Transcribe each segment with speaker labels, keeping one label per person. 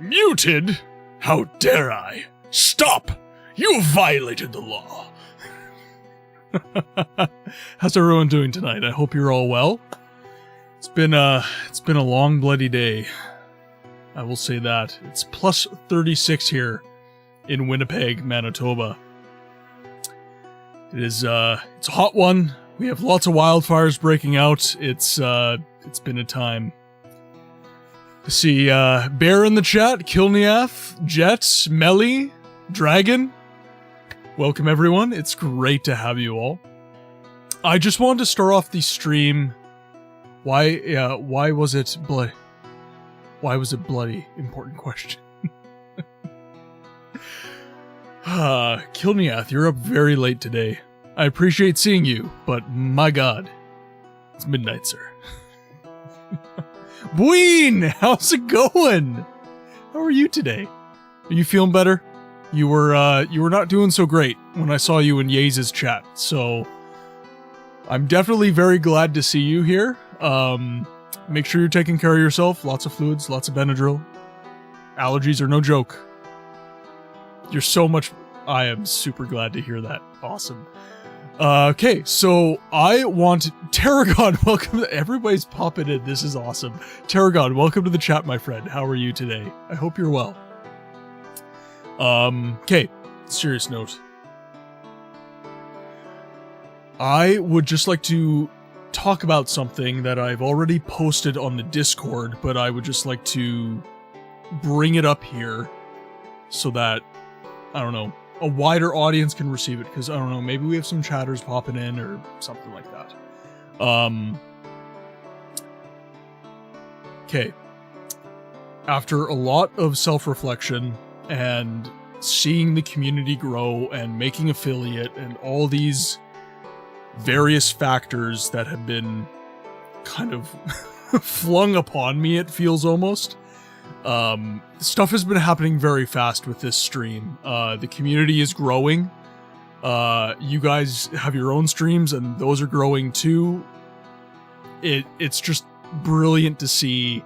Speaker 1: Muted? How dare I? Stop! You violated the law! How's everyone doing tonight? I hope you're all well. It's been a long bloody day. I will say that. It's plus 36 here in Winnipeg, Manitoba. It's a hot one. We have lots of wildfires breaking out. It's been a time. See, Bear in the chat, Kilniath, Jet, Melly, Dragon. Welcome everyone. It's great to have you all. I just wanted to start off the stream. Why was it bloody? Why was it bloody? Important question. Kilniath, you're up very late today. I appreciate seeing you, but my god. It's midnight, sir. Bween! How's it going? How are you today? Are you feeling better? You were not doing so great when I saw you in Yaze's chat, so I'm definitely very glad to see you here. Make sure you're taking care of yourself. Lots of fluids, lots of Benadryl. Allergies are no joke. You're so much... I am super glad to hear that. Awesome. Okay, so I want... Tarragon, welcome to... Everybody's popping in. This is awesome. Tarragon, welcome to the chat, my friend. How are you today? I hope you're well. Okay, serious note. I would just like to talk about something that I've already posted on the Discord, but I would just like to bring it up here so that, I don't know, a wider audience can receive it, because, I don't know, maybe we have some chatters popping in or something like that. Okay. After a lot of self-reflection and seeing the community grow and making affiliate and all these various factors that have been kind of flung upon me, it feels almost. Stuff has been happening very fast with this stream. The community is growing. You guys have your own streams and those are growing too. It's just brilliant to see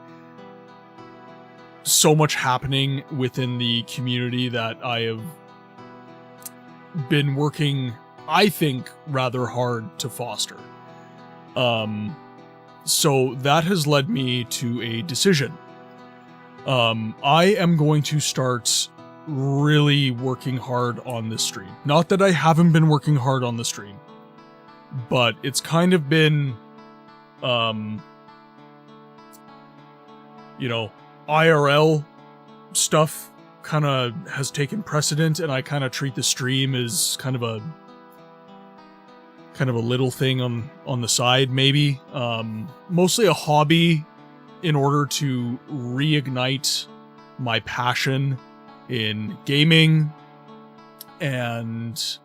Speaker 1: so much happening within the community that I have been working, I think, rather hard to foster. So that has led me to a decision. I am going to start really working hard on this stream. Not that I haven't been working hard on the stream, but it's kind of been, you know, IRL stuff kind of has taken precedent, and I kind of treat the stream as kind of a little thing on the side, maybe. Mostly a hobby in order to reignite my passion in gaming and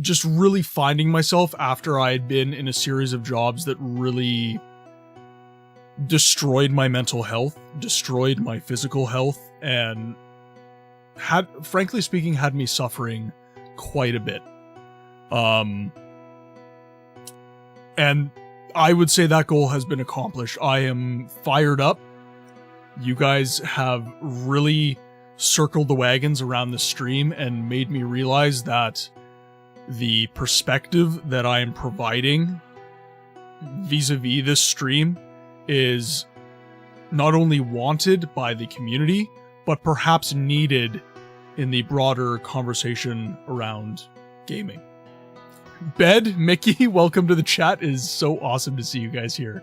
Speaker 1: just really finding myself after I had been in a series of jobs that really destroyed my mental health, destroyed my physical health, and had, frankly speaking, had me suffering quite a bit. And I would say that goal has been accomplished. I am fired up. You guys have really circled the wagons around the stream and made me realize that the perspective that I am providing vis-a-vis this stream is not only wanted by the community, but perhaps needed in the broader conversation around gaming. Bed, Mickey, welcome to the chat. It is so awesome to see you guys here.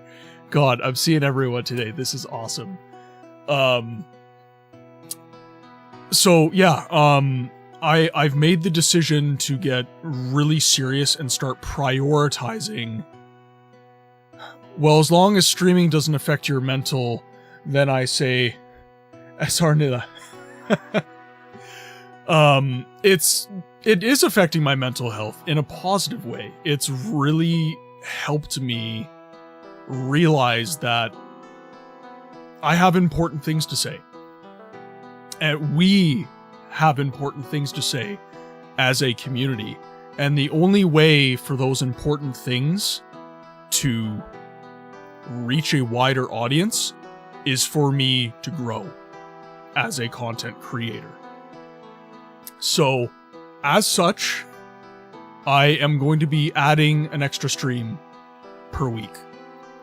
Speaker 1: God, I'm seeing everyone today. This is awesome. So yeah, I've made the decision to get really serious and start prioritizing. Well, as long as streaming doesn't affect your mental, then I say, Sarnila. It is affecting my mental health in a positive way. It's really helped me realize that I have important things to say. And we have important things to say as a community. And the only way for those important things to reach a wider audience is for me to grow as a content creator. So, as such, I am going to be adding an extra stream per week.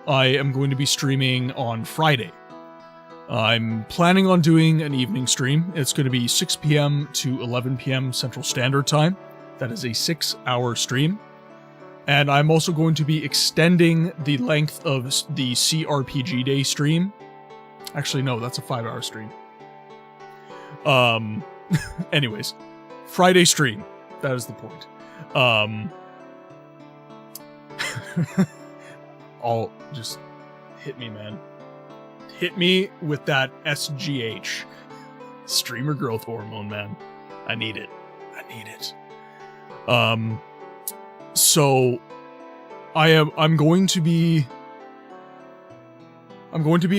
Speaker 1: I am going to be streaming on Friday. I'm planning on doing an evening stream. It's going to be 6 p.m. to 11 p.m. Central Standard Time. That is a 6-hour stream. And I'm also going to be extending the length of the CRPG Day stream. Actually, no, that's a 5-hour stream. Anyways, Friday stream. That is the point. I'll just hit me, man. Hit me with that SGH. Streamer growth hormone, man. I need it. So I'm going to be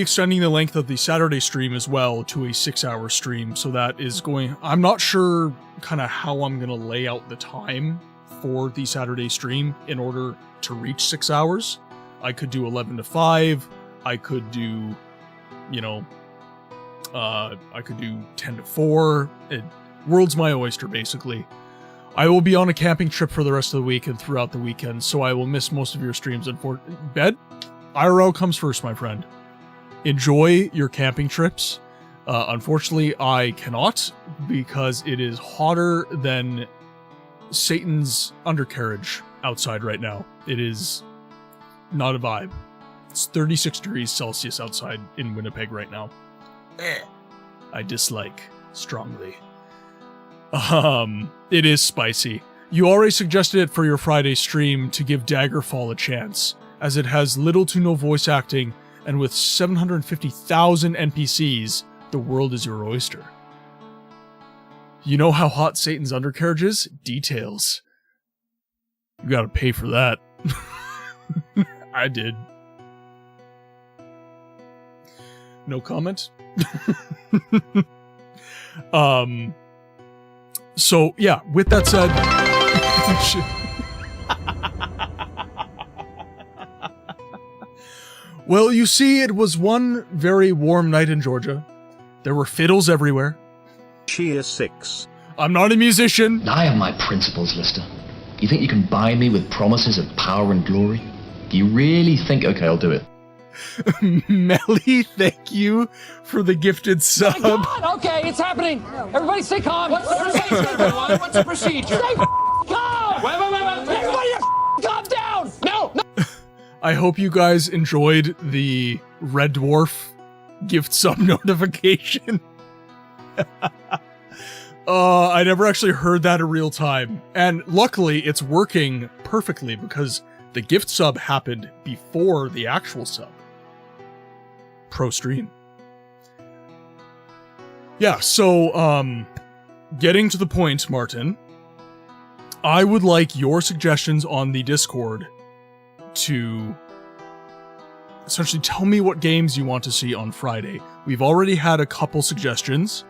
Speaker 1: extending the length of the Saturday stream as well to a 6-hour stream. So that is going, I'm not sure kind of how I'm going to lay out the time for the Saturday stream in order to reach 6 hours. I could do 11 to 5. I could do, I could do 10 to 4. World's my oyster, basically. I will be on a camping trip for the rest of the week and throughout the weekend, so I will miss most of your streams. Bed, IRL comes first, my friend. Enjoy your camping trips. Unfortunately, I cannot because it is hotter than Satan's undercarriage outside right now. It is not a vibe. It's 36 degrees Celsius outside in Winnipeg right now. I dislike strongly. It is spicy. You already suggested it for your Friday stream to give Daggerfall a chance, as it has little to no voice acting, and with 750,000 NPCs, the world is your oyster. You know how hot Satan's undercarriage is? Details. You gotta pay for that. I did. No comment? So, yeah, with that said... Well, you see, it was one very warm night in Georgia. There were fiddles everywhere.
Speaker 2: She is 6.
Speaker 1: I'm not a musician.
Speaker 3: I have my principles, Lister. You think you can buy me with promises of power and glory? Do you really think... Okay, I'll do it.
Speaker 1: Melly, thank you for the gifted sub.
Speaker 4: My God, okay, it's happening. Everybody stay calm. What's the procedure? What's the procedure? Stay calm. Wait. Everybody calm down. No.
Speaker 1: I hope you guys enjoyed the Red Dwarf gift sub notification. I never actually heard that in real time. And luckily, it's working perfectly because the gift sub happened before the actual sub. Pro stream. Yeah, so, getting to the point, Martin, I would like your suggestions on the Discord to essentially tell me what games you want to see on Friday. We've already had a couple suggestions.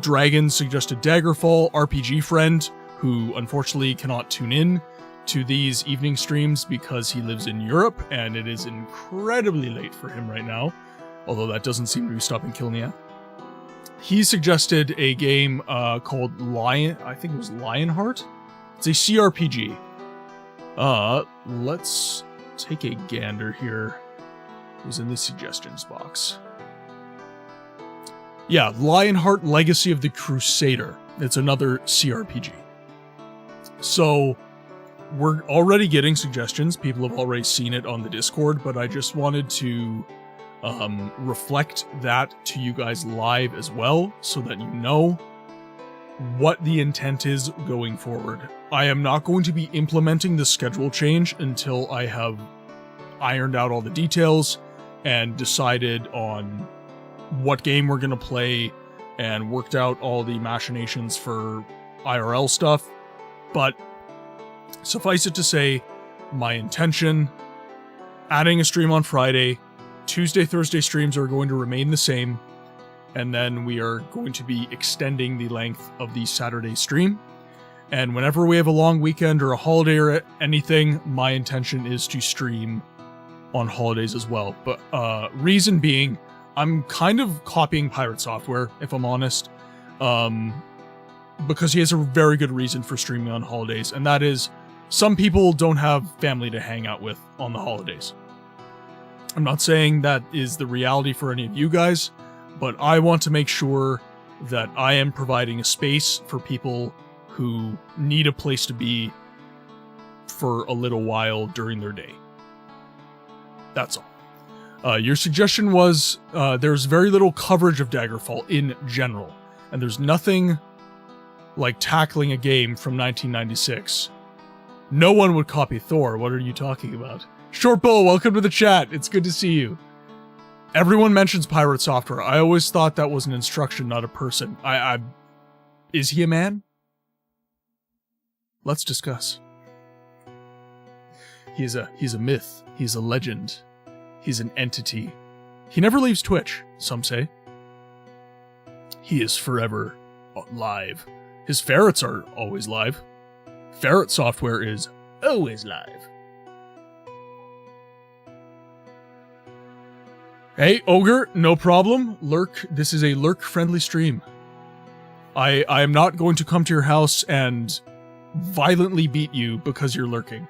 Speaker 1: Dragon suggested Daggerfall, RPG Friend, who unfortunately cannot tune in to these evening streams because he lives in Europe and it is incredibly late for him right now, although that doesn't seem to be stopping Kilnia. He suggested a game called Lionheart. It's a CRPG. Let's take a gander here. Who's in the suggestions box? Yeah, Lionheart Legacy of the Crusader. It's another CRPG. So, we're already getting suggestions. People have already seen it on the Discord, but I just wanted to reflect that to you guys live as well, so that you know what the intent is going forward. I am not going to be implementing the schedule change until I have ironed out all the details and decided on what game we're going to play and worked out all the machinations for IRL stuff. But suffice it to say, my intention, adding a stream on Friday, Tuesday, Thursday streams are going to remain the same, and then we are going to be extending the length of the Saturday stream. And whenever we have a long weekend or a holiday or anything, my intention is to stream on holidays as well. But reason being, I'm kind of copying Pirate Software, if I'm honest, because he has a very good reason for streaming on holidays, and that is some people don't have family to hang out with on the holidays. I'm not saying that is the reality for any of you guys, but I want to make sure that I am providing a space for people who need a place to be for a little while during their day. That's all. Your suggestion was there's very little coverage of Daggerfall in general, and there's nothing like tackling a game from 1996. No one would copy Thor. What are you talking about? Short Bull, welcome to the chat. It's good to see you. Everyone mentions Pirate Software. I always thought that was an instruction, not a person. Is he a man? Let's discuss. He's a myth. He's a legend. He's an entity. He never leaves Twitch, some say. He is forever live. His ferrets are always live. Ferret Software is always live. Hey, Ogre, no problem. Lurk, this is a lurk-friendly stream. I am not going to come to your house and violently beat you because you're lurking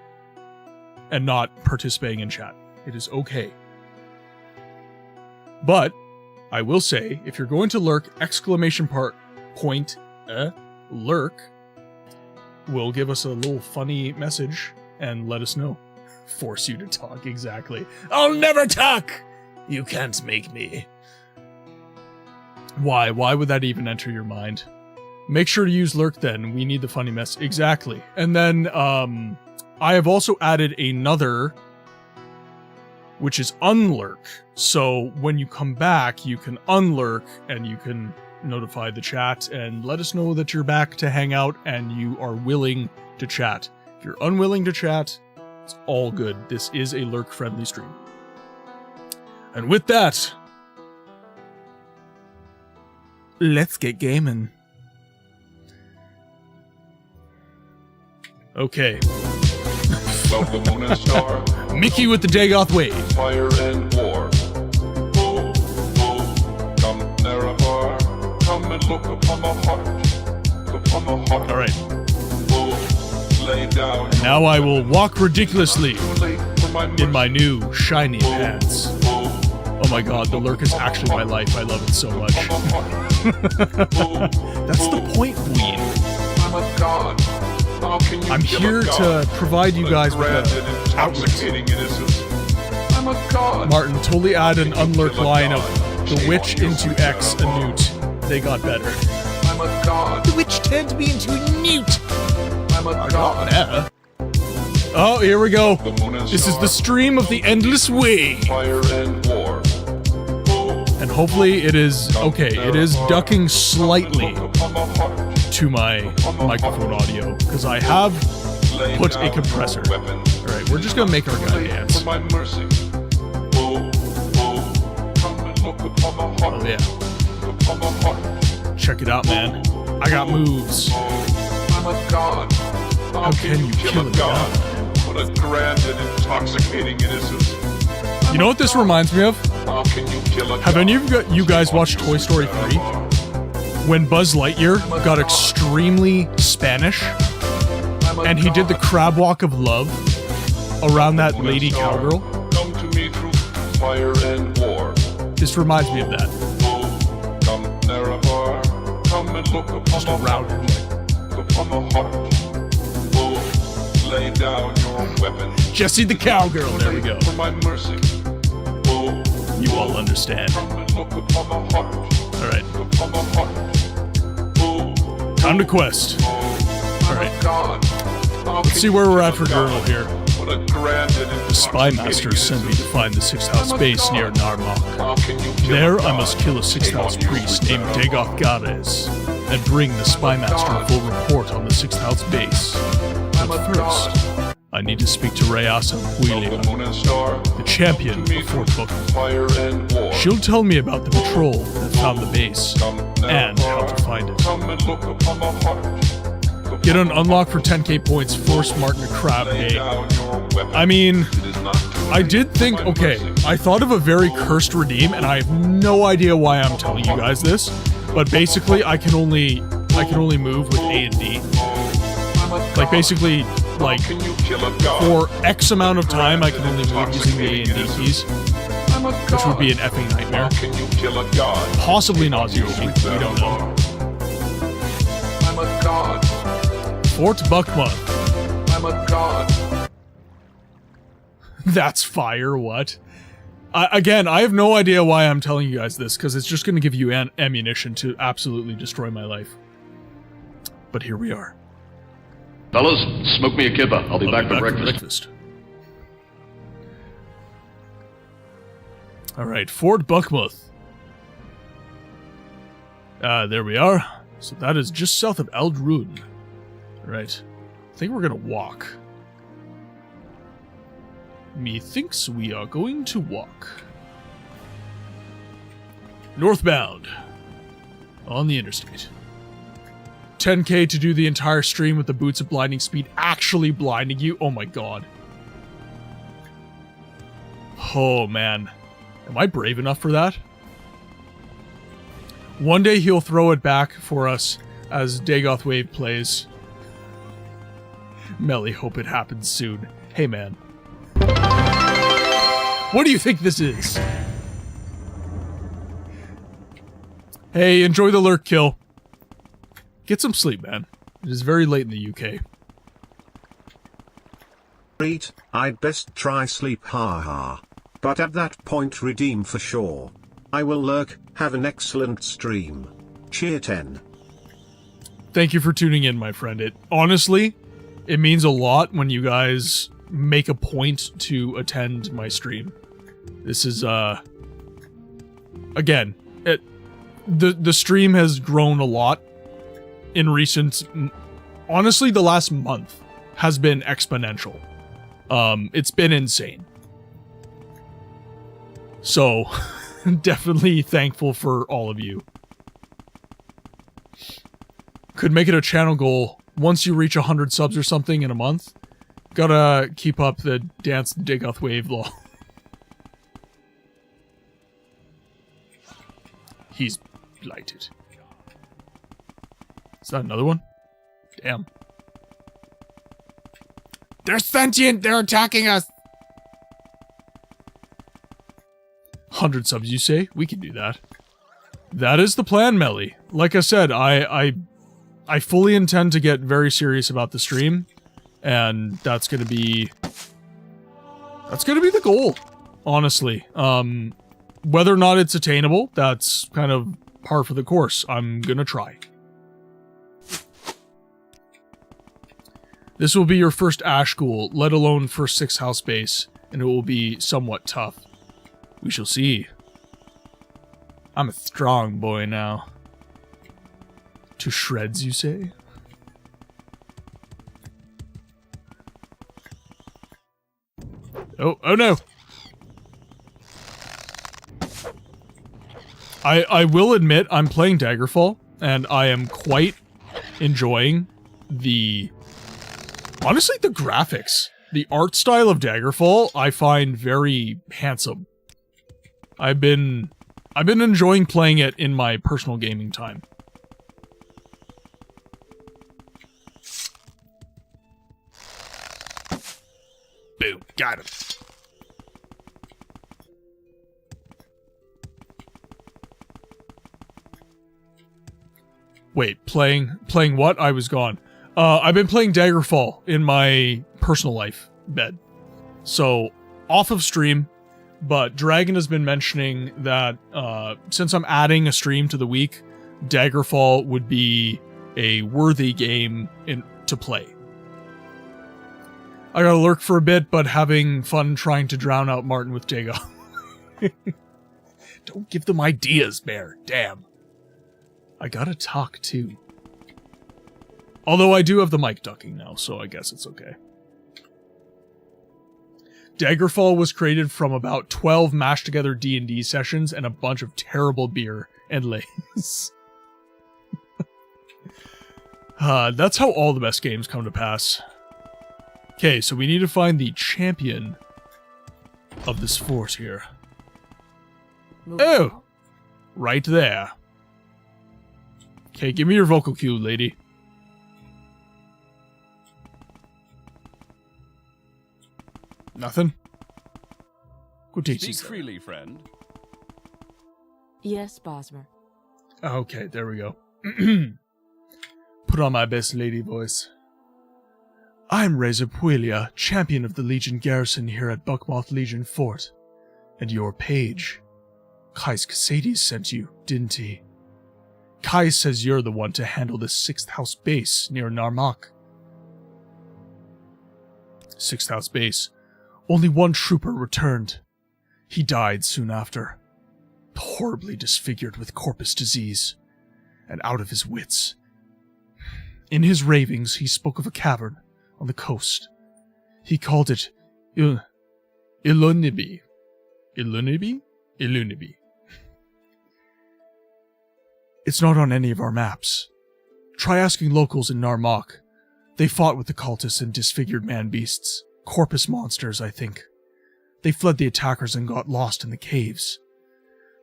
Speaker 1: and not participating in chat. It is okay. But I will say, if you're going to lurk, lurk, will give us a little funny message and let us know. Force you to talk, exactly. I'll never talk! You can't make me. Why? Why would that even enter your mind? Make sure to use lurk then. We need the funny mess. Exactly. And then, I have also added another, which is unlurk. So when you come back, you can unlurk and you can notify the chat and let us know that you're back to hang out and you are willing to chat. If you're unwilling to chat, it's all good. This is a lurk-friendly stream. And with that, let's get gaming. Okay.
Speaker 5: Welcome, Moon and Star.
Speaker 1: Mickey with the Dagoth wave.
Speaker 5: Fire and war. Oh, oh, come Nerevar. Come and look upon the heart. Upon the heart.
Speaker 1: All right.
Speaker 5: Oh, lay down.
Speaker 1: Now I will walk ridiculously in
Speaker 5: in
Speaker 1: my new shiny pants. Oh my god, the lurk is actually my life. I love it so much. That's the point, Ween.
Speaker 5: I'm a god. How can you
Speaker 1: I'm
Speaker 5: kill
Speaker 1: here
Speaker 5: a god?
Speaker 1: to provide you guys with
Speaker 5: Grand and
Speaker 1: a
Speaker 5: intoxicating innocence. I'm a god.
Speaker 1: Martin, totally add an unlurk line of the witch into X a newt. They got better.
Speaker 5: I'm a god.
Speaker 1: The witch turned me into a newt.
Speaker 5: I'm a god.
Speaker 1: Yeah. Oh, here we go.
Speaker 5: The moon and
Speaker 1: This is
Speaker 5: star.
Speaker 1: the stream of the endless way.
Speaker 5: Fire and war. Oh,
Speaker 1: And hopefully it is, okay, it is ducking slightly
Speaker 5: look upon the heart.
Speaker 1: to my microphone audio, because I have
Speaker 5: Lay
Speaker 1: put a
Speaker 5: down
Speaker 1: compressor.
Speaker 5: your weapon.
Speaker 1: Alright, we're just gonna make our guy dance.
Speaker 5: For my mercy. Oh, oh, come and look upon the heart.
Speaker 1: Oh yeah,
Speaker 5: Upon the heart.
Speaker 1: check it out, man. I got moves.
Speaker 5: I'm a god.
Speaker 1: How can you kill a god?
Speaker 5: What a grand and intoxicating innocence.
Speaker 1: You know what this reminds me of?
Speaker 5: How can you kill a
Speaker 1: Have
Speaker 5: god?
Speaker 1: any of you guys watched Toy Story 3? When Buzz Lightyear got extremely Spanish, and he did the crab walk of love around that lady cowgirl.
Speaker 5: Come to me through fire and war.
Speaker 1: This reminds me of that.
Speaker 5: Oh, come Nerevar. Come and look upon
Speaker 1: Just
Speaker 5: the
Speaker 1: around him.
Speaker 5: upon the heart. Oh, lay down your weapon.
Speaker 1: Jesse the cowgirl, there we go.
Speaker 5: For my mercy. Oh,
Speaker 1: You all understand.
Speaker 5: come and look upon the heart.
Speaker 1: Alright,
Speaker 5: Upon the heart. Oh,
Speaker 1: time to quest.
Speaker 5: I'm
Speaker 1: Alright.
Speaker 5: a god.
Speaker 1: Let's see where we're at for Girdle here.
Speaker 5: What a grand and
Speaker 1: The Spy Master sent me to find the 6th house base near Narmak.
Speaker 5: How can you kill
Speaker 1: There
Speaker 5: a
Speaker 1: I must
Speaker 5: god?
Speaker 1: kill a 6th house priest named Dagoth Gades and bring the Spy Master a full report on the 6th house base. But first, I need to speak to Rayasa
Speaker 5: The
Speaker 1: Huilia,
Speaker 5: moon and star.
Speaker 1: the champion of Fort Book.
Speaker 5: Fire and war.
Speaker 1: She'll tell me about the patrol that found the base
Speaker 5: Come
Speaker 1: and how to find it.
Speaker 5: Come and look upon the heart.
Speaker 1: Get an unlock for 10k points, force Martin to crab hay. I mean, I did think, okay, I thought of a very cursed redeem, and I have no idea why I'm telling you guys this, but basically I can only move with A and D. Like basically, like for X amount of time I can only move using the A and D keys, which would be an effing nightmare. Possibly nauseating, we don't know. Fort Buckmonth.
Speaker 5: I'm a god.
Speaker 1: That's fire, what? Again, I have no idea why I'm telling you guys this, because it's just going to give you ammunition to absolutely destroy my life. But here we are.
Speaker 6: Fellas, smoke me a kippa. I'll be back for breakfast.
Speaker 1: Alright, Fort Buckmonth. There we are. So that is just south of Eldrun. Right. I think we're gonna walk. Methinks we are going to walk. Northbound. On the interstate. 10k to do the entire stream with the boots of blinding speed actually blinding you. Oh my god. Oh man. Am I brave enough for that? One day he'll throw it back for us as Dagoth Wave plays. Melly, hope it happens soon. Hey man. What do you think this is? Hey, enjoy the lurk kill. Get some sleep, man. It is very late in the UK.
Speaker 2: Read, I'd best try sleep, haha. But at that point redeem for sure. I will lurk, have an excellent stream. Cheer 10.
Speaker 1: Thank you for tuning in, my friend. It honestly, it means a lot when you guys make a point to attend my stream. This is, again, the stream has grown a lot in recent, honestly, the last month has been exponential. It's been insane. So, definitely thankful for all of you. Could make it a channel goal. Once you reach 100 subs or something in a month, gotta keep up the Dance Dagoth Wave law. He's blighted. Is that another one? Damn. They're sentient! They're attacking us! 100 subs, you say? We can do that. That is the plan, Melly. Like I said, I fully intend to get very serious about the stream, and that's gonna be the goal, honestly. Whether or not it's attainable, that's kind of par for the course. I'm gonna try. This will be your first Ash School, let alone first 6 house base, and it will be somewhat tough. We shall see. I'm a strong boy now. To shreds, you say? Oh no! I will admit, I'm playing Daggerfall, and I am quite enjoying honestly, the graphics. The art style of Daggerfall, I find very handsome. I've been enjoying playing it in my personal gaming time. Boom, got him. Wait, playing what? I was gone. I've been playing Daggerfall in my personal life bed. So, off of stream, but Dragon has been mentioning that since I'm adding a stream to the week, Daggerfall would be a worthy game to play. I gotta lurk for a bit, but having fun trying to drown out Martin with Dago. Don't give them ideas, Bear. Damn. I gotta talk too. Although I do have the mic ducking now, so I guess it's okay. Daggerfall was created from about 12 mashed together D&D sessions and a bunch of terrible beer and lays. That's how all the best games come to pass. Okay, so we need to find the champion of this fort here. Oh! Right there. Okay, give me your vocal cue, lady. Nothing? Go teach
Speaker 7: Speak freely, friend.
Speaker 8: Yes, Bosmer.
Speaker 1: Okay, there we go. Put on my best lady voice. I'm Razor Puelia, champion of the Legion garrison here at Buckmoth Legion Fort. And your page. Caius sent you, didn't he? Caius says you're the one to handle the 6th House base near Narmak. 6th House base. Only one trooper returned. He died soon after. Horribly disfigured with corpus disease. And out of his wits. In his ravings, he spoke of a cavern on the coast. He called it Ilunibi. Ilunibi? Ilunibi. It's not on any of our maps. Try asking locals in Narmak. They fought with the cultists and disfigured man-beasts. Corpus monsters, I think. They fled the attackers and got lost in the caves.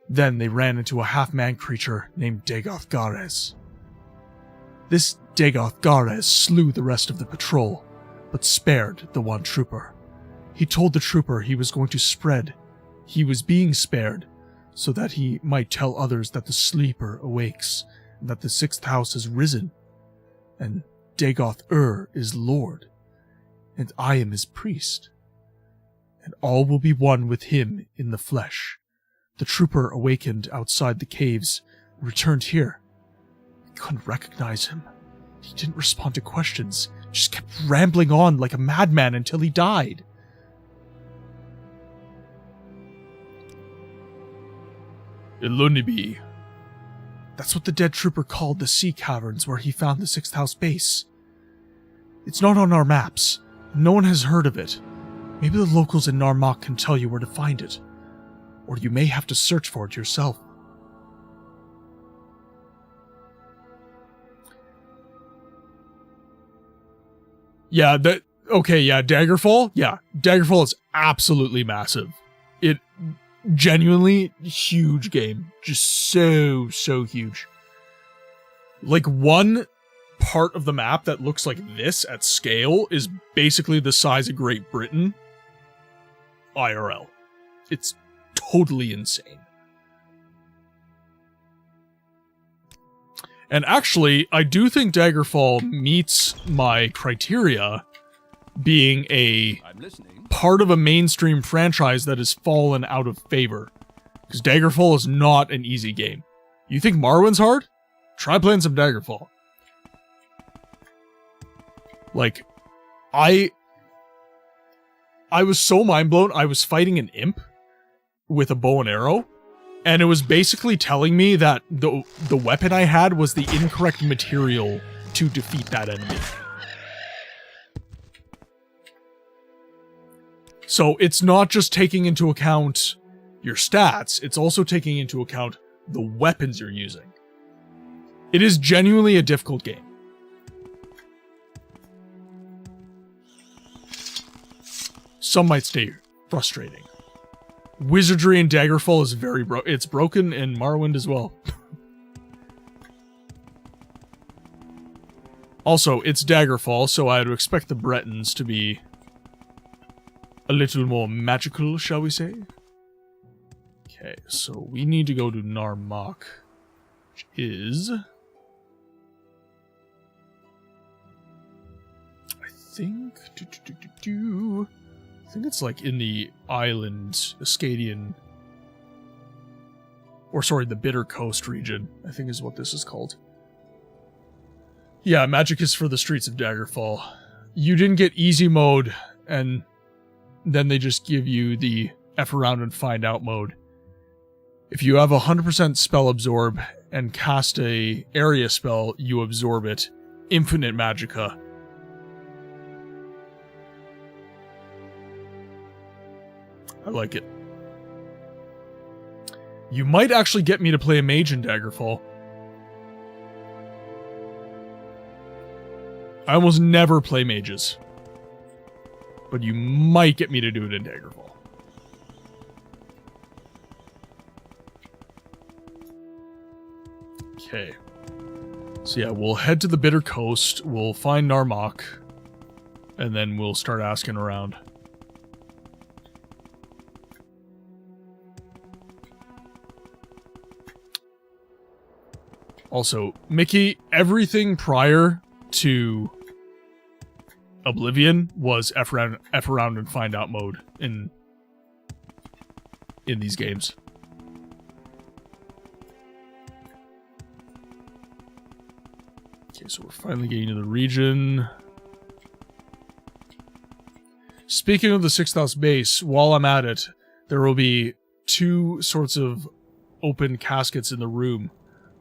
Speaker 1: Then they ran into a half-man creature named Dagoth Gares. This Dagoth Gares slew the rest of the patrol, but spared the one trooper. He told the trooper he was going to spread. He was being spared, so that he might tell others that the sleeper awakes, and that the 6th House has risen, and Dagoth is Lord, and I am his priest, and all will be one with him in the flesh. The trooper awakened outside the caves, returned here. I couldn't recognize him. He didn't respond to questions, just kept rambling on like a madman until he died. Ilunibi. That's what the dead trooper called the sea caverns where he found the 6th House base. It's not on our maps. No one has heard of it. Maybe the locals in Narmak can tell you where to find it. Or you may have to search for it yourself. Yeah, Daggerfall? Yeah, Daggerfall is absolutely massive. It genuinely huge game. Just so huge. Like, one part of the map that looks like this at scale is basically the size of Great Britain. IRL. It's totally insane. And actually, I do think Daggerfall meets my criteria being a part of a mainstream franchise that has fallen out of favor. Because Daggerfall is not an easy game. You think Morrowind's hard? Try playing some Daggerfall. Like, I was so mind blown. I was fighting an imp with a bow and arrow, and it was basically telling me that the weapon I had was the incorrect material to defeat that enemy. So it's not just taking into account your stats, it's also taking into account the weapons you're using. It is genuinely a difficult game. Some might say frustrating. Wizardry in Daggerfall is very it's broken in Morrowind as well. Also, it's Daggerfall, so I would expect the Bretons to be a little more magical, shall we say? Okay, so we need to go to Narmak, which is... I think it's like in the island, Ascadian... Or sorry, the Bitter Coast region, I think is what this is called. Yeah, magic is for the streets of Daggerfall. You didn't get easy mode, and then they just give you the F around and find out mode. If you have 100% spell absorb and cast a area spell, you absorb it. Infinite magicka. I like it. You might actually get me to play a mage in Daggerfall. I almost never play mages. But you might get me to do it in Daggerfall. Okay. So yeah, we'll head to the Bitter Coast, we'll find Narmak, and then we'll start asking around. Also, Mickey, everything prior to Oblivion was F around and find out mode in these games. Okay, so we're finally getting to the region. Speaking of the 6th house base, while I'm at it, there will be 2 sorts of open caskets in the room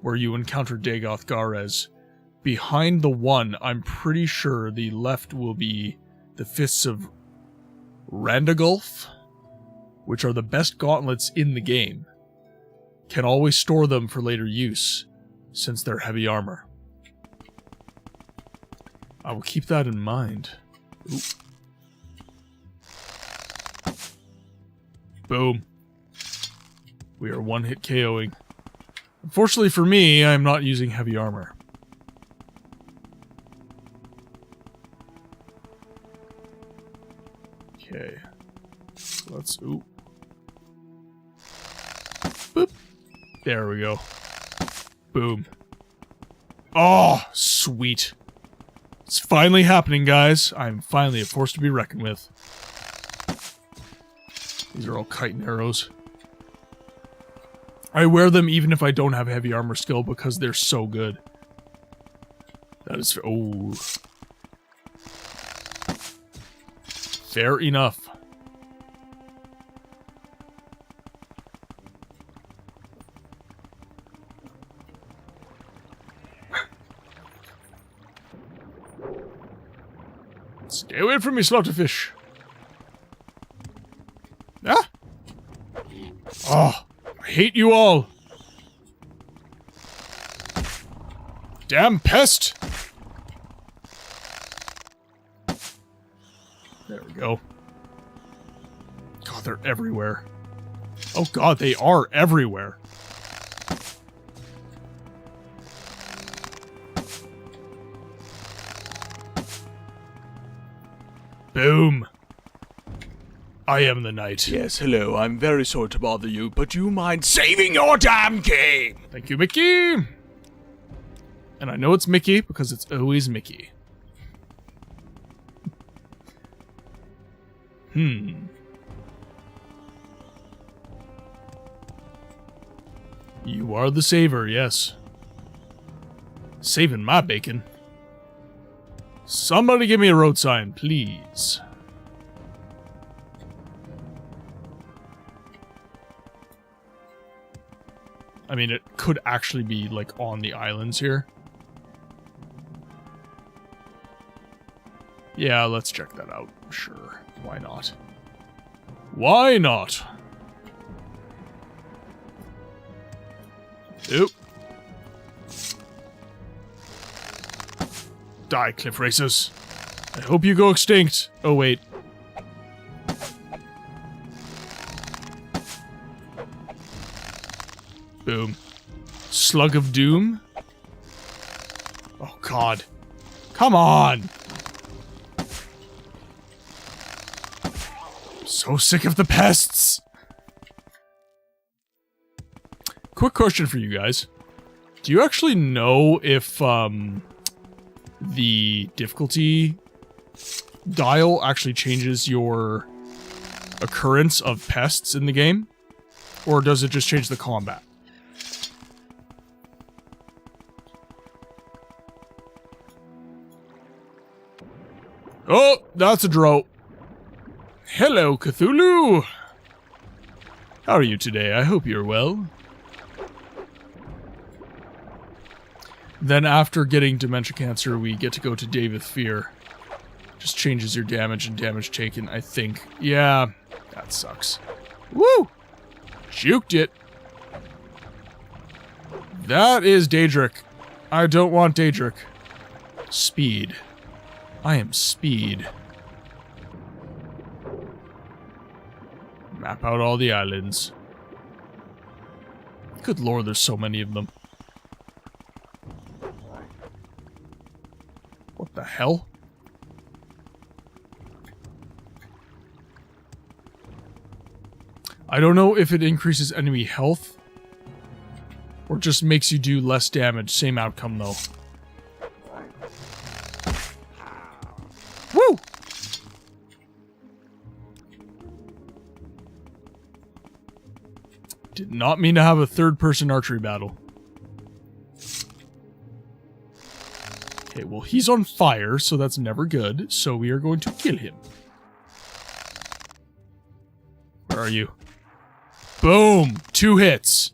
Speaker 1: where you encounter Dagoth Garez. Behind the one, I'm pretty sure the left will be the Fists of Randagulf, which are the best gauntlets in the game. Can always store them for later use, since they're heavy armor. I will keep that in mind. Ooh. Boom. We are 1-hit KOing. Unfortunately for me, I'm not using heavy armor. Okay. Let's... Ooh. Boop. There we go. Boom. Oh, sweet. It's finally happening, guys. I'm finally a force to be reckoned with. These are all chitin arrows. I wear them even if I don't have heavy armor skill because they're so good. That is... Oh. Fair enough. Stay away from me, slaughterfish. Ah! Oh, I hate you all. Damn pest! There we go. God, they're everywhere. Oh god, they are everywhere. Boom. I am the knight.
Speaker 7: Yes, hello, I'm very sorry to bother you, but you mind saving your damn game?
Speaker 1: Thank you, Mickey! And I know it's Mickey because it's always Mickey. You are the saver, yes. Saving my bacon. Somebody give me a road sign, please. I mean, it could actually be, like, on the islands here. Yeah, let's check that out. Sure. Why not? Why not? Oop. Die, cliff racers. I hope you go extinct. Oh, wait. Boom. Slug of Doom. Oh, God. Come on! So sick of the pests! Quick question for you guys. Do you actually know if, the difficulty dial actually changes your occurrence of pests in the game? Or does it just change the combat? Oh, that's a drought. Hello, Cthulhu! How are you today? I hope you're well. Then after getting dementia cancer, we get to go to Davith Fear. Just changes your damage and damage taken, I think. Yeah, that sucks. Woo! Juked it. That is Daedric. I don't want Daedric. Speed. I am speed. Map out all the islands. Good lord, there's so many of them. What the hell? I don't know if it increases enemy health or just makes you do less damage. Same outcome though. Woo! Did not mean to have a third-person archery battle. Okay, well, he's on fire, so that's never good. So we are going to kill him. Where are you? Boom! 2 hits.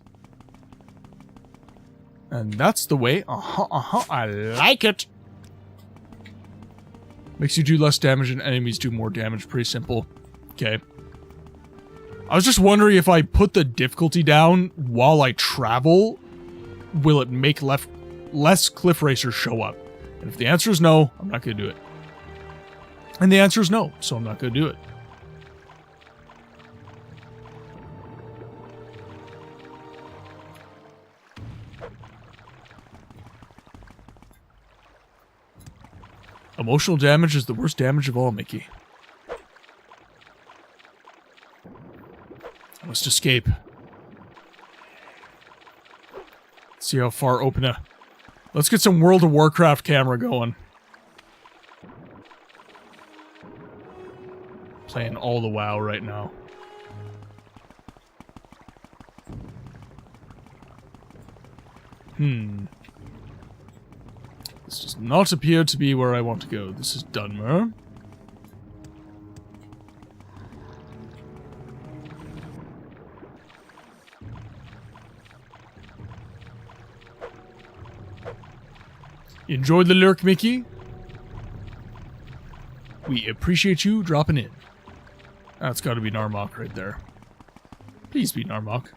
Speaker 1: And that's the way. I like it. Makes you do less damage and enemies do more damage. Pretty simple. Okay. I was just wondering if I put the difficulty down while I travel, will it make less cliff racers show up? And if the answer is no, I'm not going to do it. And the answer is no, so I'm not going to do it. Emotional damage is the worst damage of all, Mickey. I must escape. See how far open a... Let's get some World of Warcraft camera going. Playing all the WoW right now. This does not appear to be where I want to go. This is Dunmer. Enjoyed the lurk, Mickey. We appreciate you dropping in. That's got to be Narmok right there. Please be Narmok.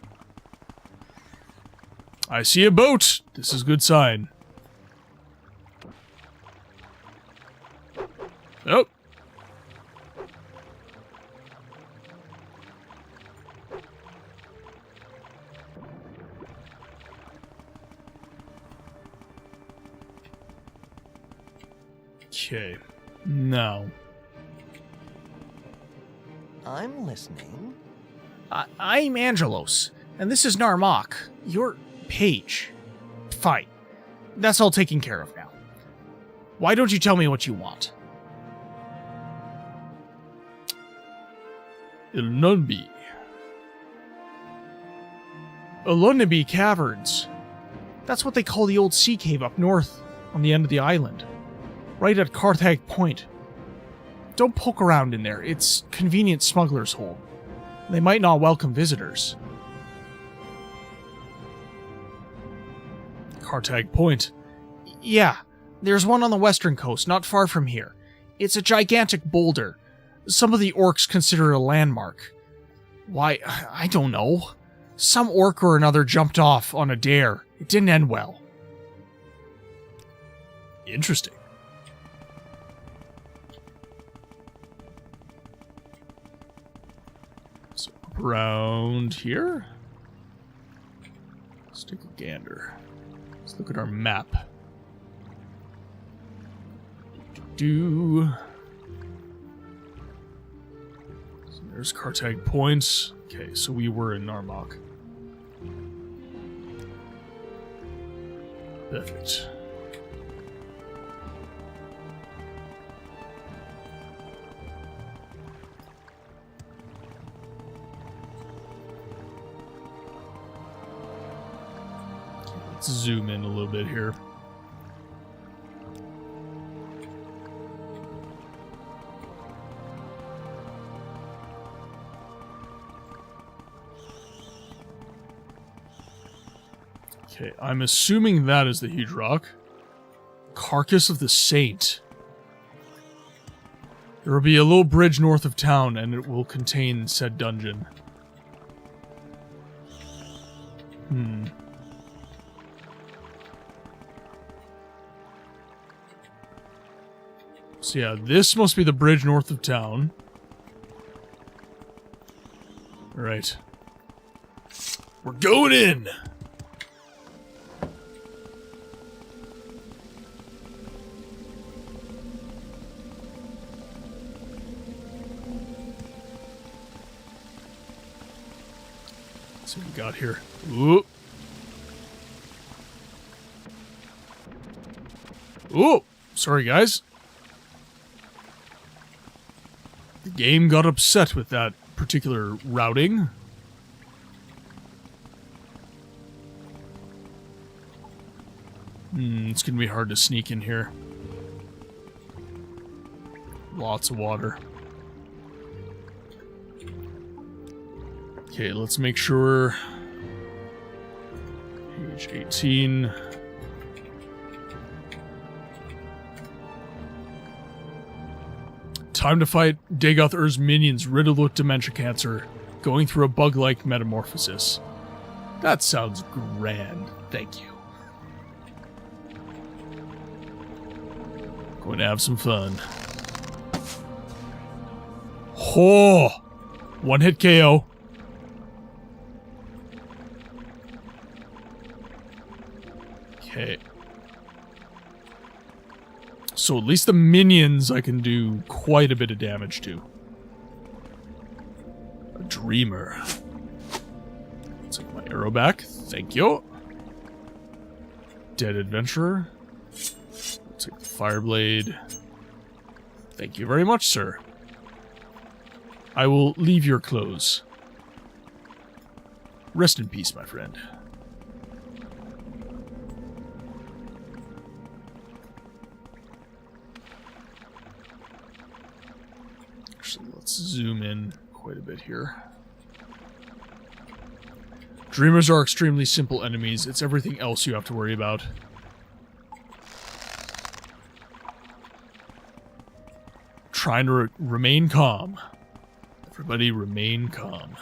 Speaker 1: I see a boat. This is a good sign. Oh. Okay. Now.
Speaker 8: I'm listening.
Speaker 9: I'm Angelos, and this is Narmok. You're Page. Fine. That's all taken care of now. Why don't you tell me what you want?
Speaker 1: Ilnunbi.
Speaker 9: Illunabi Caverns. That's what they call the old sea cave up north on the end of the island. Right at Carthag Point. Don't poke around in there. It's convenient smuggler's hole. They might not welcome visitors.
Speaker 1: Carthag Point.
Speaker 9: Yeah, there's one on the western coast, not far from here. It's a gigantic boulder. Some of the orcs consider it a landmark. Why, I don't know. Some orc or another jumped off on a dare. It didn't end well.
Speaker 1: Interesting. So, up around here. Let's take a gander. Let's look at our map. So there's Carthag Points. Okay, so we were in Narmok. Perfect. Let's zoom in a little bit here. Okay, I'm assuming that is the huge rock. Carcass of the Saint. There will be a little bridge north of town, and it will contain said dungeon. So yeah, this must be the bridge north of town. Right. We're going in! Let's see what we got here. Ooh. Ooh! Sorry, guys. The game got upset with that particular routing. It's gonna be hard to sneak in here. Lots of water. Okay, let's make sure. Page 18. Time to fight Dagoth Ur's minions riddled with dementia cancer, going through a bug-like metamorphosis. That sounds grand. Thank you. Going to have some fun. Oh! One hit KO. Okay. So at least the minions I can do quite a bit of damage to. A dreamer. Take my arrow back. Thank you. Dead adventurer. Take the fireblade. Thank you very much, sir. I will leave your clothes. Rest in peace, my friend. Actually, let's zoom in quite a bit here. Dreamers are extremely simple enemies. It's everything else you have to worry about. Trying to remain calm. Everybody remain calm.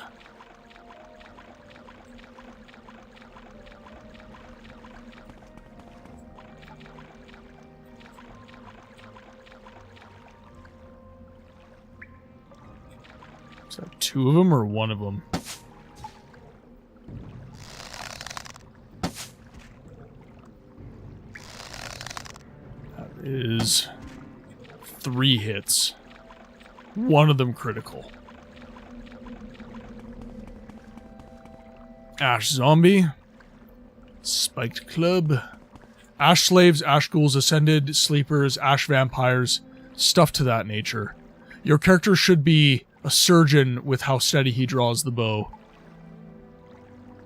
Speaker 1: Is that two of them or one of them? That is 3 hits. One of them critical. Ash Zombie. Spiked Club. Ash Slaves, Ash Ghouls, Ascended, Sleepers, Ash Vampires. Stuff to that nature. Your character should be a surgeon with how steady he draws the bow.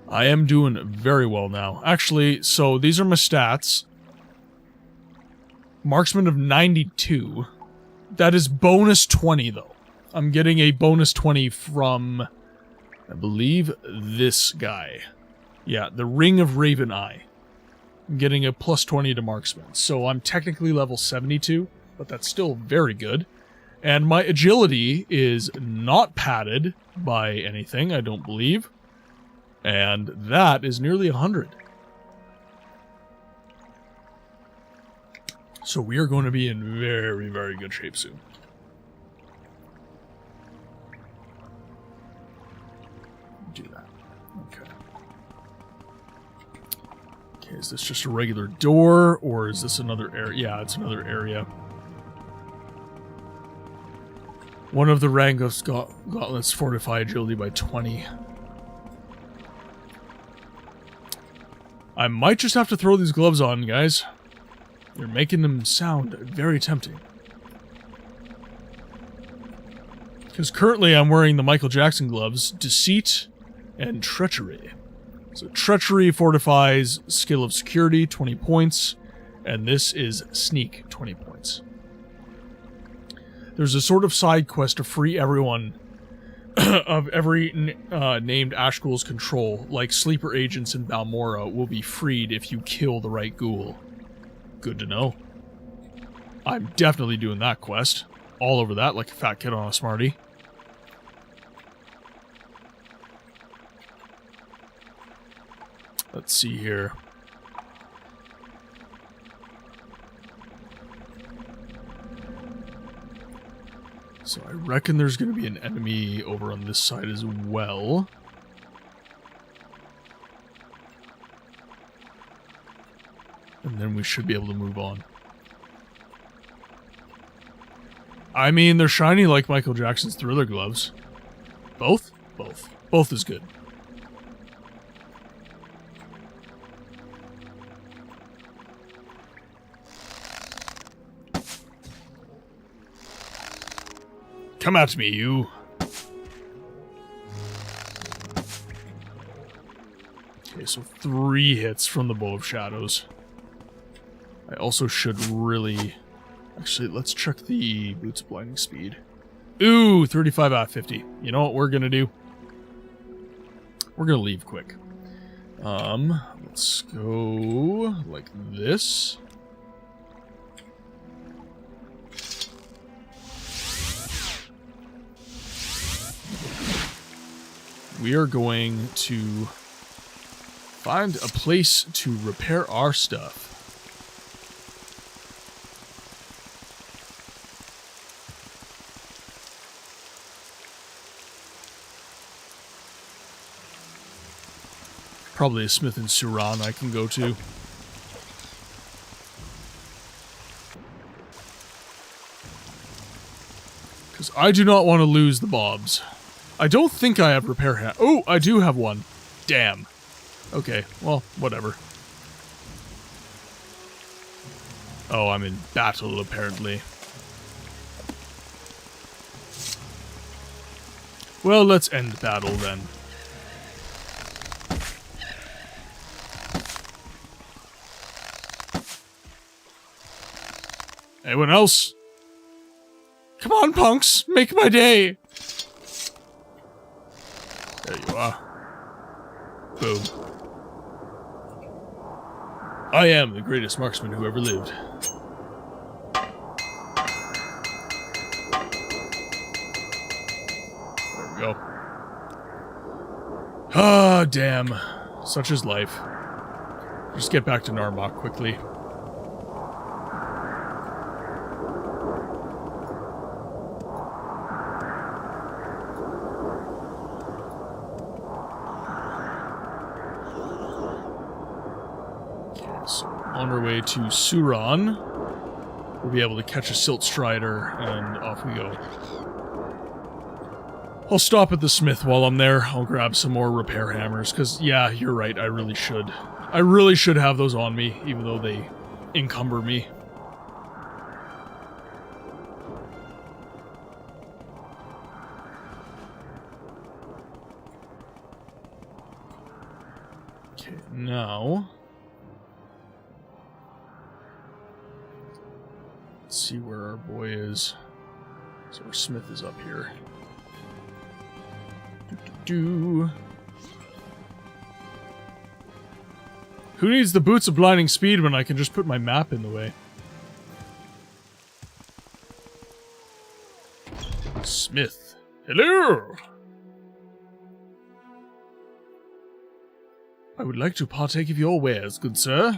Speaker 1: I am doing very well now. Actually, so these are my stats. Marksman of 92. That is bonus 20, though. I'm getting a bonus 20 from, I believe, this guy. Yeah, the Ring of Raven Eye. I'm getting a plus 20 to marksman. So I'm technically level 72, but that's still very good. And my agility is not padded by anything, I don't believe. And that is nearly 100. So we are going to be in very, very good shape soon. Do that. Okay. Okay, is this just a regular door, or is this another area? Yeah, it's another area. One of the Rangos gauntlets fortify agility by 20. I might just have to throw these gloves on, guys. You're making them sound very tempting. Because currently I'm wearing the Michael Jackson gloves, Deceit and Treachery. So Treachery fortifies Skill of Security, 20 points, and this is Sneak, 20 points. There's a sort of side quest to free everyone of every named Ash Ghoul's control, like sleeper agents in Balmora will be freed if you kill the right ghoul. Good to know. I'm definitely doing that quest. All over that like a fat kid on a Smartie. Let's see here. So I reckon there's going to be an enemy over on this side as well. And then we should be able to move on. I mean, they're shiny like Michael Jackson's Thriller gloves. Both? Both. Both is good. Come at me, you. Okay, so 3 hits from the Bow of Shadows. I also should really... Actually, let's check the Boots of Blinding Speed. Ooh, 35 out of 50. You know what we're gonna do? We're gonna leave quick. Let's go like this. We are going to find a place to repair our stuff. Probably a Smith and Suran I can go to. Because I do not want to lose the bobs. I don't think I have repair hat. Oh, I do have one. Damn. Okay, well, whatever. Oh, I'm in battle, apparently. Well, let's end battle, then. Anyone else? Come on, punks! Make my day! There you are. Boom. I am the greatest marksman who ever lived. There we go. Ah, damn. Such is life. Just get back to Narmak quickly. On our way to Suran, we'll be able to catch a Silt Strider, and off we go. I'll stop at the smith while I'm there. I'll grab some more repair hammers, because, yeah, you're right, I really should. I really should have those on me, even though they encumber me. Okay, now... Let's see where our boy is. So our smith is up here. Who needs the Boots of Blinding Speed when I can just put my map in the way? Smith. Hello! I would like to partake of your wares, good sir.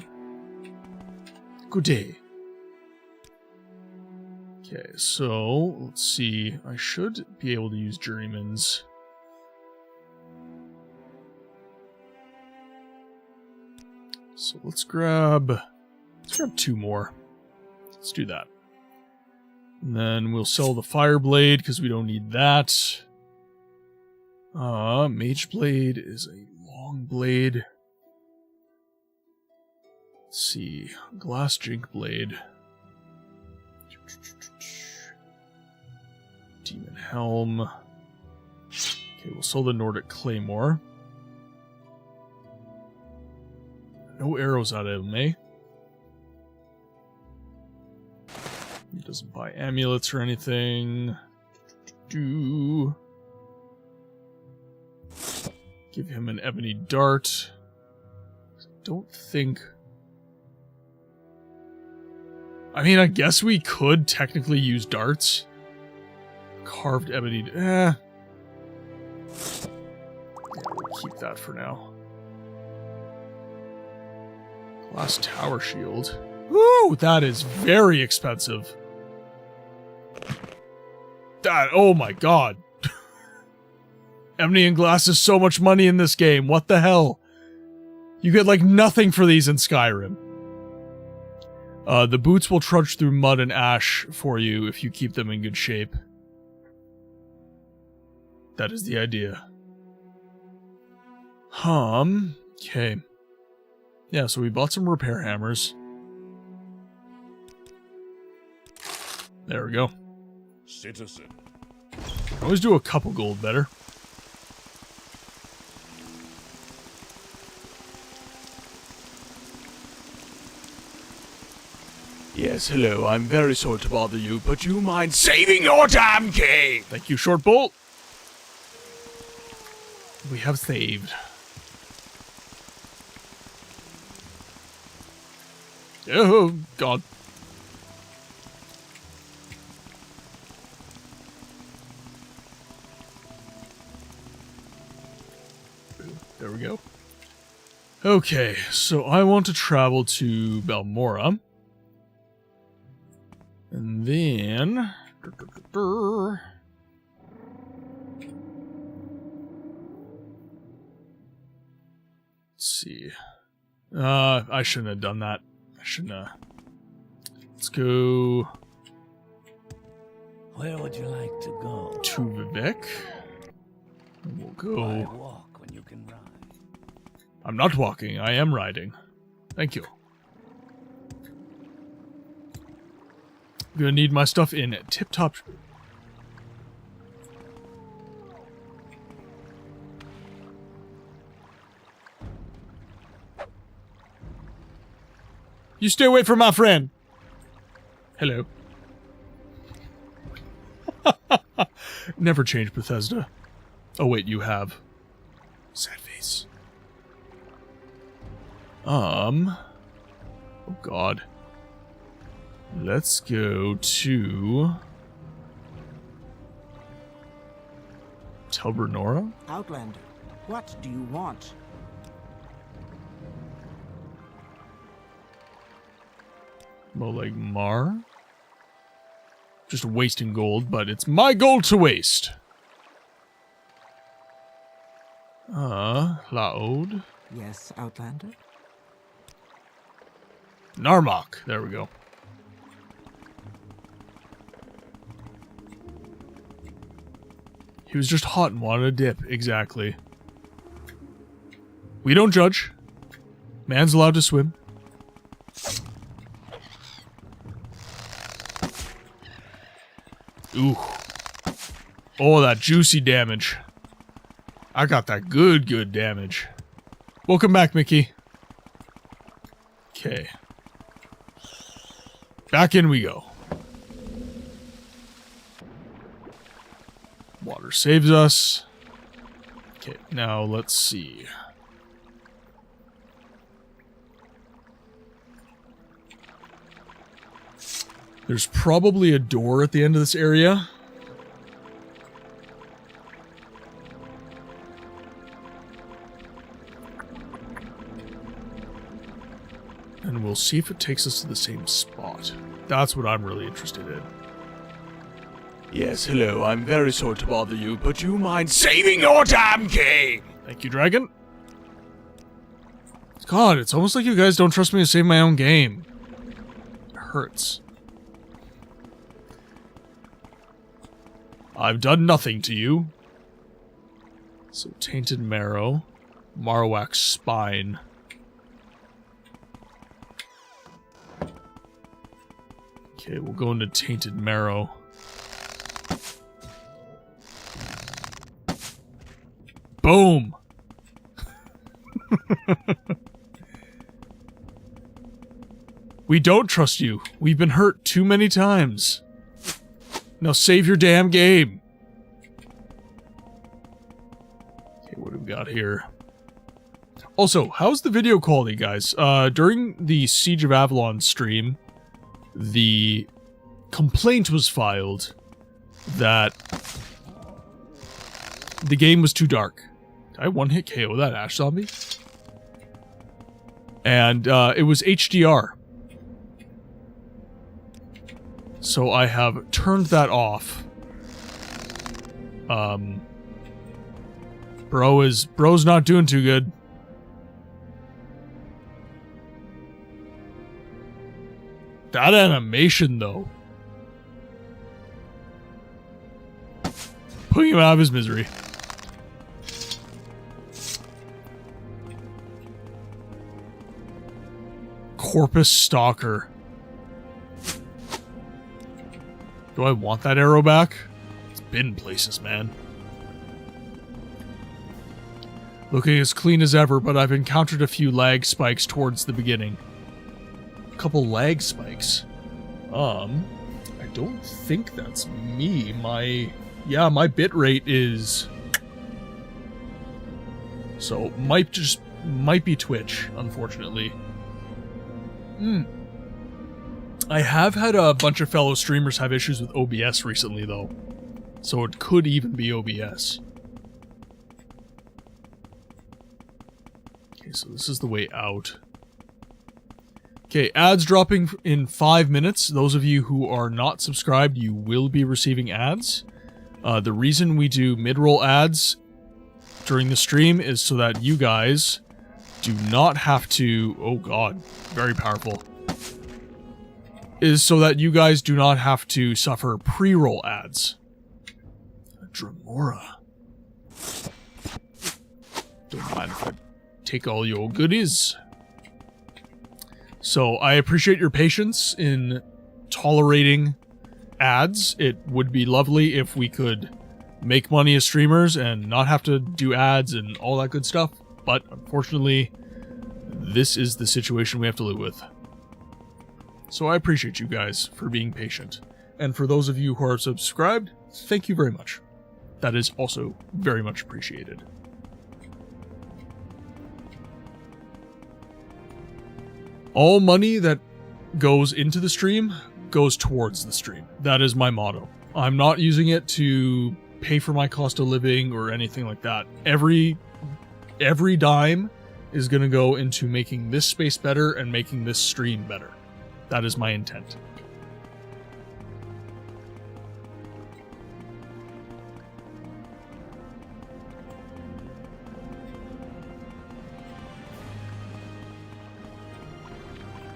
Speaker 1: Good day. Okay, so, let's see. I should be able to use Journeyman's. So let's grab 2 more. Let's do that. And then we'll sell the Fire Blade, because we don't need that. Mage Blade is a long blade. Let's see. Glass Jink Blade. Demon Helm. Okay, we'll sell the Nordic Claymore. No arrows out of him, eh? He doesn't buy amulets or anything. Give him an ebony dart. I don't think... I mean, I guess we could technically use darts. Carved ebony... Yeah, we'll keep that for now. Glass tower shield. Woo! That is very expensive. Oh my god. Ebony and glass is so much money in this game. What the hell? You get like nothing for these in Skyrim. The boots will trudge through mud and ash for you if you keep them in good shape. That is the idea. Okay. Yeah, so we bought some repair hammers. There we go.
Speaker 5: Citizen.
Speaker 1: Always do a couple gold better.
Speaker 7: Yes, hello, I'm very sorry to bother you, but you mind saving your damn cave?
Speaker 1: Thank you, Short Bolt. We have saved. Oh, God. There we go. Okay, so I want to travel to Balmora. And then... Let's see. I shouldn't have done that. I shouldn't have. Let's go...
Speaker 8: Where would you like to go?
Speaker 1: to Vivek. And we'll go...
Speaker 8: Why walk when you can ride?
Speaker 1: I'm not walking, I am riding. Thank you. I'm gonna need my stuff in tip-top... You stay away from my friend! Hello. Never change, Bethesda. Oh wait, you have. Sad face. Oh god. Let's go to... Telbernora?
Speaker 8: Outlander, what do you want?
Speaker 1: Moleg Mar? Just wasting gold, but it's my gold to waste! Laod?
Speaker 8: Yes, Outlander?
Speaker 1: Narmak, there we go. He was just hot and wanted a dip, exactly. We don't judge. Man's allowed to swim. Ooh. Oh, that juicy damage. I got that good damage. Welcome back, Mickey. Okay. Back in we go. Water saves us. Okay, now let's see. There's probably a door at the end of this area. And we'll see if it takes us to the same spot. That's what I'm really interested in.
Speaker 7: Yes, hello, I'm very sorry to bother you, but you mind saving your damn cave?
Speaker 1: Thank you, Dragon. God, it's almost like you guys don't trust me to save my own game. It hurts. I've done nothing to you. So, Tainted Marrow. Marowak's Spine. Okay, we'll go into Tainted Marrow. Boom! We don't trust you. We've been hurt too many times. Now save your damn game. Okay, what do we got here? Also, how's the video quality, guys? During the Siege of Avalon stream, the complaint was filed that the game was too dark. Did I one-hit KO that Ash Zombie? And it was HDR. So I have turned that off. Bro's not doing too good. That animation, though. Putting him out of his misery. Corpus Stalker. Do I want that arrow back? It's been places, man. Looking as clean as ever, but I've encountered a few lag spikes towards the beginning. A couple lag spikes. I don't think that's me. My bitrate is... So, might be Twitch, unfortunately. I have had a bunch of fellow streamers have issues with OBS recently, though. So it could even be OBS. Okay, so this is the way out. Okay, ads dropping in 5 minutes. Those of you who are not subscribed, you will be receiving ads. The reason we do mid-roll ads during the stream is so that you guys do not have to... Oh god, very powerful. Is so that you guys do not have to suffer pre-roll ads. Dremora. Don't mind if I take all your goodies. So, I appreciate your patience in tolerating ads. It would be lovely if we could make money as streamers and not have to do ads and all that good stuff. But, unfortunately, this is the situation we have to live with. So I appreciate you guys for being patient. And for those of you who are subscribed, thank you very much. That is also very much appreciated. All money that goes into the stream goes towards the stream. That is my motto. I'm not using it to pay for my cost of living or anything like that. Every dime is going to go into making this space better and making this stream better. That is my intent.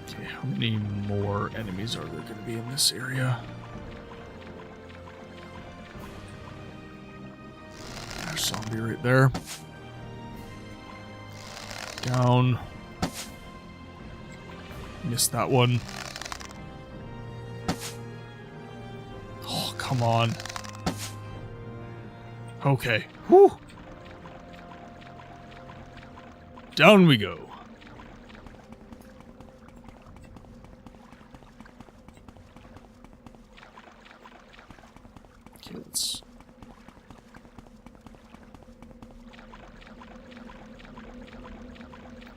Speaker 1: Okay, how many more enemies are there going to be in this area? There's a zombie right there. Down. Missed that one. Oh, come on. Okay. Whew. Down we go. Okay, let's...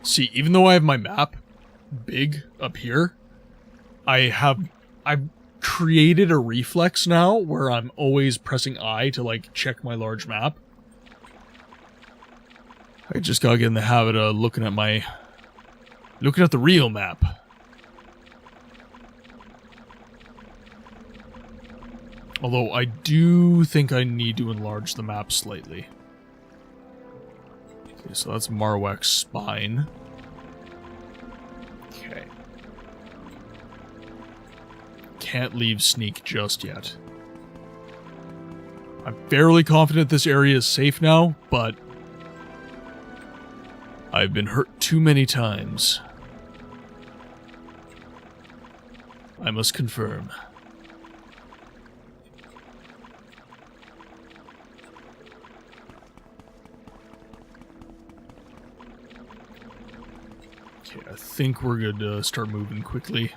Speaker 1: See, even though I have my map big up here, I've created a reflex now where I'm always pressing I to like check my large map. I just gotta get in the habit of looking at the real map. Although I do think I need to enlarge the map slightly. Okay, so that's Marwek's spine. Okay. Can't leave sneak just yet. I'm fairly confident this area is safe now, but I've been hurt too many times. I must confirm. Okay, I think we're good to start moving quickly.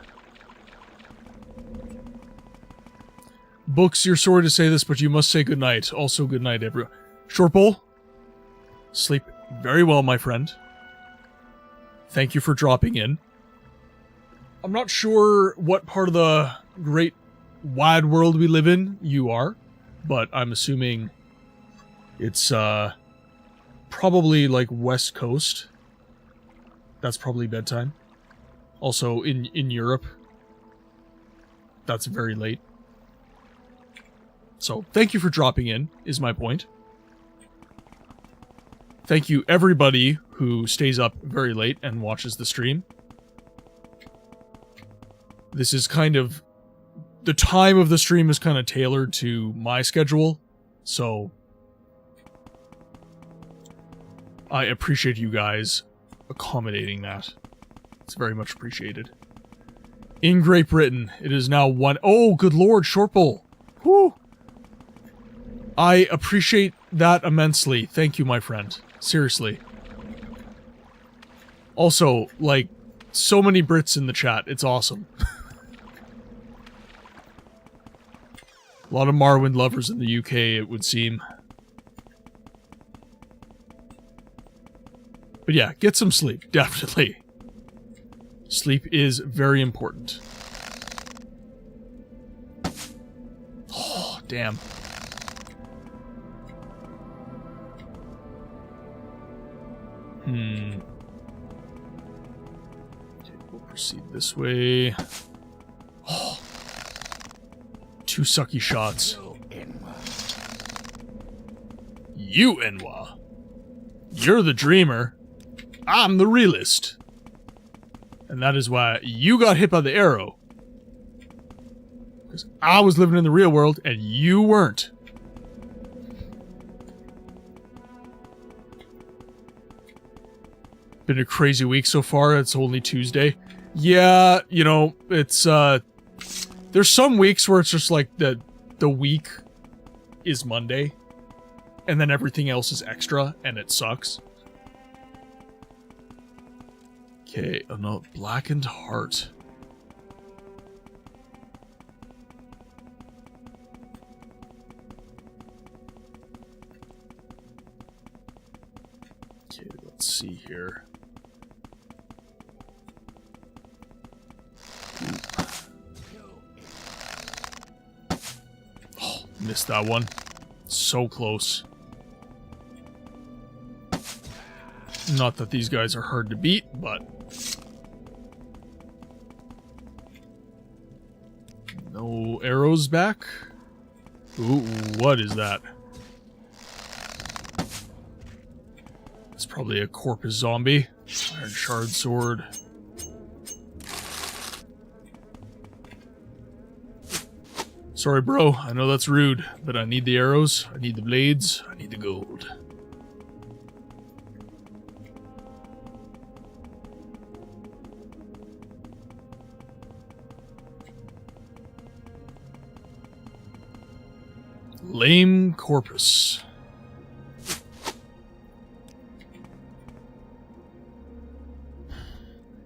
Speaker 1: Books, you're sorry to say this, but you must say goodnight. Also, goodnight, everyone. Short Bowl, sleep very well, my friend. Thank you for dropping in. I'm not sure what part of the great wide world we live in you are, but I'm assuming it's probably like West Coast. That's probably bedtime. Also, in Europe, that's very late. So, thank you for dropping in, is my point. Thank you everybody who stays up very late and watches the stream. This is kind of... The time of the stream is kind of tailored to my schedule, so... I appreciate you guys accommodating that. It's very much appreciated. In Great Britain, it is now 1... Oh, good lord, Short Bowl! Whew! I appreciate that immensely. Thank you, my friend. Seriously. Also, like, so many Brits in the chat. It's awesome. A lot of Morrowind lovers in the UK, it would seem. But yeah, get some sleep. Definitely. Sleep is very important. Oh, damn. Okay, we'll proceed this way. Oh. 2 sucky shots. You, Enwa. You're the dreamer. I'm the realist. And that is why you got hit by the arrow. Because I was living in the real world and you weren't. Been a crazy week so far. It's only Tuesday. Yeah, you know, it's there's some weeks where it's just like the week is Monday and then everything else is extra and it sucks. Okay, oh no, Blackened Heart. Okay, let's see here. Oh, missed that one. So close. Not that these guys are hard to beat, but... No arrows back? Ooh, what is that? It's probably a corpus zombie. Iron Shard Sword. Sorry, bro. I know that's rude, but I need the arrows, I need the blades, I need the gold. Lame corpus.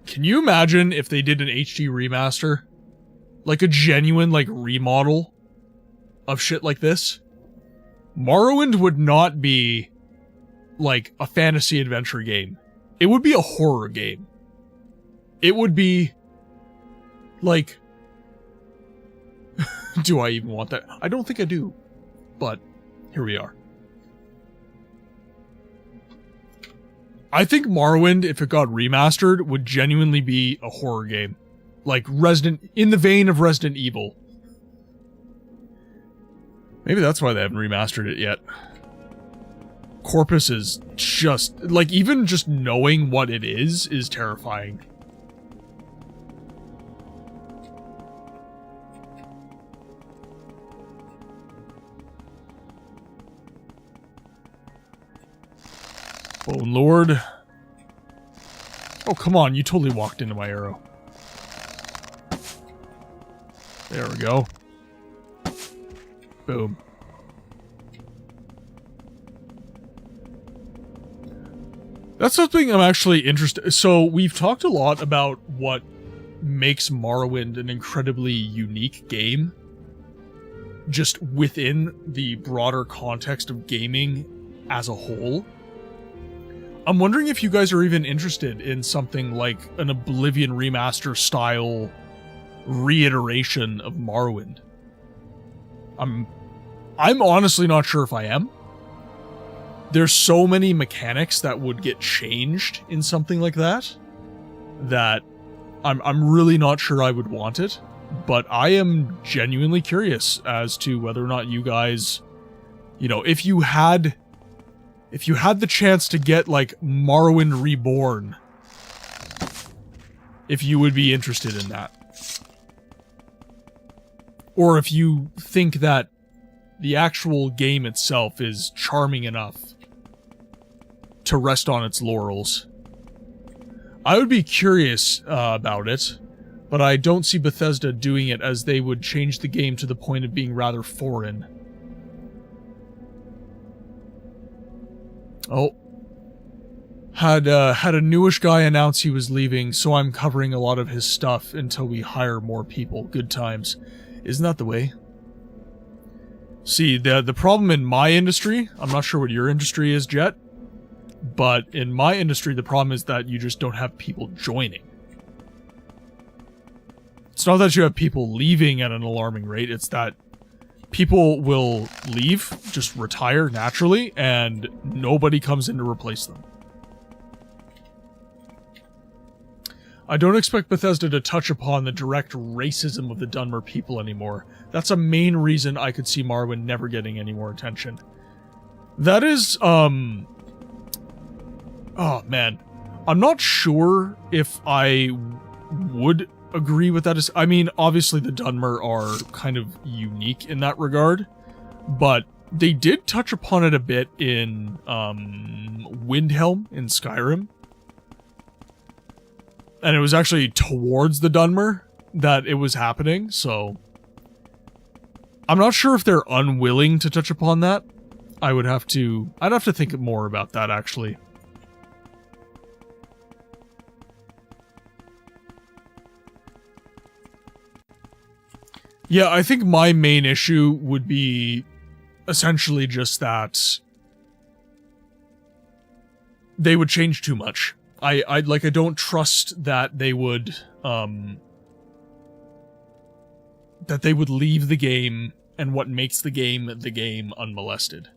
Speaker 1: Can you imagine if they did an HD remaster? Like a genuine, like, remodel of shit like this? Morrowind would not be, like, a fantasy adventure game. It would be a horror game. It would be, like... Do I even want that? I don't think I do. But, here we are. I think Morrowind, if it got remastered, would genuinely be a horror game. Like, in the vein of Resident Evil. Maybe that's why they haven't remastered it yet. Corpus is just, like, even just knowing what it is terrifying. Bone Lord. Oh, come on, you totally walked into my arrow. There we go. Boom. That's something I'm actually interested... So, we've talked a lot about what makes Morrowind an incredibly unique game. Just within the broader context of gaming as a whole. I'm wondering if you guys are even interested in something like an Oblivion remaster style reiteration of Morrowind. I'm honestly not sure if I am. There's so many mechanics that would get changed in something like that I'm really not sure I would want it, but I am genuinely curious as to whether or not you guys, you know, if you had the chance to get, like, Morrowind Reborn, if you would be interested in that. Or if you think that the actual game itself is charming enough to rest on its laurels. I would be curious about it, but I don't see Bethesda doing it, as they would change the game to the point of being rather foreign. Oh. Had a newish guy announce he was leaving, so I'm covering a lot of his stuff until we hire more people. Good times. Isn't that the way? See, the problem in my industry, I'm not sure what your industry is, Jet, but in my industry, the problem is that you just don't have people joining. It's not that you have people leaving at an alarming rate, it's that people will leave, just retire naturally, and nobody comes in to replace them. I don't expect Bethesda to touch upon the direct racism of the Dunmer people anymore. That's a main reason I could see Morrowind never getting any more attention. That is, oh man. I'm not sure if I would agree with that. I mean, obviously the Dunmer are kind of unique in that regard, but they did touch upon it a bit in, Windhelm in Skyrim. And it was actually towards the Dunmer that it was happening, so I'm not sure if they're unwilling to touch upon that. I'd have to think more about that, actually. Yeah, I think my main issue would be essentially just that they would change too much. I don't trust that they would leave the game and what makes the game unmolested.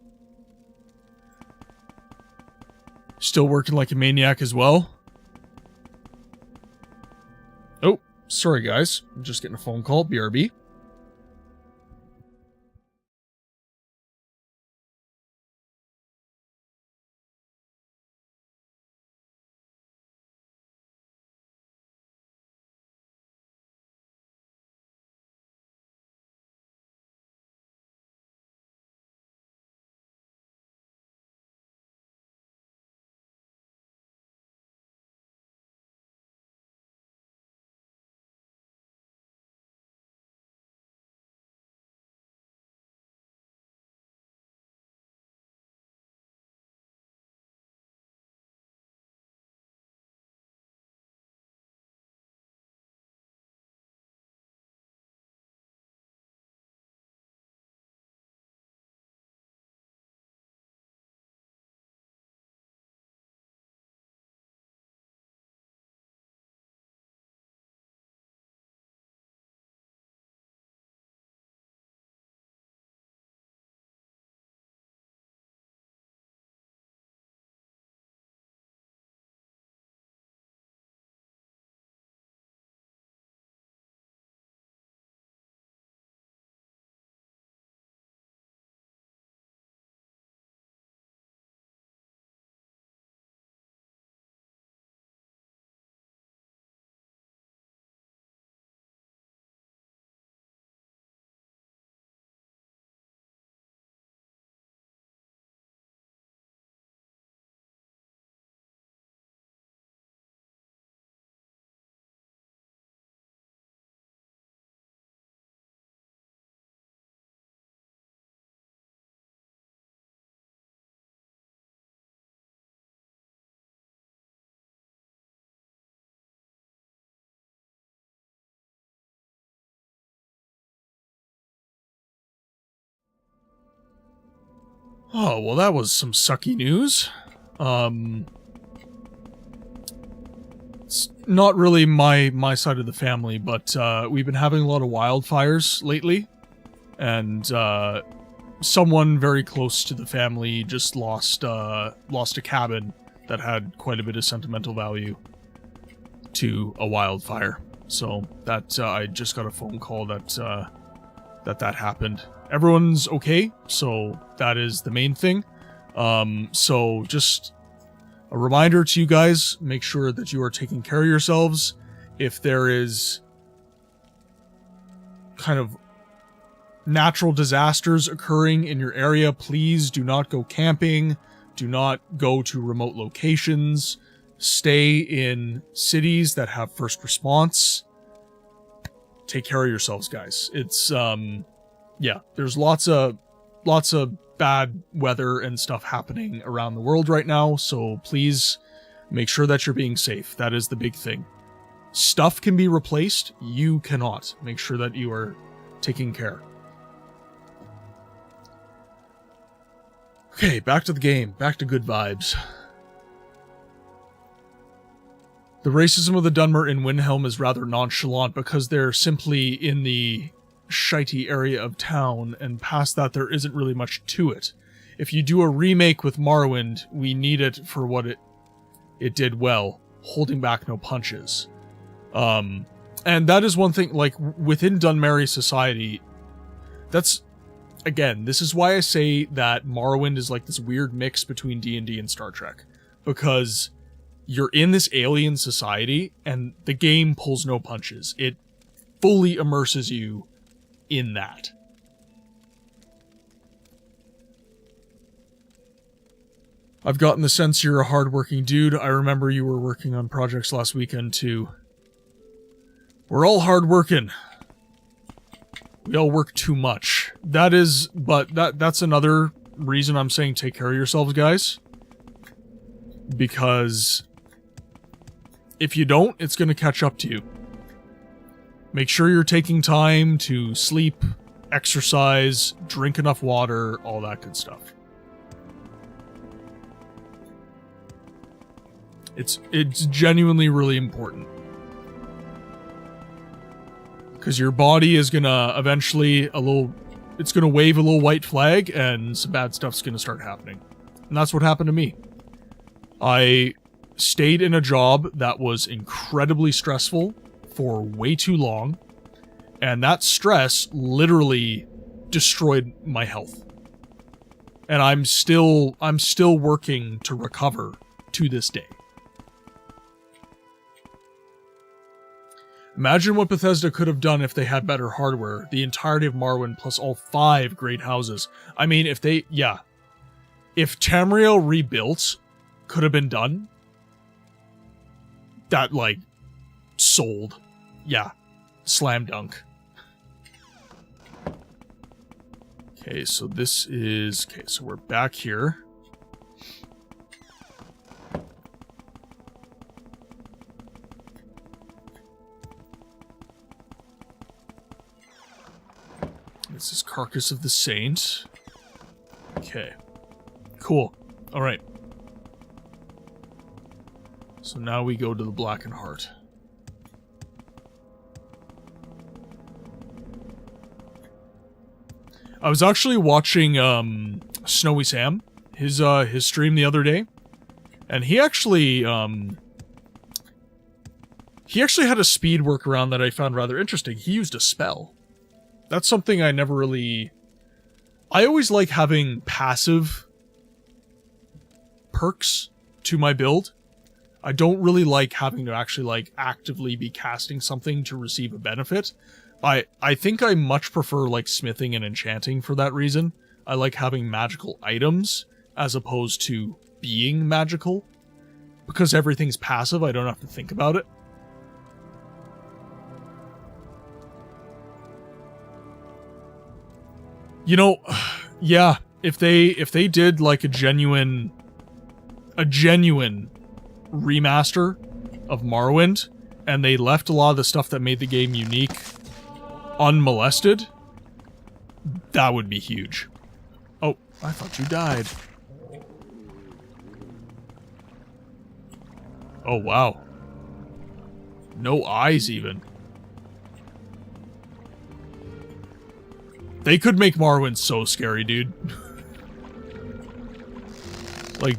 Speaker 1: Still working like a maniac as well. Oh, sorry guys. I'm just getting a phone call. BRB. Oh, well that was some sucky news. It's not really my side of the family, but we've been having a lot of wildfires lately, and someone very close to the family just lost a cabin that had quite a bit of sentimental value to a wildfire. So that I just got a phone call that that happened. Everyone's okay, so that is the main thing. So just a reminder to you guys, make sure that you are taking care of yourselves. If there is kind of natural disasters occurring in your area, please do not go camping. Do not go to remote locations. Stay in cities that have first response. Take care of yourselves, guys. It's, yeah, there's lots of bad weather and stuff happening around the world right now, so please make sure that you're being safe. That is the big thing. Stuff can be replaced, you cannot. Make sure that you are taking care. Okay, back to the game. Back to good vibes. The racism of the Dunmer in Windhelm is rather nonchalant because they're simply in the shitey area of town, and past that there isn't really much to it. If you do a remake with Morrowind, we need it for what it did well, holding back no punches. And that is one thing, like, within Dunmeri society, that's, again, this is why I say that Morrowind is like this weird mix between D&D and Star Trek. Because you're in this alien society, and the game pulls no punches. It fully immerses you in that. I've gotten the sense you're a hardworking dude. I remember you were working on projects last weekend, too. We're all hardworking. We all work too much. That is, but that's another reason I'm saying take care of yourselves, guys. Because if you don't, it's going to catch up to you. Make sure you're taking time to sleep, exercise, drink enough water, all that good stuff. It's genuinely really important. Because your body is gonna eventually it's gonna wave a little white flag and some bad stuff's gonna start happening. And that's what happened to me. I stayed in a job that was incredibly stressful for way too long, and that stress literally destroyed my health. And I'm still working to recover to this day. Imagine what Bethesda could have done if they had better hardware. The entirety of Morrowind plus all 5 great houses. I mean, if Tamriel rebuilt could have been done, that, like, sold. Yeah. Slam dunk. Okay, so this is... Okay, so we're back here. This is Carcass of the Saint. Okay. Cool. Alright. So now we go to the Blackened Heart. I was actually watching Snowy Sam, his stream the other day, and he actually had a speed workaround that I found rather interesting. He used a spell. That's something I never really... I always like having passive perks to my build. I don't really like having to actually, like, actively be casting something to receive a benefit. I think I much prefer, like, smithing and enchanting for that reason. I like having magical items as opposed to being magical. Because everything's passive, I don't have to think about it. You know, yeah, if they did like a genuine remaster of Morrowind, and they left a lot of the stuff that made the game unique unmolested, that would be huge. Oh, I thought you died. Oh, wow. No eyes, even. They could make Morrowind so scary, dude. Like,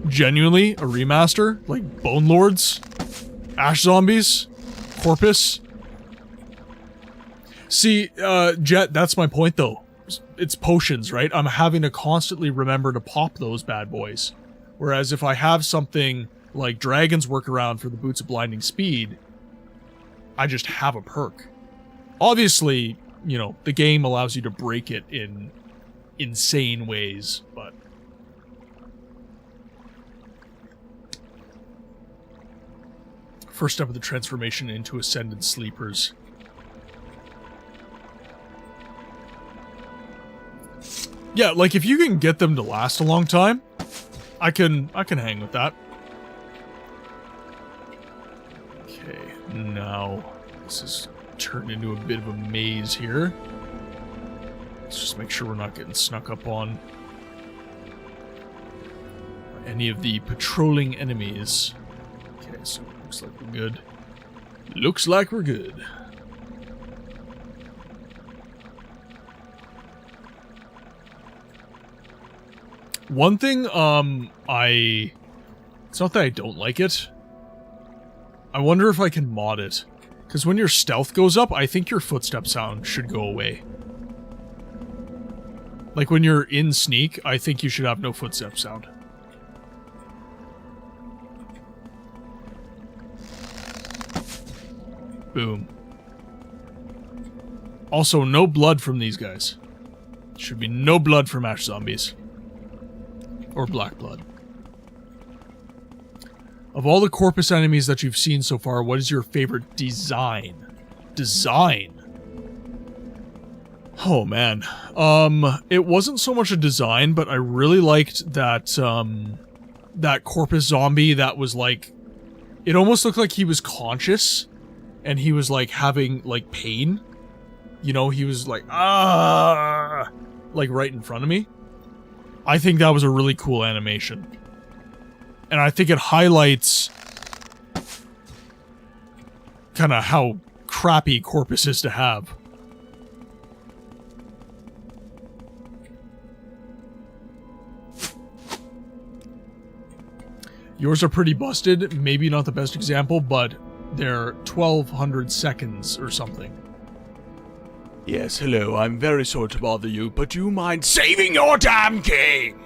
Speaker 1: genuinely, a remaster? Like, Bone Lords? Ash Zombies? Corpus? See, Jet, that's my point, though. It's potions, right? I'm having to constantly remember to pop those bad boys. Whereas if I have something like Dragon's Workaround for the Boots of Blinding Speed, I just have a perk. Obviously, you know, the game allows you to break it in insane ways, but... First step of the transformation into Ascended Sleepers. Yeah, like if you can get them to last a long time, I can hang with that. Okay, now this is turned into a bit of a maze here. Let's just make sure we're not getting snuck up on any of the patrolling enemies. Okay, so looks like we're good. Looks like we're good. One thing, it's not that I don't like it. I wonder if I can mod it. Because when your stealth goes up, I think your footstep sound should go away. Like when you're in sneak, I think you should have no footstep sound. Boom. Also, no blood from these guys. Should be no blood from ash zombies. Or black blood. Of all the Corpus enemies that you've seen so far, what is your favorite design? Design? Oh man. It wasn't so much a design, but I really liked that, that Corpus zombie that was like... It almost looked like he was conscious, and he was like having, like, pain. You know, he was like, ah, like right in front of me. I think that was a really cool animation. And I think it highlights kind of how crappy Corpus is to have. Yours are pretty busted, maybe not the best example, but they're 1200 seconds or something.
Speaker 7: Yes, hello, I'm very sorry to bother you, but do you mind saving your damn king?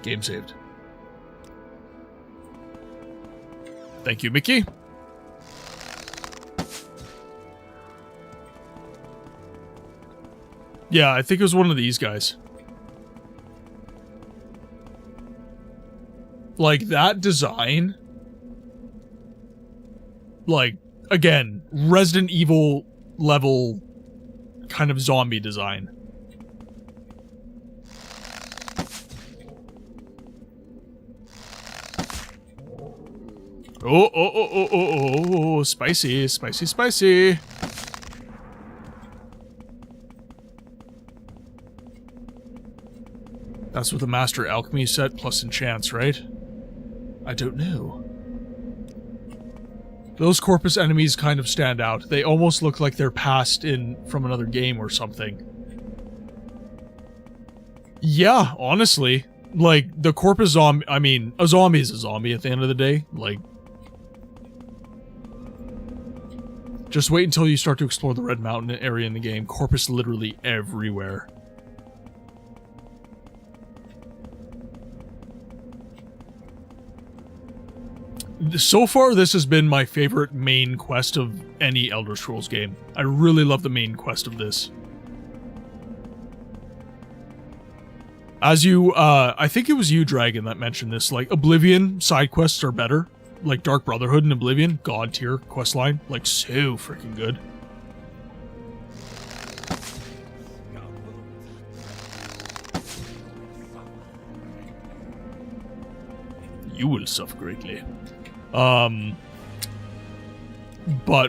Speaker 1: Game saved. Thank you, Mickey. Yeah, I think it was one of these guys. Like, that design... Like, again, Resident Evil level kind of zombie design. Oh, spicy, spicy, spicy. That's with the Master Alchemy set plus enchants, right? I don't know. Those Corpus enemies kind of stand out. They almost look like they're passed in from another game or something. Yeah, honestly. Like, the Corpus zombie... I mean, a zombie is a zombie at the end of the day. Like... Just wait until you start to explore the Red Mountain area in the game. Corpus literally everywhere. So far, this has been my favorite main quest of any Elder Scrolls game. I really love the main quest of this. As you, I think it was you, Dragon, that mentioned this. Like, Oblivion side quests are better. Like, Dark Brotherhood and Oblivion, God tier questline. Like, so freaking good. You will suffer greatly. But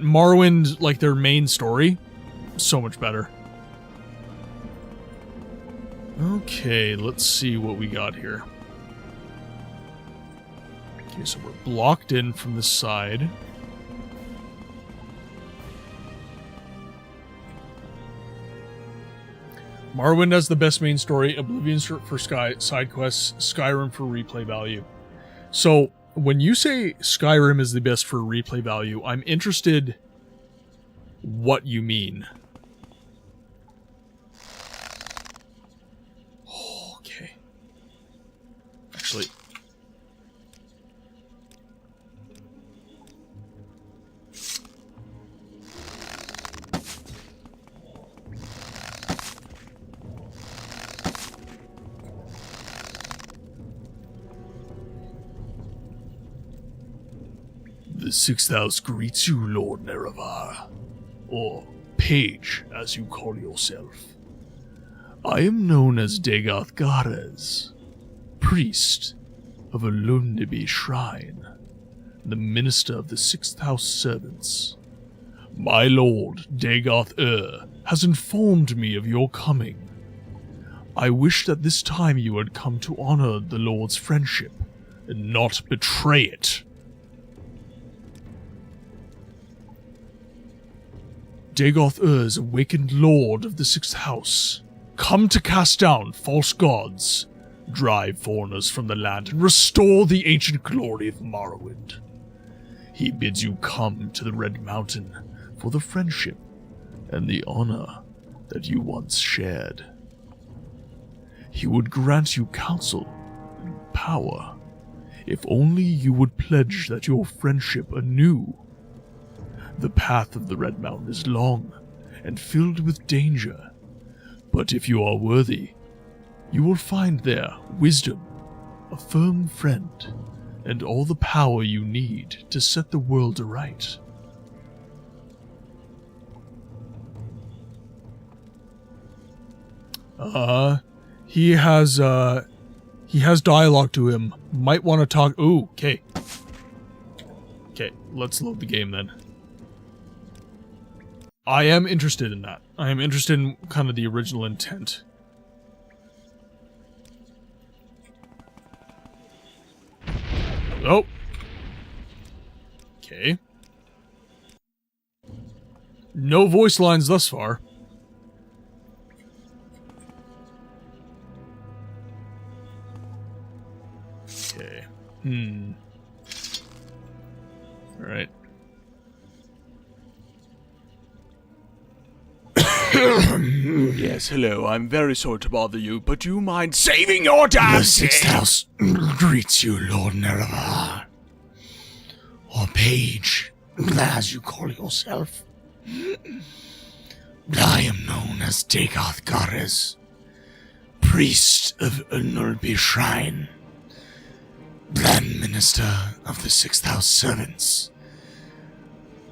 Speaker 1: Morrowind, like their main story, so much better. Okay, let's see what we got here. Okay, so we're blocked in from the side. Morrowind has the best main story, Oblivion for side quests, Skyrim for replay value. So, when you say Skyrim is the best for replay value, I'm interested what you mean. Okay. Actually... The Sixth House greets you, Lord Nerevar, or Page, as you call yourself. I am known as Dagoth Gares, priest of Alundibi Shrine, the minister of the Sixth House servants. My lord, Dagoth has informed me of your coming. I wish that this time you had come to honor the Lord's friendship, and not betray it. Dagoth is awakened lord of the Sixth House, come to cast down false gods, drive foreigners from the land, and restore the ancient glory of Morrowind. He bids you come to the Red Mountain for the friendship and the honor that you once shared. He would grant you counsel and power, if only you would pledge that your friendship anew. The path of the Red Mountain is long and filled with danger, but if you are worthy, you will find there wisdom, a firm friend, and all the power you need to set the world aright. He has dialogue to him. Might want to talk. Ooh, okay. Okay, let's load the game then. I am interested in that. I am interested in kind of the original intent. Oh. Okay. No voice lines thus far. Okay. Alright.
Speaker 7: Yes, hello, I'm very sorry to bother you, but do you mind saving your damn
Speaker 9: The Sixth House greets you, Lord Nerevar. Or Page, as you call yourself. I am known as Dagoth Gares, priest of Alundibi Shrine, Grand Minister of the Sixth House Servants.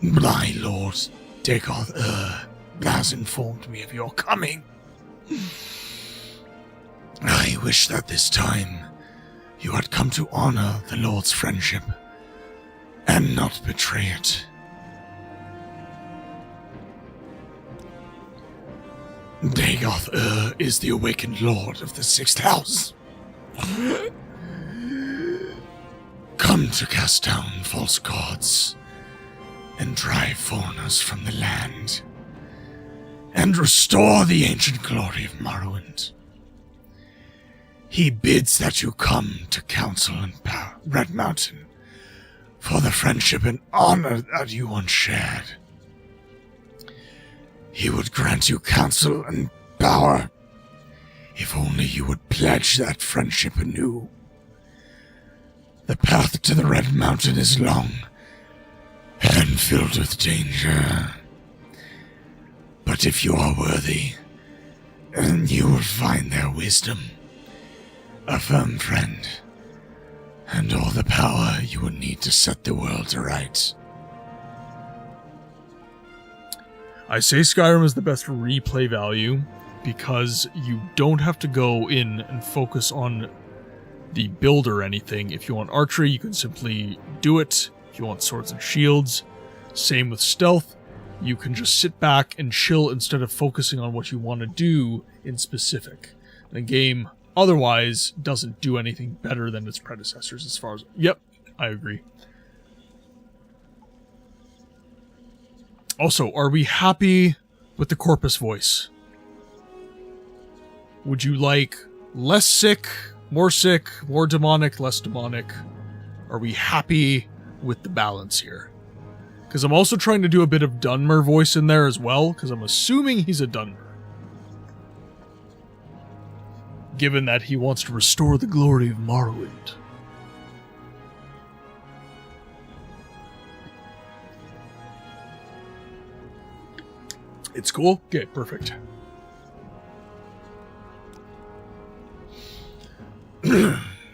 Speaker 9: My lord, Dagoth has informed me of your coming. I wish that this time you had come to honor the Lord's friendship and not betray it. Dagoth is the awakened lord of the Sixth House. Come to cast down false gods and drive foreigners from the land, and restore the ancient glory of Morrowind. He bids that you come to council in Red Mountain for the friendship and honor that you once shared. He would grant you counsel and power, if only you would pledge that friendship anew. The path to the Red Mountain is long and filled with danger. But if you are worthy, then you will find their wisdom, a firm friend, and all the power you will need to set the world aright.
Speaker 1: I say Skyrim is the best replay value because you don't have to go in and focus on the build or anything. If you want archery, you can simply do it. If you want swords and shields, same with stealth. You can just sit back and chill instead of focusing on what you want to do in specific. The game otherwise doesn't do anything better than its predecessors as far as... Yep, I agree. Also, are we happy with the Corpus voice? Would you like less sick, more demonic, less demonic? Are we happy with the balance here? Because I'm also trying to do a bit of Dunmer voice in there as well, because I'm assuming he's a Dunmer. Given that he wants to restore the glory of Morrowind. It's cool? Okay, perfect.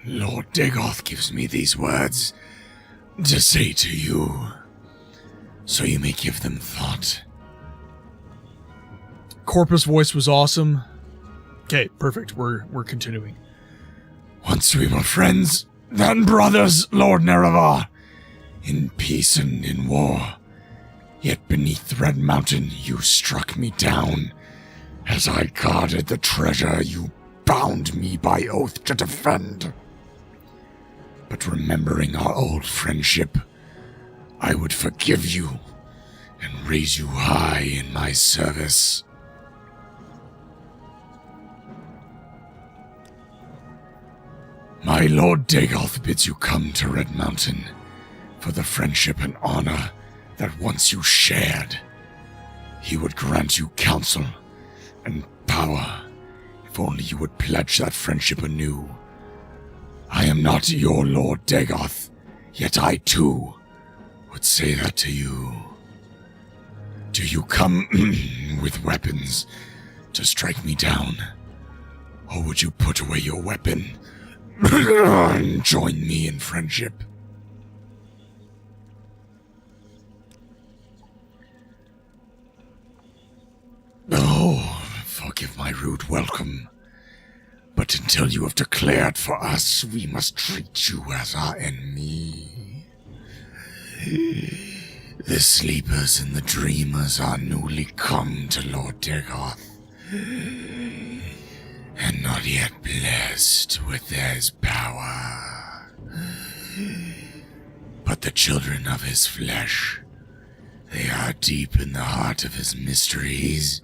Speaker 7: Lord Dagoth gives me these words to say to you, so you may give them thought.
Speaker 1: Corpus voice was awesome. Okay, perfect. We're continuing.
Speaker 7: Once we were friends, then brothers, Lord Nerevar, in peace and in war. Yet beneath Red Mountain you struck me down. As I guarded the treasure you bound me by oath to defend. But remembering our old friendship, I would forgive you and raise you high in my service. My Lord Dagoth bids you come to Red Mountain for the friendship and honor that once you shared. He would grant you counsel and power if only you would pledge that friendship anew. I am not your Lord Dagoth, yet I too would say that to you. Do you come with weapons to strike me down? Or would you put away your weapon and join me in friendship? Oh, forgive my rude welcome. But until you have declared for us, we must treat you as our enemy. The sleepers and the dreamers are newly come to Lord Dagoth, and not yet blessed with his power. But the children of his flesh, they are deep in the heart of his mysteries.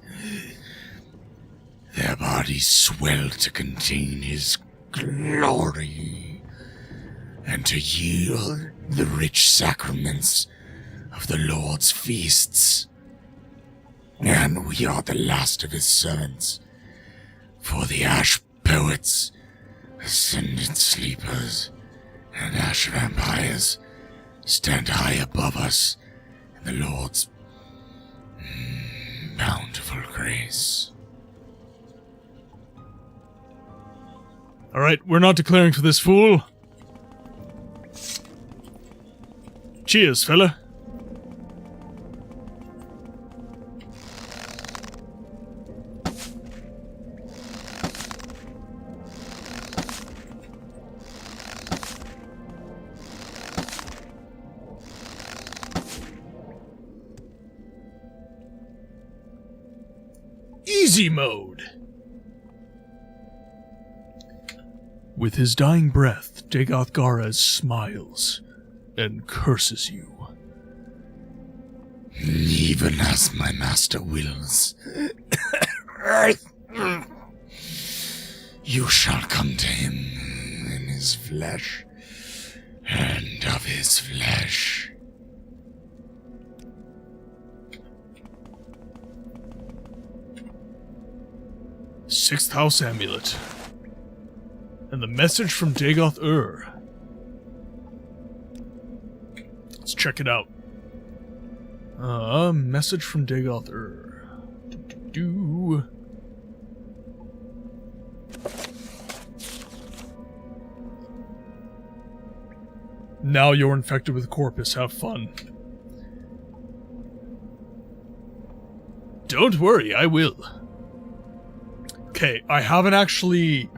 Speaker 7: Their bodies swell to contain his glory, and to yield the rich sacraments of the Lord's feasts. And we are the last of his servants, for the Ash Poets, Ascendant Sleepers, and Ash Vampires stand high above us in the Lord's bountiful grace.
Speaker 1: Alright, we're not declaring for this fool. Cheers, fella. Easy mode. With his dying breath, Dagoth Garaz smiles and curses you.
Speaker 7: Even as my master wills. You shall come to him in his flesh, and of his flesh.
Speaker 1: Sixth House Amulet. And the message from Dagoth Let's check it out. Message from Dagoth Now you're infected with Corpus. Have fun. Don't worry, I will. Okay, I haven't actually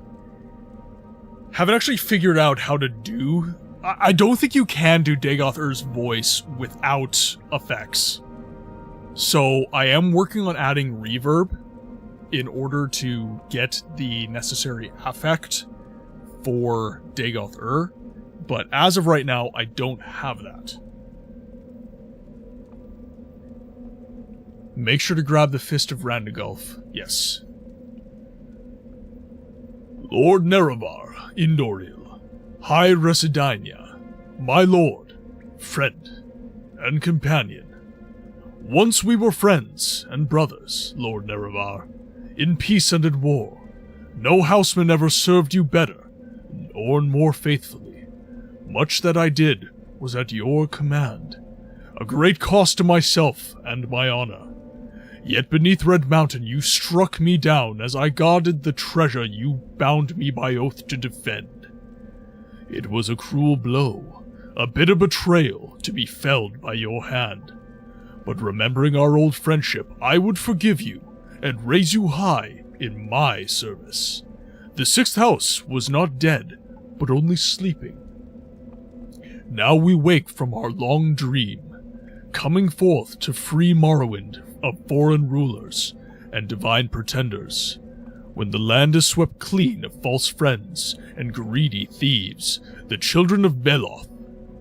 Speaker 1: figured out how to do... I don't think you can do Dagoth voice without effects. So I am working on adding reverb in order to get the necessary effect for Dagoth but as of right now, I don't have that. Make sure to grab the Fist of Randagulf. Yes. Lord Nerevar, Indoril, High Residania, my lord, friend, and companion, Once we were friends and brothers, Lord Nerevar, in peace and in war. No houseman ever served you better, or more faithfully. Much that I did was at your command, a great cost to myself and my honor. Yet beneath Red Mountain you struck me down as I guarded the treasure you bound me by oath to defend. It was a cruel blow, a bitter betrayal to be felled by your hand. But remembering our old friendship, I would forgive you and raise you high in my service. The sixth house was not dead, but only sleeping. Now we wake from our long dream, coming forth to free Morrowind of foreign rulers and divine pretenders. When the land is swept clean of false friends and greedy thieves, the children of Beloth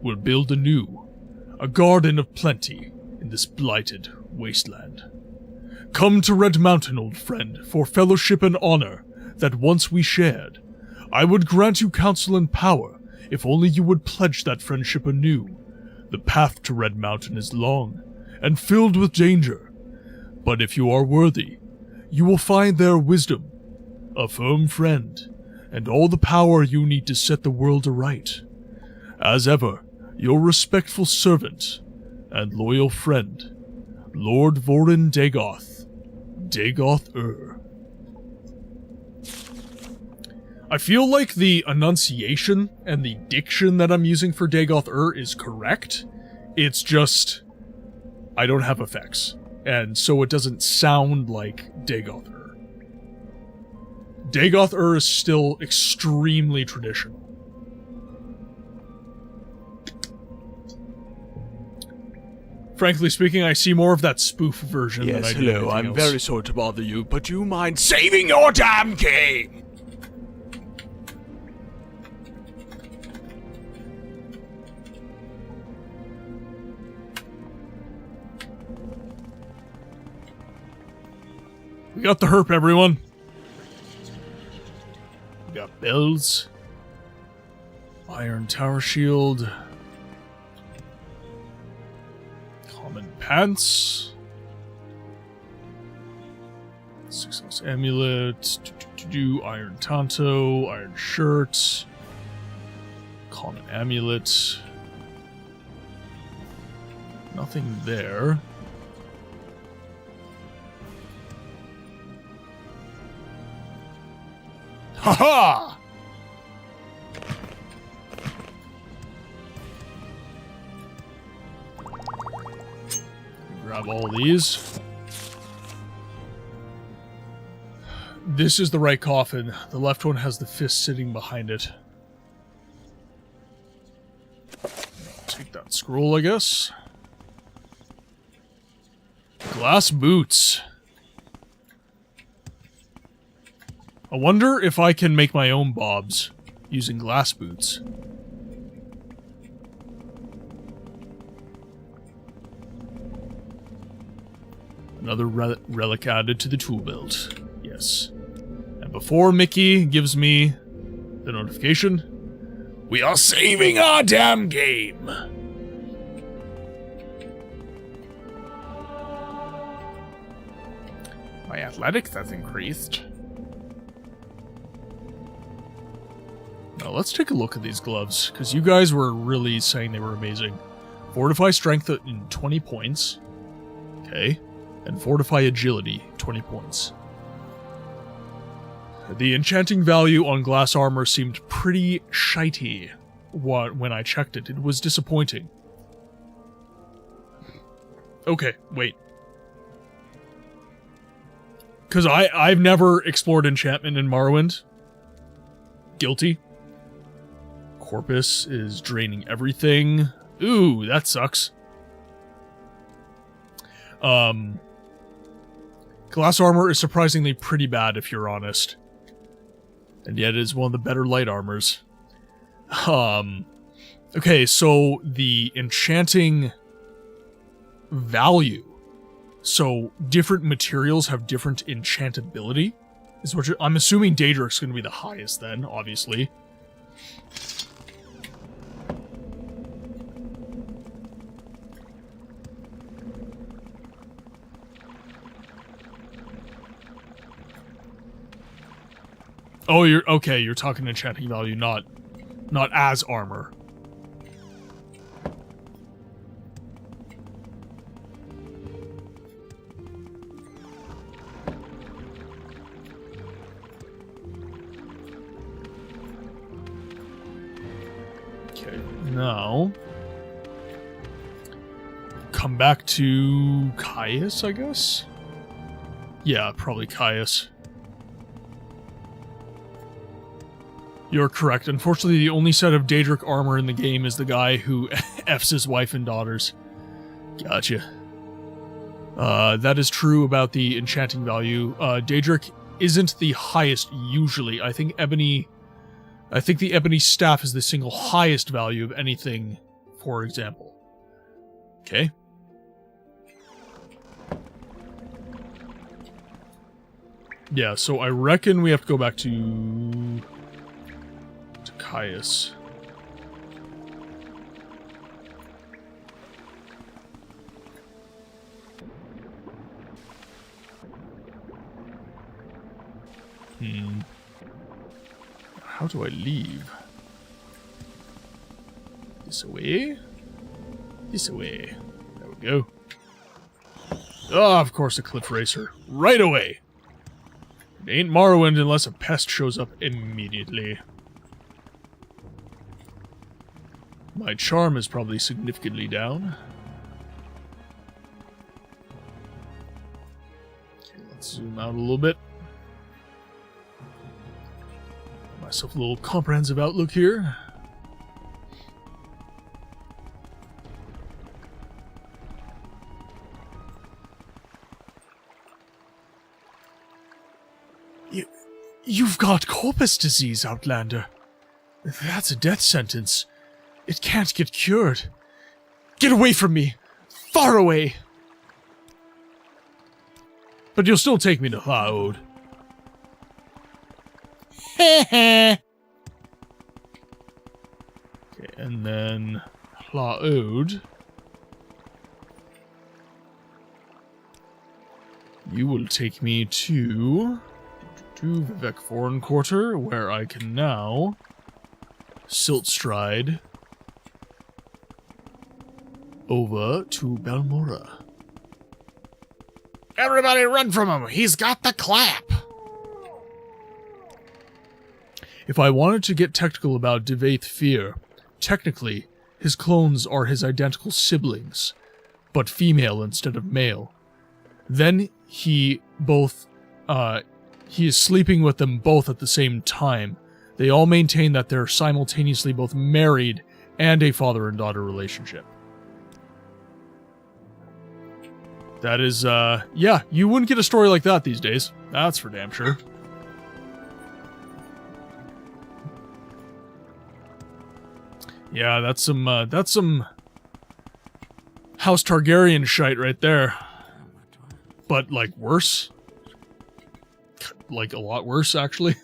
Speaker 1: will build anew, a garden of plenty in this blighted wasteland. Come to Red Mountain, old friend, for fellowship and honor that once we shared. I would grant you counsel and power, if only you would pledge that friendship anew. The path to Red Mountain is long, and filled with danger. But if you are worthy, you will find there wisdom, a firm friend, and all the power you need to set the world aright. As ever, your respectful servant and loyal friend, Lord Vorin Dagoth, Dagoth-ur. I feel like the enunciation and the diction that I'm using for Dagoth-ur is correct. It's just, I don't have effects, and so it doesn't sound like Dagoth-ur. Dagoth-ur is still extremely traditional. Frankly speaking, I see more of that spoof version than I do
Speaker 7: Yes, hello,
Speaker 1: anything
Speaker 7: I'm
Speaker 1: else.
Speaker 7: very sorry to bother you, but do you mind saving your damn game?
Speaker 1: We got the herp, everyone. We got bells. Iron tower shield. Common pants. 6-ounce amulet. Iron tanto. Iron shirt. Common amulet. Nothing there. Haha! Grab all these. This is the right coffin. The left one has the fist sitting behind it. Take that scroll, I guess. Glass boots. I wonder if I can make my own bobs using glass boots. Another relic added to the tool belt. Yes. And before Mickey gives me the notification, we are saving our damn game! My athletics has increased. Now let's take a look at these gloves, because you guys were really saying they were amazing. Fortify strength in 20 points. Okay. And fortify agility, 20 points. The enchanting value on glass armor seemed pretty shitey when I checked it. It was disappointing. Okay, wait. Because I've never explored enchantment in Morrowind. Guilty. Corpus is draining everything. Ooh, that sucks. Glass armor is surprisingly pretty bad if you're honest. And yet it is one of the better light armors. Okay, so the enchanting value. So different materials have different enchantability. Is what I'm assuming Daedric's going to be the highest then, obviously. Oh, you're okay. You're talking enchanting value, not as armor. Okay, now come back to Caius, I guess? Yeah, probably Caius. You're correct. Unfortunately, the only set of Daedric armor in the game is the guy who F's his wife and daughters. Gotcha. That is true about the enchanting value. Daedric isn't the highest usually. I think the ebony staff is the single highest value of anything, for example. Okay. Yeah, so I reckon we have to go back to Caius. How do I leave? This away? This away. There we go. Oh, of course, a cliff racer. Right away! It ain't Morrowind unless a pest shows up immediately. My charm is probably significantly down. Okay, let's zoom out a little bit. Give myself a little comprehensive outlook here. You've got corpus disease, Outlander. That's a death sentence. It can't get cured. Get away from me! Far away! But you'll still take me to Hlaod. Okay, and then Hlaod. You will take me to Vivek Foreign Quarter, where I can now silt stride over to Balmora. Everybody run from him! He's got the clap! If I wanted to get technical about Devaith Fear, technically, his clones are his identical siblings, but female instead of male. Then he is sleeping with them both at the same time. They all maintain that they're simultaneously both married and a father and daughter relationship. That is, yeah, you wouldn't get a story like that these days. That's for damn sure. Yeah, that's some House Targaryen shite right there. But, like, worse. Like, a lot worse, actually.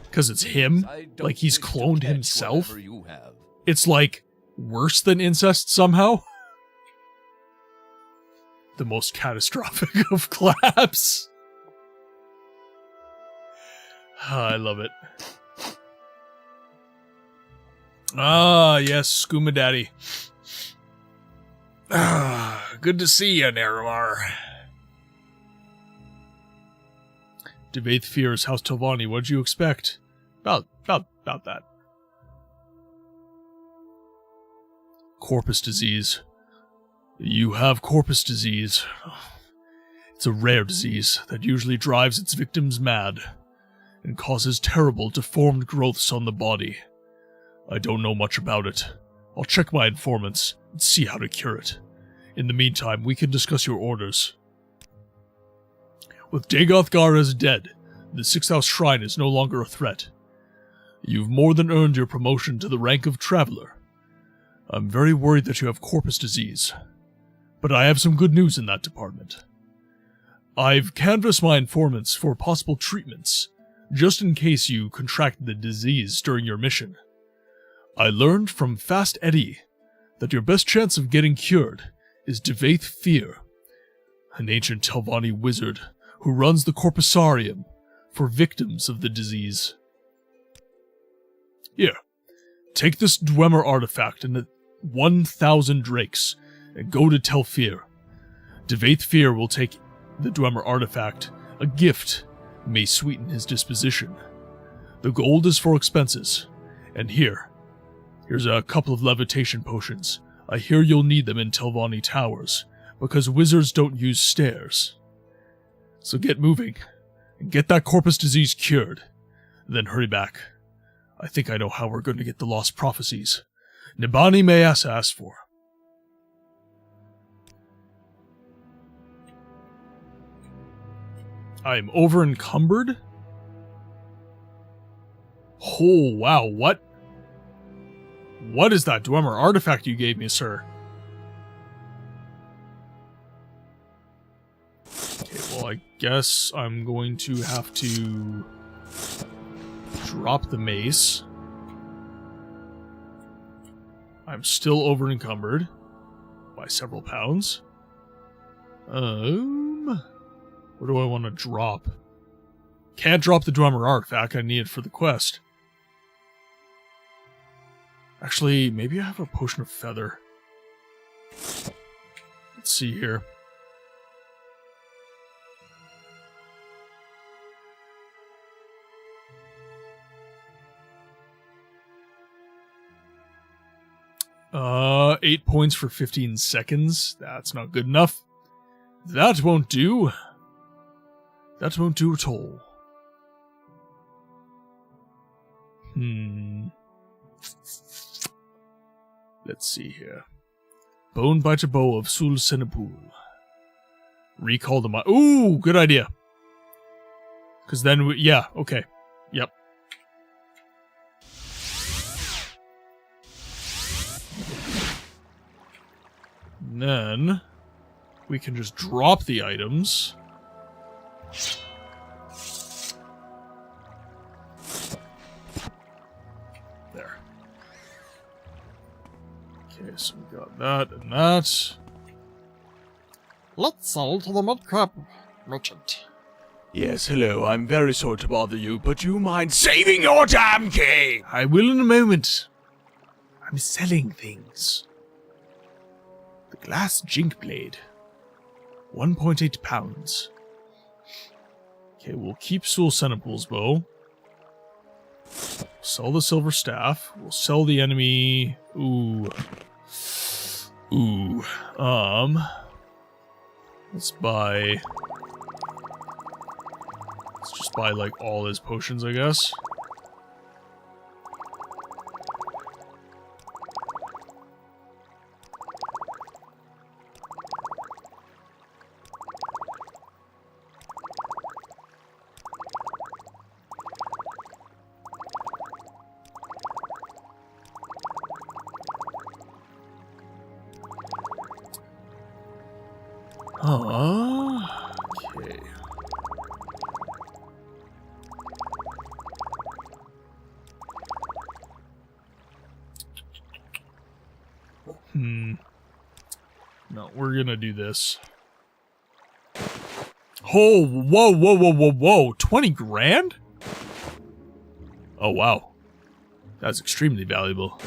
Speaker 1: Because it's him. Like, he's cloned himself. It's, like, worse than incest somehow. The most catastrophic of claps. I love it. Ah, yes, SKOOMA Daddy. Ah, good to see you, Nerevar. Devaith Fear's House Telvanni, what'd you expect? About that. Corpus disease. You have corpus disease. It's a rare disease that usually drives its victims mad and causes terrible deformed growths on the body. I don't know much about it. I'll check my informants and see how to cure it. In the meantime, we can discuss your orders. With Dagoth Gara's dead, the Sixth House Shrine is no longer a threat. You've more than earned your promotion to the rank of Traveler. I'm very worried that you have corpus disease, but I have some good news in that department. I've canvassed my informants for possible treatments, just in case you contract the disease during your mission. I learned from Fast Eddie that your best chance of getting cured is Devaith Fear, an ancient Telvanni wizard who runs the Corpusarium for victims of the disease. Here, take this Dwemer artifact and 1,000 drakes, and go to Telfir. Devaith Fear will take the Dwemer artifact. A gift may sweeten his disposition. The gold is for expenses. And here's a couple of levitation potions. I hear you'll need them in Telvanni Towers, because wizards don't use stairs. So get moving, and get that corpus disease cured. Then hurry back. I think I know how we're going to get the lost prophecies Nibani Mayas asked for. I am over encumbered? Oh, wow, what? What is that Dwemer artifact you gave me, sir? Okay, well, I guess I'm going to have to drop the mace. I'm still over encumbered by several pounds. What do I want to drop? Can't drop the Dwemer artifact. I need it for the quest. Actually, maybe I have a potion of feather. Let's see here. Uh, 8 points for 15 seconds. That's not good enough. That won't do. That won't do at all. Let's see here. Bone Biter Bow of Sul Senepul. Recall the Ooh, good idea. Because then yeah, okay. Yep. And then we can just drop the items. There. Okay, so we got that and that.
Speaker 9: Let's sell to the mudcrab merchant.
Speaker 7: Yes, hello, I'm very sorry to bother you, but do you mind saving your damn king?
Speaker 1: I will in a moment. I'm selling things. The glass jink blade. 1.8 pounds. Okay, we'll keep Sul Senepul's bow. Sell the silver staff. We'll sell the enemy. Ooh. Let's buy. Let's just buy like all his potions, I guess. Okay. No, we're gonna do this. Oh, whoa. 20 grand? Oh, wow. That's extremely valuable.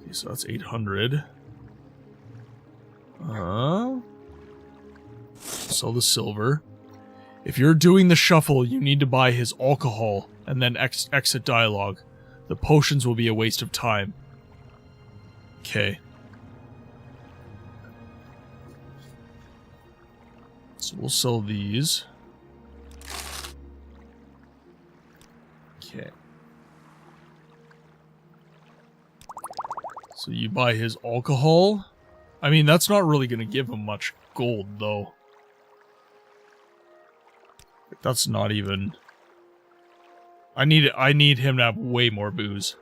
Speaker 1: Okay, so that's 800. Sell the silver. If you're doing the shuffle, you need to buy his alcohol and then exit dialogue. The potions will be a waste of time. Okay. So we'll sell these. Okay. So you buy his alcohol. I mean, that's not really going to give him much gold, though. That's not even... I need him to have way more booze.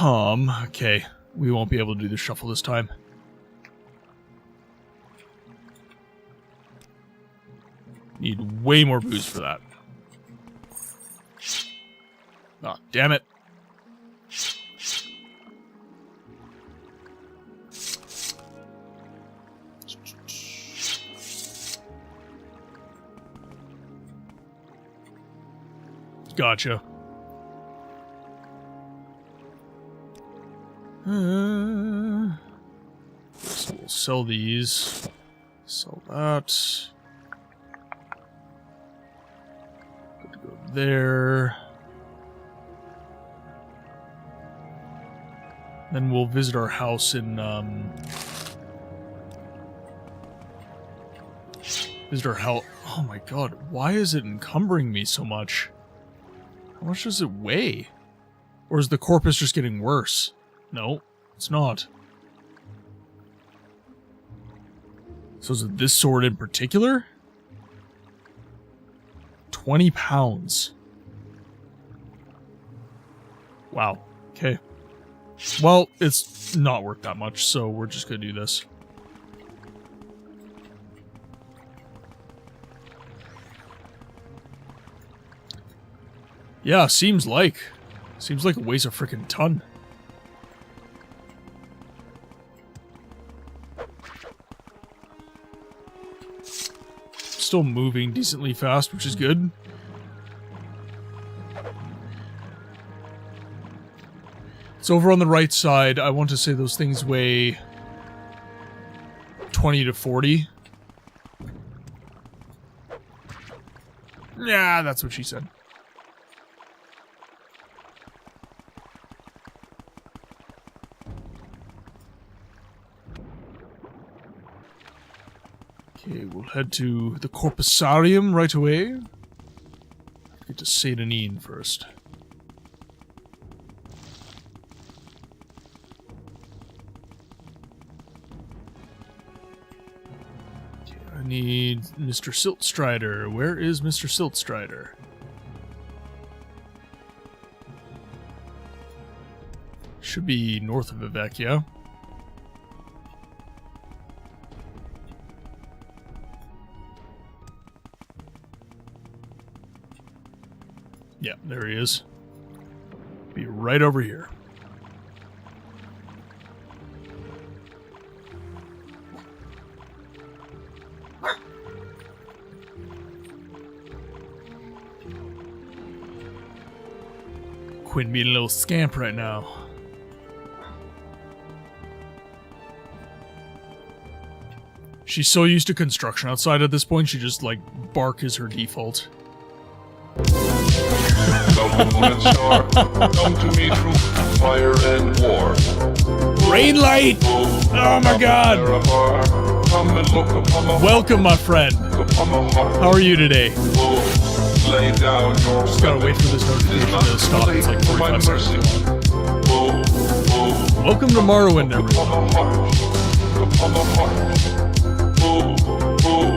Speaker 1: Okay. We won't be able to do the shuffle this time. Need way more booze for that. Ah, damn it. Gotcha. So we'll sell these. Sell that. Good to go there. Then we'll visit our house in, visit our house. Oh my god, why is it encumbering me so much? How much does it weigh? Or is the corpus just getting worse? No, it's not. So is it this sword in particular? 20 pounds. Wow, okay. Well, it's not worth that much, so we're just gonna do this. Yeah, seems like it weighs a freaking ton. Still moving decently fast, which is good. It's over on the right side. I want to say those things weigh 20 to 40. Yeah, that's what she said. Okay, we'll head to the Corpusarium right away. Get to Saint Denis first. Okay, I need Mr. Siltstrider. Where is Mr. Siltstrider? Should be north of Vivek, yeah? Yeah, there he is. Be right over here. Quinn being a little scamp right now. She's so used to construction outside at this point, she just, like, bark is her default.
Speaker 5: Come to me through fire and war.
Speaker 1: Rain light! Oh my god! Welcome, my friend. How are you today? Just gotta wait for this notification to stop. It's like 45 seconds. Welcome to Morrowind, everyone.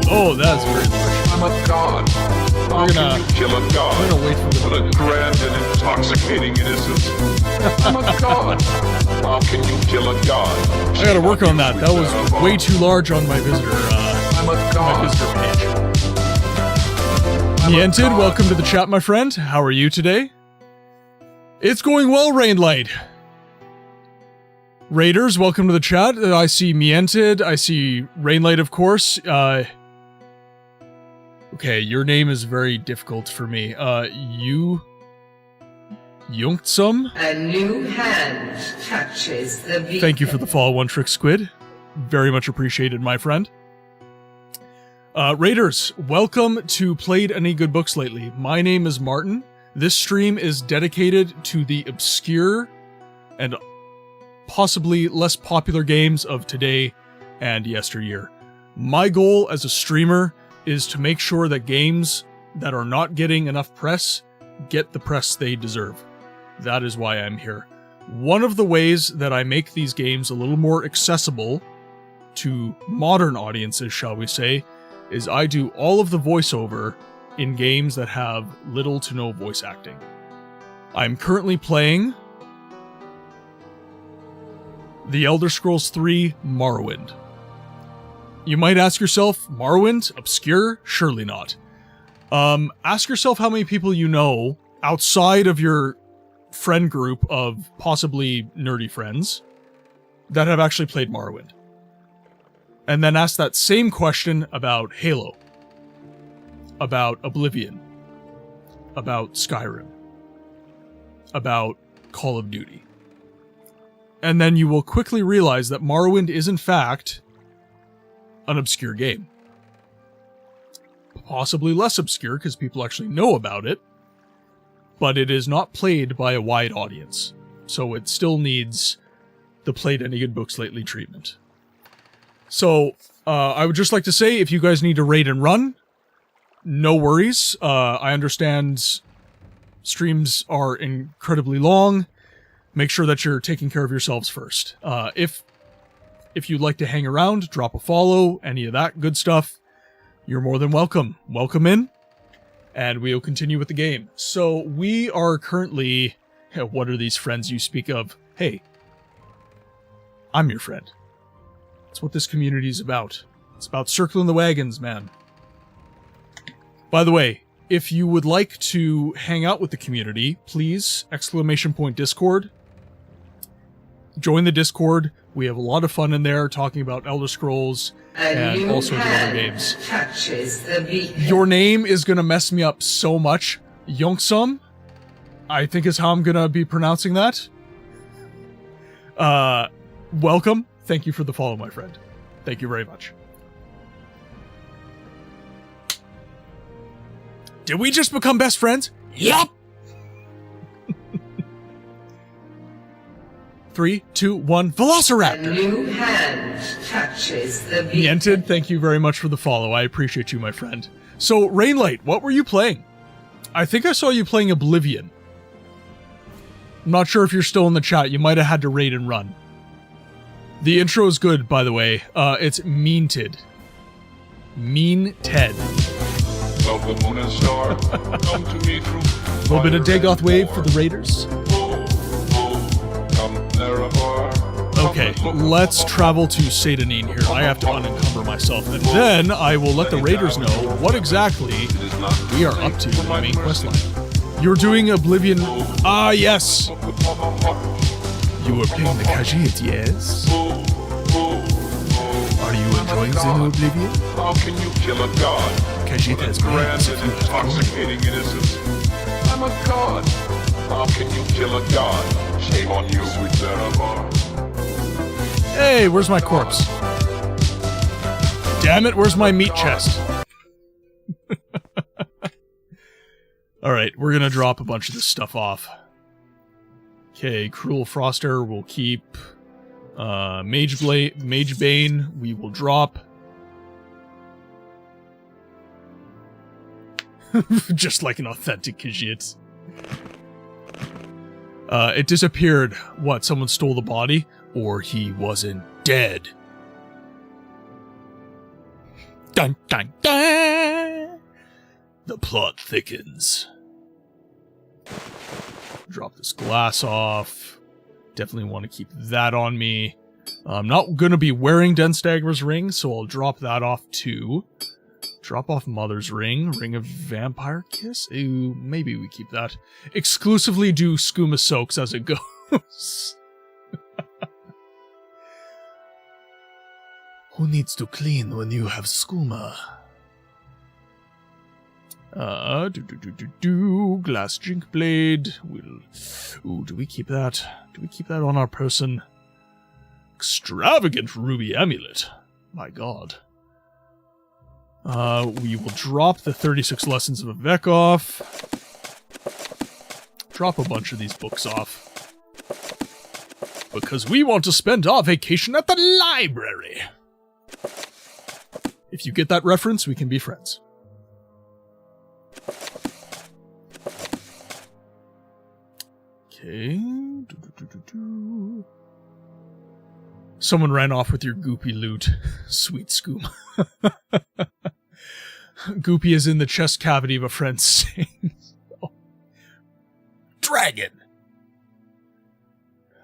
Speaker 1: Oh, that's very large.
Speaker 5: I'm a god. How can you kill a god?
Speaker 1: I'm gonna wait for
Speaker 5: a grand and intoxicating innocence. I'm a god. How can you kill a god?
Speaker 1: I gotta work on that. That was way too large on my visitor,
Speaker 5: I'm a god.
Speaker 1: my visitor page. Niented, welcome to the chat, my friend. How are you today? It's going well, Rainlight. Raiders, welcome to the chat. I see Miented. I see Rainlight, of course. Okay, your name is very difficult for me. Yungtsum?
Speaker 10: A new hand touches the beacon.
Speaker 1: Thank you for the follow, One Trick Squid. Very much appreciated, my friend. Raiders, welcome to Played Any Good Books Lately. My name is Martin. This stream is dedicated to the obscure and possibly less popular games of today and yesteryear. My goal as a streamer is to make sure that games that are not getting enough press get the press they deserve. That is why I'm here. One of the ways that I make these games a little more accessible to modern audiences, shall we say, is I do all of the voiceover in games that have little to no voice acting. I'm currently playing The Elder Scrolls 3 Morrowind. You might ask yourself, Morrowind? Obscure? Surely not. Ask yourself how many people you know outside of your friend group of possibly nerdy friends that have actually played Morrowind. And then ask that same question about Halo, about Oblivion, about Skyrim, about Call of Duty. And then you will quickly realize that Morrowind is in fact an obscure game. Possibly less obscure because people actually know about it, but it is not played by a wide audience. So it still needs the played any good books lately treatment. So I would just like to say, if you guys need to raid and run, no worries. I understand streams are incredibly long. Make sure that you're taking care of yourselves first. If you'd like to hang around, drop a follow, any of that good stuff, you're more than welcome. Welcome in, and we'll continue with the game. So we are currently... What are these friends you speak of? Hey, I'm your friend. That's what this community is about. It's about circling the wagons, man. By the way, if you would like to hang out with the community, please, !Discord. Join the Discord. We have a lot of fun in there talking about Elder Scrolls and all sorts of other games. Your name is going to mess me up so much. Yongsum, I think is how I'm going to be pronouncing that. Welcome. Thank you for the follow, my friend. Thank you very much. Did we just become best friends? Yup! 3, 2, 1, Velociraptor!
Speaker 10: A new hand touches the
Speaker 1: Niented, thank you very much for the follow. I appreciate you, my friend. So, Rainlight, what were you playing? I think I saw you playing Oblivion. I'm not sure if you're still in the chat. You might have had to raid and run. The intro is good, by the way. It's Mean-Ted. Mean-Ted.
Speaker 5: Well, the moon and star come to me through
Speaker 1: A little bit of Dagoth wave for the raiders. Okay, let's travel to Satanine here. I have to unencumber myself, and then I will let the raiders know what exactly we are up to in the main questline. You're doing Oblivion. Ah, yes! You are playing the Khajiit, yes? Are you enjoying Xenoblivion?
Speaker 5: How can you kill a god?
Speaker 1: Khajiit has brains if you have
Speaker 5: intoxicating innocence. I'm a god. How can you kill a god? Shame on you, sweet Nerevar.
Speaker 1: Hey, where's my corpse? Damn it, where's my meat chest? Alright, we're gonna drop a bunch of this stuff off. Okay, Cruel Froster we'll keep. Mage Bane we will drop. Just like an authentic Khajiit. It disappeared. What, someone stole the body? Or he wasn't dead. Dun dun dun! The plot thickens. Drop this glass off. Definitely want to keep that on me. I'm not going to be wearing Denstagger's ring, so I'll drop that off too. Drop off Mother's ring. Ring of Vampire Kiss? Ooh, maybe we keep that. Exclusively do SKOOMA soaks as it goes. Who needs to clean when you have SKOOMA? Glass Jink Blade. Ooh, do we keep that? Do we keep that on our person? Extravagant Ruby Amulet. My god. We will drop the 36 Lessons of Avec off. Drop a bunch of these books off. Because we want to spend our vacation at the library. If you get that reference, we can be friends. Okay. Someone ran off with your goopy loot. Sweet SKOOMA. Goopy is in the chest cavity of a friend's saying. Dragon!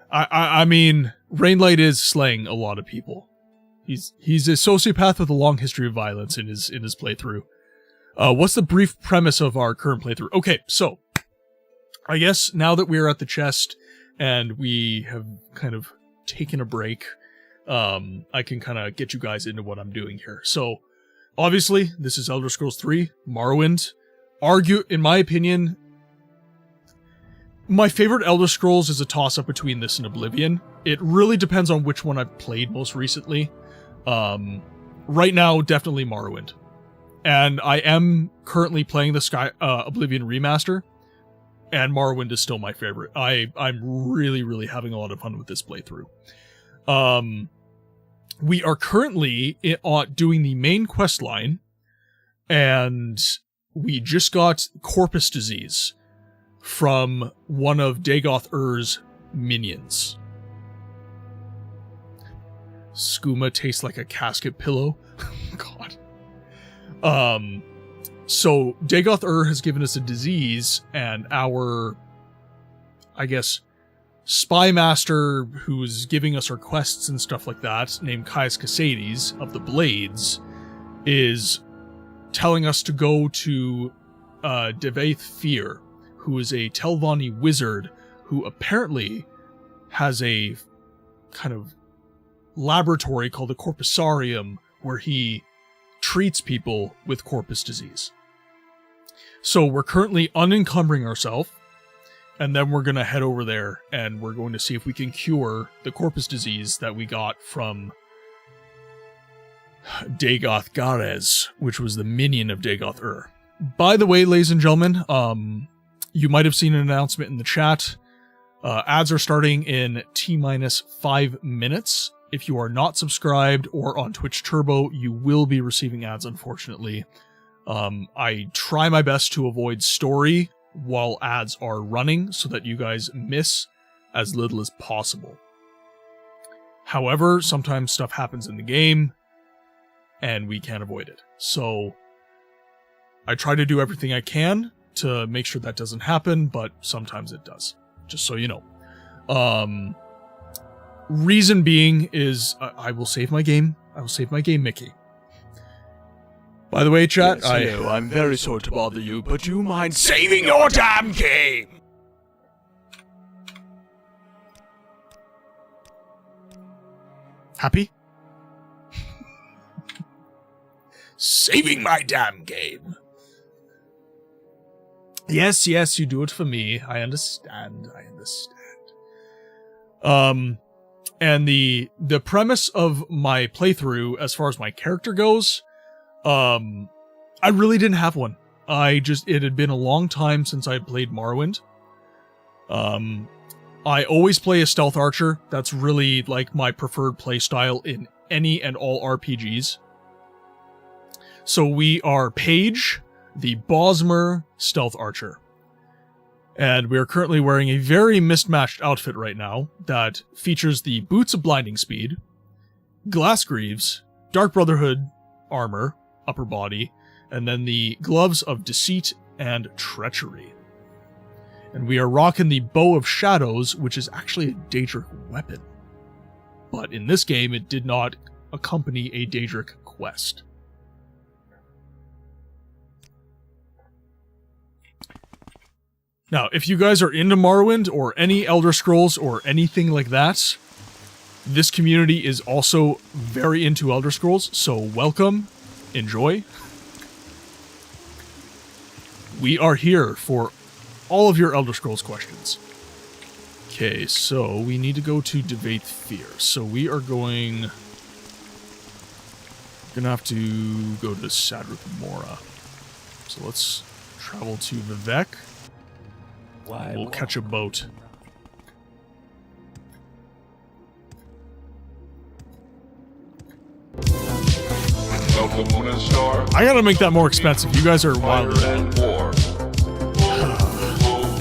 Speaker 1: I mean, Rainlight is slaying a lot of people. He's a sociopath with a long history of violence in his playthrough. What's the brief premise of our current playthrough? Okay, so I guess now that we're at the chest and we have kind of taken a break, I can kind of get you guys into what I'm doing here. So, obviously, this is Elder Scrolls 3, Morrowind. In my opinion, My favorite Elder Scrolls is a toss-up between this and Oblivion. It really depends on which one I've played most recently. Right now, definitely Morrowind. And I am currently playing the Oblivion remaster, and Morrowind is still my favorite. I'm really, really having a lot of fun with this playthrough. We are currently doing the main quest line, and we just got Corpus Disease from one of Dagoth-Ur's minions. SKOOMA tastes like a casket pillow. God. So Dagoth-Ur has given us a disease, and our, I guess, spy master who's giving us our quests and stuff like that, named Caius of the Blades, is telling us to go to Devaith Fear, who is a Telvanni wizard who apparently has a kind of laboratory called the Corpusarium, where he treats people with corpus disease. So we're currently unencumbering ourselves, and then we're going to head over there, and we're going to see if we can cure the corpus disease that we got from Dagoth Garez, which was the minion of Dagoth-Ur. By the way, ladies and gentlemen, you might have seen an announcement in the chat. Ads are starting in T-5 minutes. If you are not subscribed or on Twitch Turbo, you will be receiving ads, unfortunately. I try my best to avoid story while ads are running so that you guys miss as little as possible. However, sometimes stuff happens in the game, and we can't avoid it. So, I try to do everything I can to make sure that doesn't happen, but sometimes it does. Just so you know. Reason being is I will save my game. I will save my game, Mickey. By the way, chat,
Speaker 9: Yes, hello, I'm very sorry to bother you, but do you mind saving your damn game?
Speaker 1: Happy?
Speaker 9: Saving my damn game.
Speaker 1: Yes, you do it for me. I understand. And the premise of my playthrough, as far as my character goes, I really didn't have one. It had been a long time since I had played Morrowind. I always play a stealth archer. That's really like my preferred playstyle in any and all RPGs. So we are Page, the Bosmer stealth archer. And we are currently wearing a very mismatched outfit right now that features the Boots of Blinding Speed, Glass Greaves, Dark Brotherhood armor, upper body, and then the Gloves of Deceit and Treachery. And we are rocking the Bow of Shadows, which is actually a Daedric weapon. But in this game, it did not accompany a Daedric quest. Now, if you guys are into Morrowind or any Elder Scrolls or anything like that, this community is also very into Elder Scrolls, so welcome, enjoy. We are here for all of your Elder Scrolls questions. Okay, so we need to go to Devaith Fear. So we are gonna have to go to Sadrith Mora. So let's travel to Vivek. We'll catch a boat. I gotta make that more expensive. You guys are wild.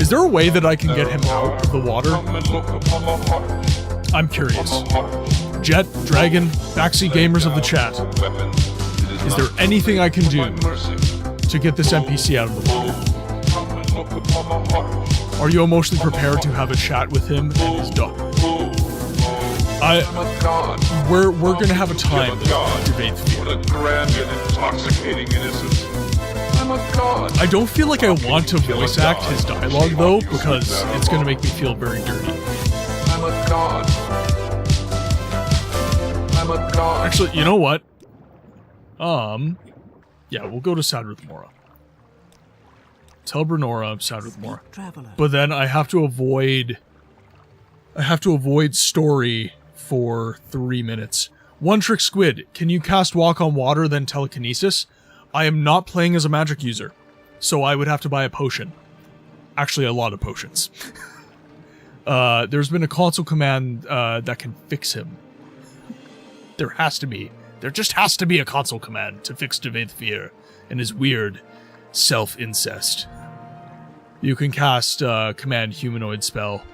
Speaker 1: Is there a way that I can get him out of the water? I'm curious. Jet, Dragon, backseat gamers of the chat. Is there anything I can do to get this NPC out of the water? Are you emotionally prepared to have a chat with him and his dog? We're gonna have a time with Devaith Fear. I don't feel like I want to voice act his dialogue though, because it's gonna make me feel very dirty. Actually, you know what? Yeah, we'll go to Sadrith Mora. Tell Brenora I'm sad with more.
Speaker 8: Traveler.
Speaker 1: But then I have to avoid story for 3 minutes. One Trick Squid, can you cast Walk on Water then Telekinesis? I am not playing as a magic user, so I would have to buy a potion. Actually, a lot of potions. There's been a console command that can fix him. There just has to be a console command to fix Devathir and his weird self-incest. You can cast command humanoid spell.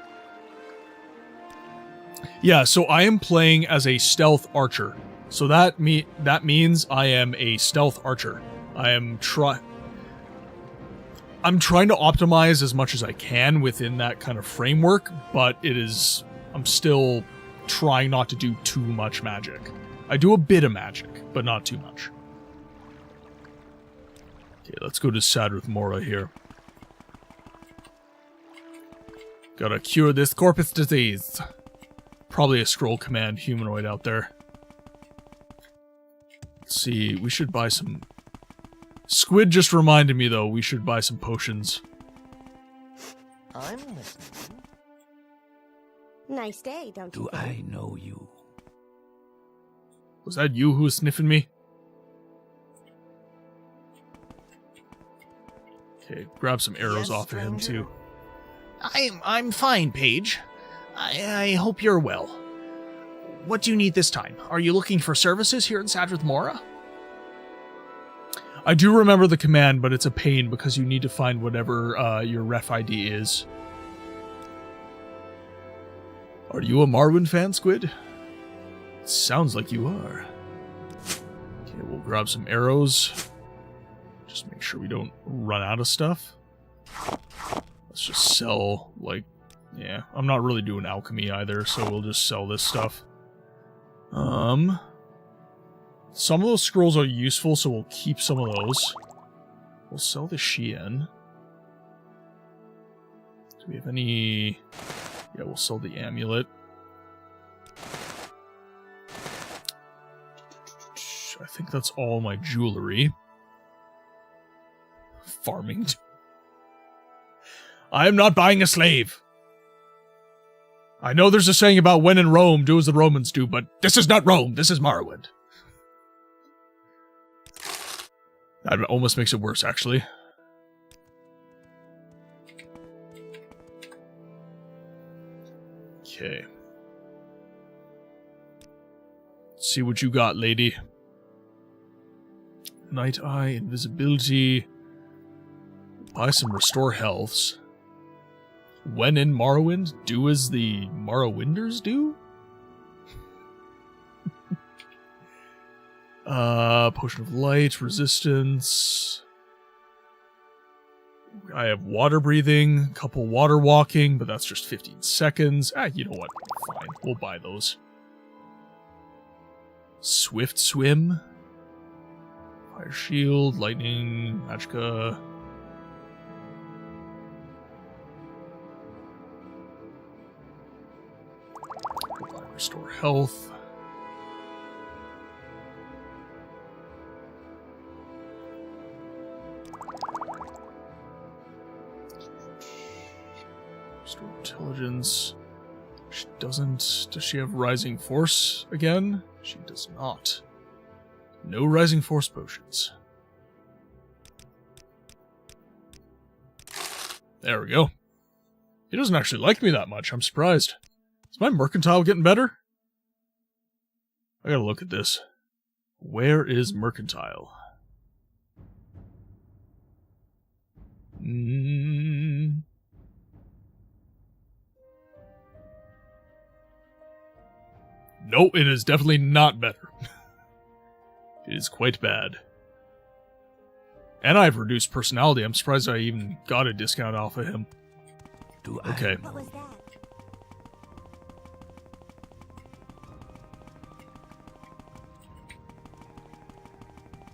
Speaker 1: Yeah, so I am playing as a stealth archer. So that means I am a stealth archer. I'm trying to optimize as much as I can within that kind of framework, but I'm still trying not to do too much magic. I do a bit of magic, but not too much. Okay, let's go to Sadrith Mora here. Gotta cure this corpus disease. Probably a scroll command humanoid out there. Let's see, we should buy some... Squid just reminded me, though, we should buy some potions.
Speaker 11: I'm listening. Nice day, don't you
Speaker 8: Do
Speaker 11: think?
Speaker 8: I know you?
Speaker 1: Was that you who was sniffing me? Okay, grab some arrows off of him, too.
Speaker 9: I'm fine, Page. I hope you're well. What do you need this time? Are you looking for services here in Sadrith Mora?
Speaker 1: I do remember the command, but it's a pain because you need to find whatever your ref ID is. Are you a Morrowind fan, Squid? Sounds like you are. Okay, we'll grab some arrows. Just make sure we don't run out of stuff. Let's just sell, like... Yeah, I'm not really doing alchemy either, so we'll just sell this stuff. Some of those scrolls are useful, so we'll keep some of those. We'll sell the Shien. Do we have any... Yeah, we'll sell the amulet. I think that's all my jewelry. Farming. I am not buying a slave. I know there's a saying about when in Rome, do as the Romans do, but this is not Rome, this is Morrowind. That almost makes it worse, actually. Okay. Let's see what you got, lady. Night Eye, Invisibility. Buy some Restore Healths. When in Morrowind, do as the Morrowinders do? Potion of Light, Resistance. I have Water Breathing, couple Water Walking, but that's just 15 seconds. You know what? Fine, we'll buy those. Swift Swim. Fire Shield, Lightning, Magicka. Restore Health. Restore Intelligence. She doesn't... Does she have Rising Force again? She does not. No Rising Force potions. There we go. He doesn't actually like me that much. I'm surprised. Is my mercantile getting better? I gotta look at this. Where is mercantile? No, it is definitely not better. It is quite bad. And I have reduced personality. I'm surprised I even got a discount off of him. Okay.
Speaker 11: What was that?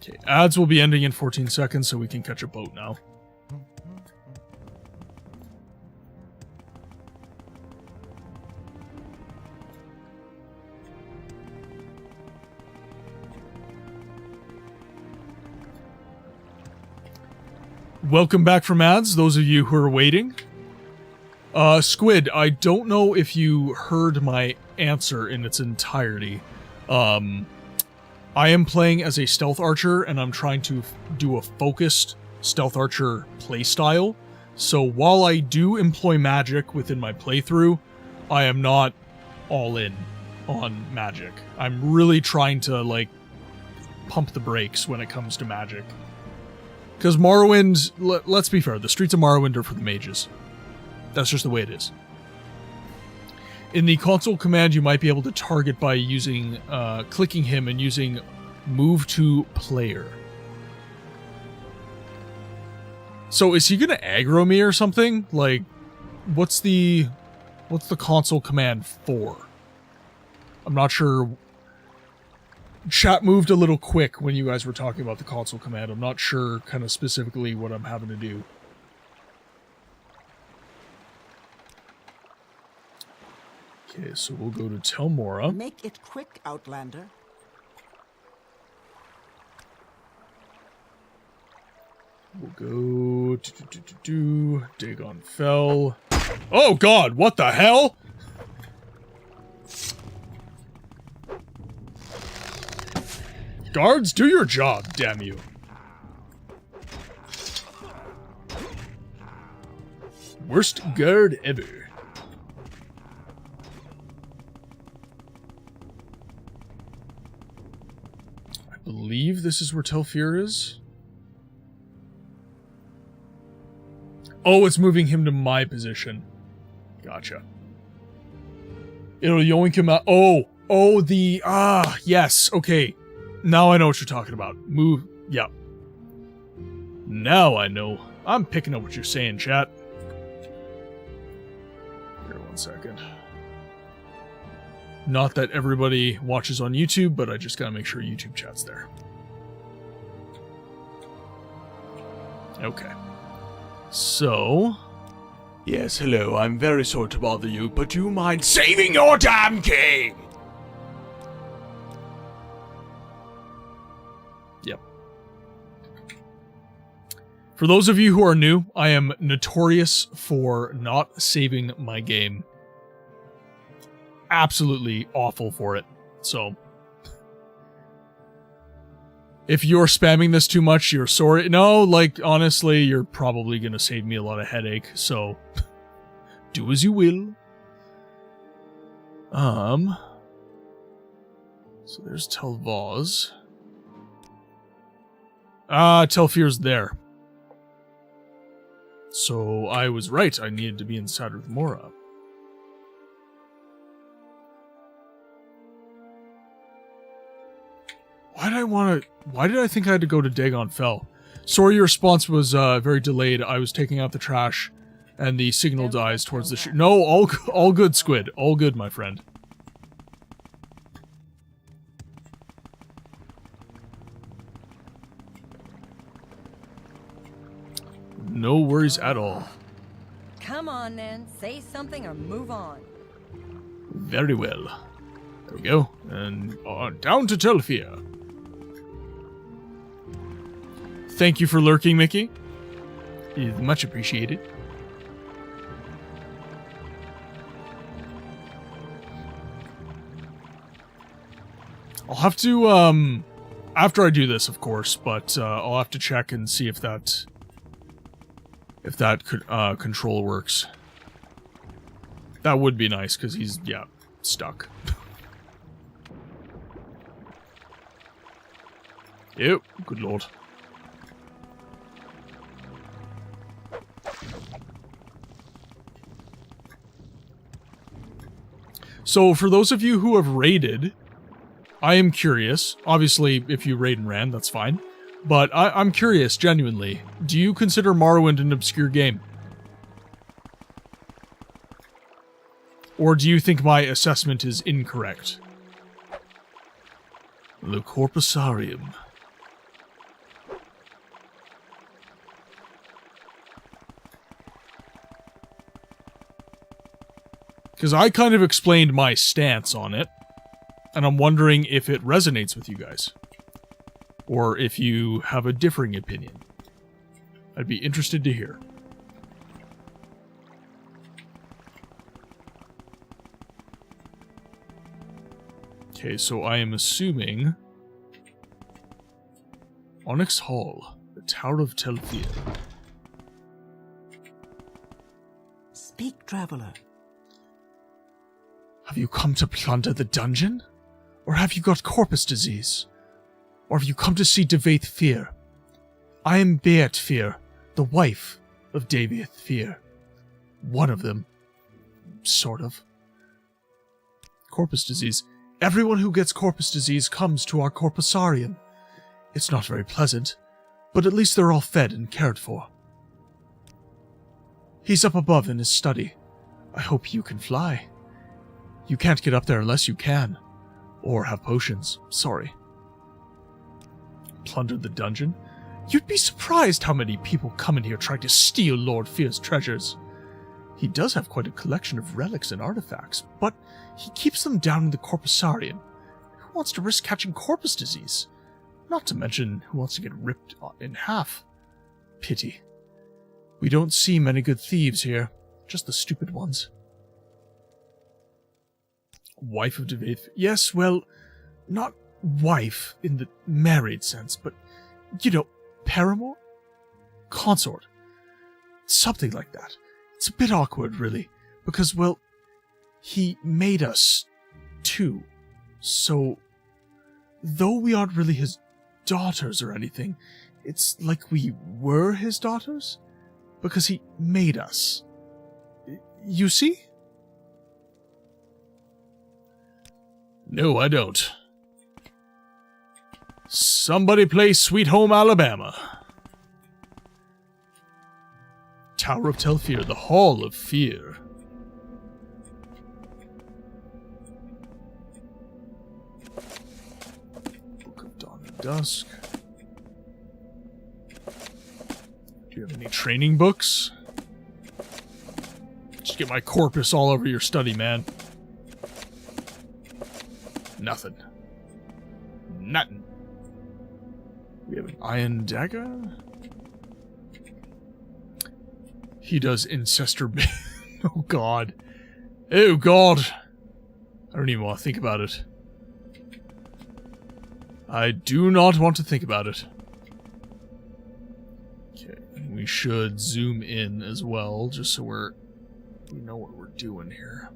Speaker 1: Okay, ads will be ending in 14 seconds, so we can catch a boat now. Welcome back from ads, those of you who are waiting. Squid, I don't know if you heard my answer in its entirety. I am playing as a stealth archer, and I'm trying to do a focused stealth archer playstyle. So while I do employ magic within my playthrough, I am not all in on magic. I'm really trying to, like, pump the brakes when it comes to magic. Because Morrowind, let's be fair, the streets of Morrowind are for the mages. That's just the way it is. In the console command, you might be able to target by using, clicking him and using move to player. So is he gonna aggro me or something? Like, what's the console command for? I'm not sure. Chat moved a little quick when you guys were talking about the console command. I'm not sure kind of specifically what I'm having to do. Okay, so we'll go to Telmora.
Speaker 8: Make it quick, Outlander.
Speaker 1: We'll go Dagon Fell. Oh god, what the hell? Guards, do your job, damn you. Worst guard ever. I believe this is where Telfir is. Oh, it's moving him to my position. Gotcha. It'll yoink him out. Oh, yes, okay. Now I know what you're talking about. Move, yep. Now I know. I'm picking up what you're saying, chat. Here, 1 second. Not that everybody watches on YouTube, but I just gotta make sure YouTube chat's there. Okay. So... Yes, hello, I'm very sorry to bother you, but do you mind saving your damn king? Yep. For those of you who are new, I am notorious for not saving my game. Absolutely awful for it. So, if you're spamming this too much, you're sorry. No, like, honestly, you're probably gonna save me a lot of headache, so do as you will. So there's Tel'Voz. Telfir's there. So I was right, I needed to be inside with Mora. Why did I think I had to go to Dagon Fell? Sorry, your response was very delayed. I was taking out the trash, and the signal dies towards the No, all good, Squid. All good, my friend. No worries at all.
Speaker 12: Come on, then. Say something or move on.
Speaker 1: Very well. There we go. And down to Telfir. Thank you for lurking, Mickey. It is much appreciated. I'll have to, after I do this, of course, but I'll have to check and see if that control works. That would be nice, because he's, yeah, stuck. Yep, good lord. So, for those of you who have raided, I am curious. Obviously, if you raid and ran, that's fine. But I'm curious, genuinely. Do you consider Morrowind an obscure game? Or do you think my assessment is incorrect? The Corpusarium. Because I kind of explained my stance on it, and I'm wondering if it resonates with you guys. Or if you have a differing opinion. I'd be interested to hear. Okay, so I am assuming Onyx Hall, the Tower of Telfir.
Speaker 8: Speak, traveler.
Speaker 9: Have you come to plunder the dungeon? Or have you got corpus disease? Or have you come to see Devaith Fear? I am Beat Fear, the wife of Devaith Fear. One of them. Sort of. Corpus disease. Everyone who gets corpus disease comes to our corpusarium. It's not very pleasant, but at least they're all fed and cared for. He's up above in his study. I hope you can fly. You can't get up there unless you can. Or have potions. Sorry. Plunder the dungeon? You'd be surprised how many people come in here trying to steal Lord Fear's treasures. He does have quite a collection of relics and artifacts, but he keeps them down in the corpusarium. Who wants to risk catching corpus disease? Not to mention who wants to get ripped in half. Pity. We don't see many good thieves here, just the stupid ones. Wife of Devaith? Yes, well, not wife in the married sense, but, you know, paramour? Consort. Something like that. It's a bit awkward, really, because, well, he made us, too. So, though we aren't really his daughters or anything, it's like we were his daughters, because he made us. You see? No, I don't. Somebody play Sweet Home Alabama. Tower of Telfir, the Hall of Fear. Book of Dawn and Dusk. Do you have any training books? Just get my corpus all over your study, man. Nothing. Nothing. We have an iron dagger. He does Ancestor Bane. Oh god. Oh god. I don't even want to think about it. I do not want to think about it. Okay, and we should zoom in as well, just so we know what we're doing here.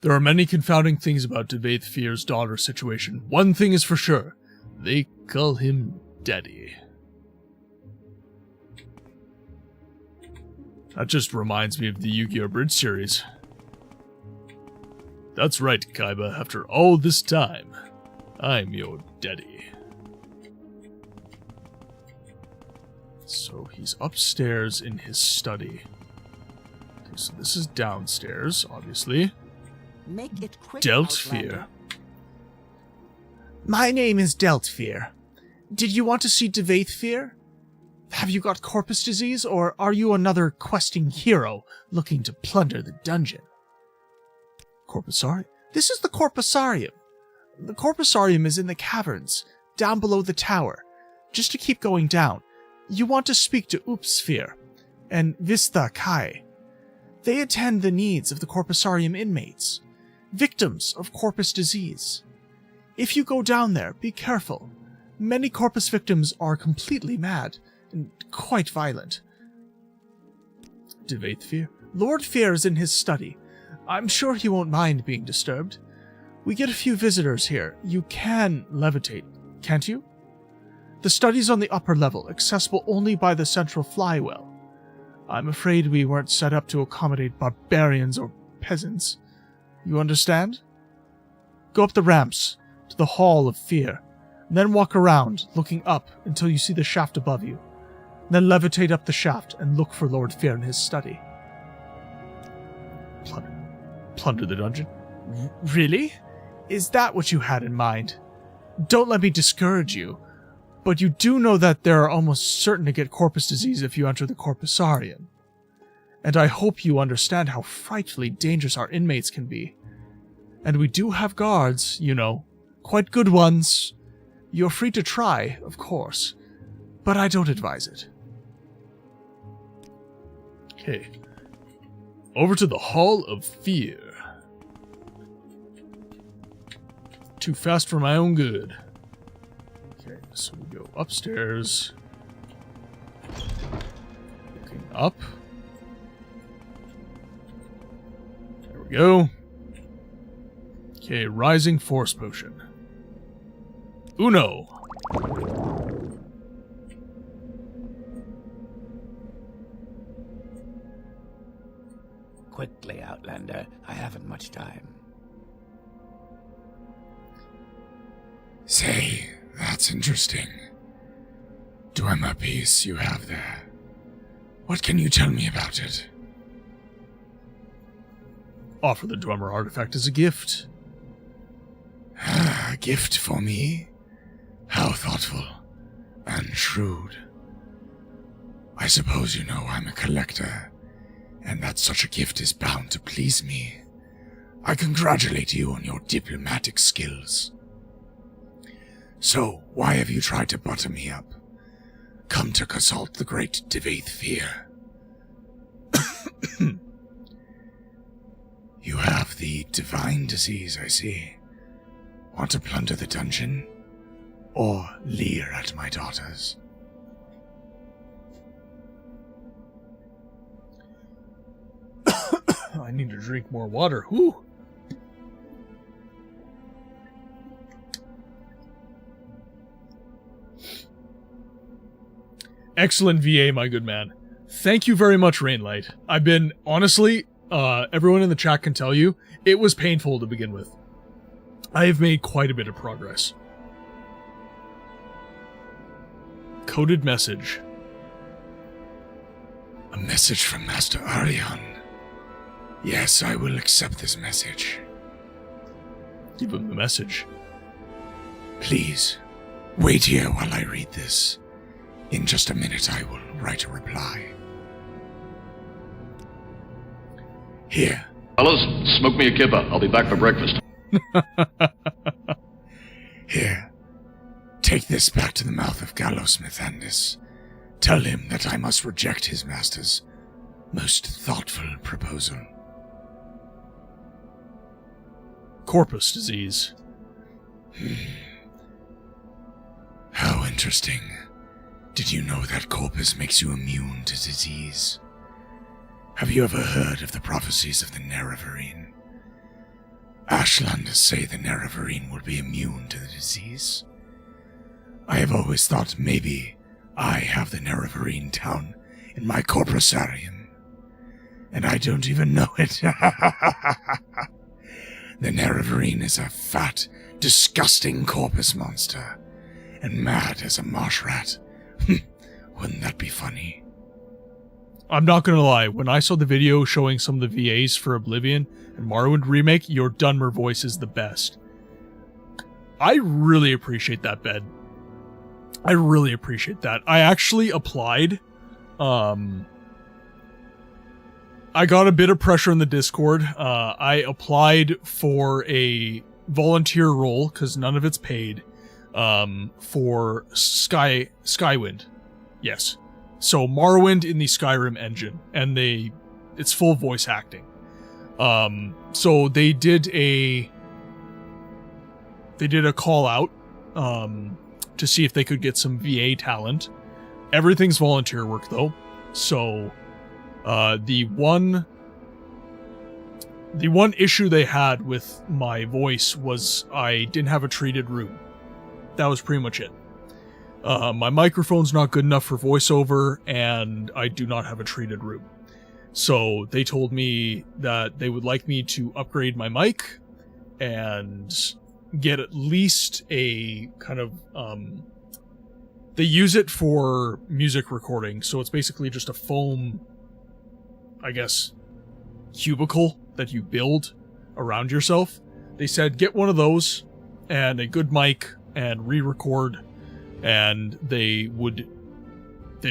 Speaker 9: There are many confounding things about Devaith Fear's daughter situation. One thing is for sure. They call him Daddy. That just reminds me of the Yu-Gi-Oh! Bridge series. That's right, Kaiba. After all this time, I'm your daddy. So he's upstairs in his study. Okay, so this is downstairs, obviously.
Speaker 8: Make it quick,
Speaker 9: Deltfear. My name is Deltfear. Did you want to see Devaith Fear? Have you got corpus disease, or are you another questing hero looking to plunder the dungeon? Corpusarium? This is the Corpusarium. The Corpusarium is in the caverns, down below the tower. Just to keep going down, you want to speak to Oopsphere and Vista Kai. They attend the needs of the Corpusarium inmates, victims of corpus disease. If you go down there, be careful. Many corpus victims are completely mad and quite violent. Devaith Fear? Lord Fear is in his study. I'm sure he won't mind being disturbed. We get a few visitors here. You can levitate, can't you? The study's on the upper level, accessible only by the central flywell. I'm afraid we weren't set up to accommodate barbarians or peasants. You understand? Go up the ramps to the Hall of Fear, and then walk around, looking up until you see the shaft above you. Then levitate up the shaft and look for Lord Fear in his study. Plunder the dungeon? Really? Is that what you had in mind? Don't let me discourage you, but you do know that they're almost certain to get corpus disease if you enter the Corpusarium. And I hope you understand how frightfully dangerous our inmates can be. And we do have guards, you know. Quite good ones. You're free to try, of course. But I don't advise it.
Speaker 1: Okay. Over to the Hall of Fear. Too fast for my own good. Okay, so we go upstairs. Looking up. There we go. Okay, Rising Force Potion. Uno.
Speaker 13: Quickly, Outlander. I haven't much time.
Speaker 7: Say, that's interesting. Dwemer piece you have there. What can you tell me about it?
Speaker 1: Offer the Dwemer artifact as a gift.
Speaker 7: A gift for me? How thoughtful and shrewd. I suppose you know I'm a collector, and that such a gift is bound to please me. I congratulate you on your diplomatic skills. So, why have you tried to butter me up? Come to consult the great Devaith Fear. You have the divine disease, I see. Want to plunder the dungeon? Or leer at my daughters?
Speaker 1: I need to drink more water. Whew. Excellent VA, my good man. Thank you very much, Rainlight. I've been, honestly, everyone in the chat can tell you, it was painful to begin with. I have made quite a bit of progress. Coded message.
Speaker 7: A message from Master Arion. Yes, I will accept this message.
Speaker 1: Give him the message.
Speaker 7: Please, wait here while I read this. In just a minute I will write a reply. Here.
Speaker 6: Fellas, smoke me a kippa. I'll be back for breakfast.
Speaker 7: Here. Take this back to the mouth of Gallowsmith Andis. Tell him that I must reject his master's most thoughtful proposal.
Speaker 1: Corpus disease.
Speaker 7: How interesting. Did you know that corpus makes you immune to disease? Have you ever heard of the prophecies of the Nerevarine? Ashlanders say the Nerevarine will be immune to the disease. I have always thought maybe I have the Nerevarine down in my corpusarium, and I don't even know it. The Nerevarine is a fat, disgusting corpus monster, and mad as a marsh rat. Wouldn't that be funny?
Speaker 1: I'm not gonna lie, when I saw the video showing some of the VAs for Oblivion and Morrowind Remake, your Dunmer voice is the best. I really appreciate that, Ben. I really appreciate that. I actually applied. I got a bit of pressure in the Discord. I applied for a volunteer role, because none of it's paid, for Skywind. Yes. So Morrowind in the Skyrim engine, and it's full voice acting. So they did a call out to see if they could get some VA talent. Everything's volunteer work though. So the one issue they had with my voice was I didn't have a treated room. That was pretty much it. My microphone's not good enough for voiceover, and I do not have a treated room. So they told me that they would like me to upgrade my mic and get at least a kind of, they use it for music recording, so it's basically just a foam, I guess, cubicle that you build around yourself. They said get one of those and a good mic and re-record, and they'd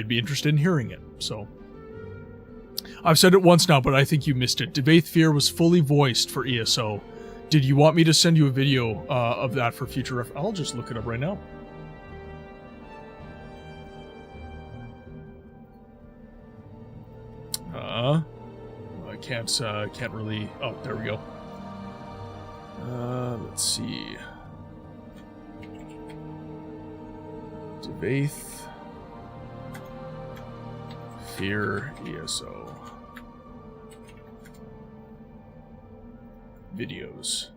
Speaker 1: be interested in hearing it. So I've said it once now, but I think you missed it. Devaith Fear was fully voiced for ESO Did you want me to send you a video of that for future I'll just look it up right now. I can't really... Oh, there we go. Let's see. Debath. Fear ESO. Videos.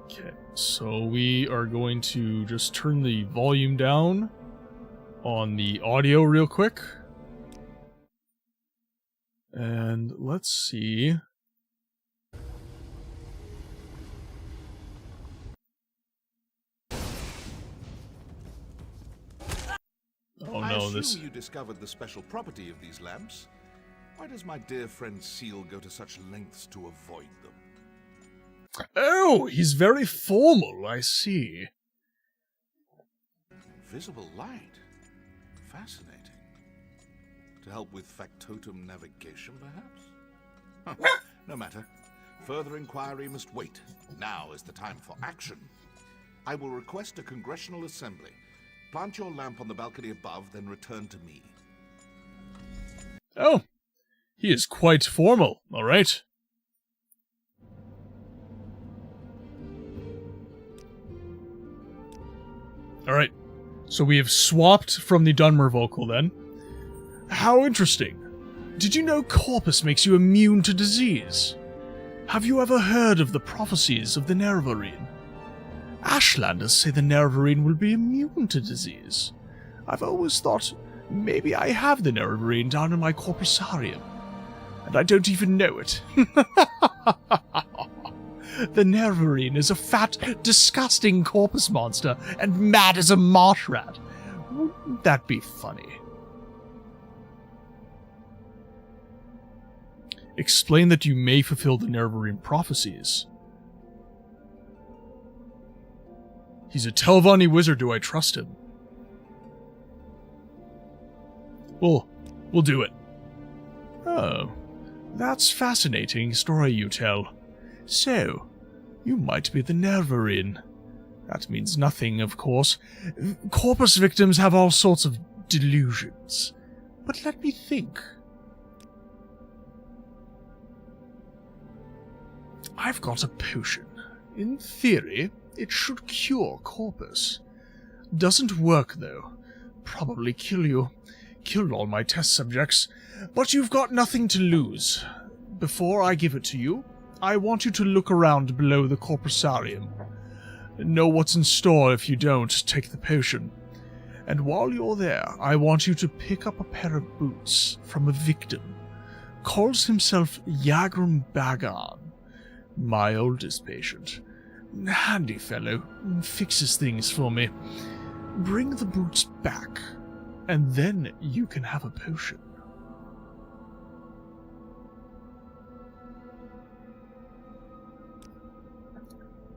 Speaker 1: Okay, so we are going to just turn the volume down on the audio real quick. And let's see. Oh no, this...
Speaker 14: you discovered the special property of these lamps. Why does my dear friend Seal go to such lengths to avoid them?
Speaker 1: Oh, he's very formal, I see.
Speaker 14: Visible light. Fascinating. To help with factotum navigation, perhaps? Huh. No matter. Further inquiry must wait. Now is the time for action. I will request a congressional assembly. Plant your lamp on the balcony above, then return to me.
Speaker 1: Oh, he is quite formal, all right. All right, so we have swapped from the Dunmer vocal then. How interesting. Did you know Corpus makes you immune to disease? Have you ever heard of the prophecies of the Nerevarine? Ashlanders say the Nerevarine will be immune to disease. I've always thought maybe I have the Nerevarine down in my corpusarium, and I don't even know it. The Nerevarine is a fat, disgusting corpus monster and mad as a marsh rat. Wouldn't that be funny? Explain that you may fulfill the Nerevarine prophecies. He's a Telvanni wizard, do I trust him? We'll do it. Oh, that's fascinating story you tell. So, you might be the Nerevarine. That means nothing, of course. Corpus victims have all sorts of delusions. But let me think. I've got a potion. In theory, it should cure Corpus. Doesn't work, though. Probably kill you. Killed all my test subjects. But you've got nothing to lose. Before I give it to you, I want you to look around below the corpusarium. Know what's in store if you don't take the potion. And while you're there, I want you to pick up a pair of boots from a victim. Calls himself Yagram Bagan. My oldest patient. Handy fellow. Fixes things for me. Bring the boots back, and then you can have a potion.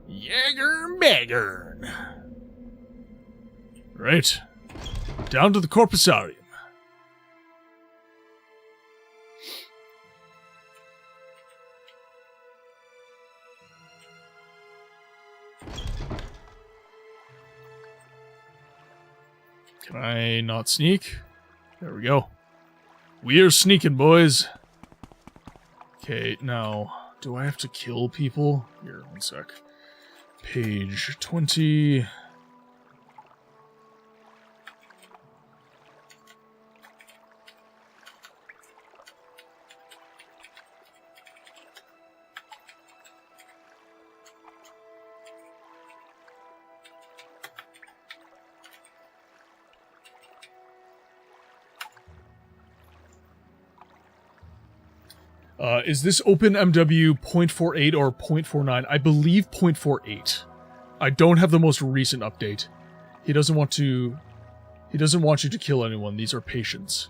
Speaker 1: Jäger Baggern. Right. Down to the corpusarium. Can I not sneak? There we go. We're sneaking, boys. Okay, now, do I have to kill people? Here, one sec. Page 20. Is this OpenMW 0.48 or 0.49? I believe 0.48. I don't have the most recent update. He doesn't want you to kill anyone. These are patients.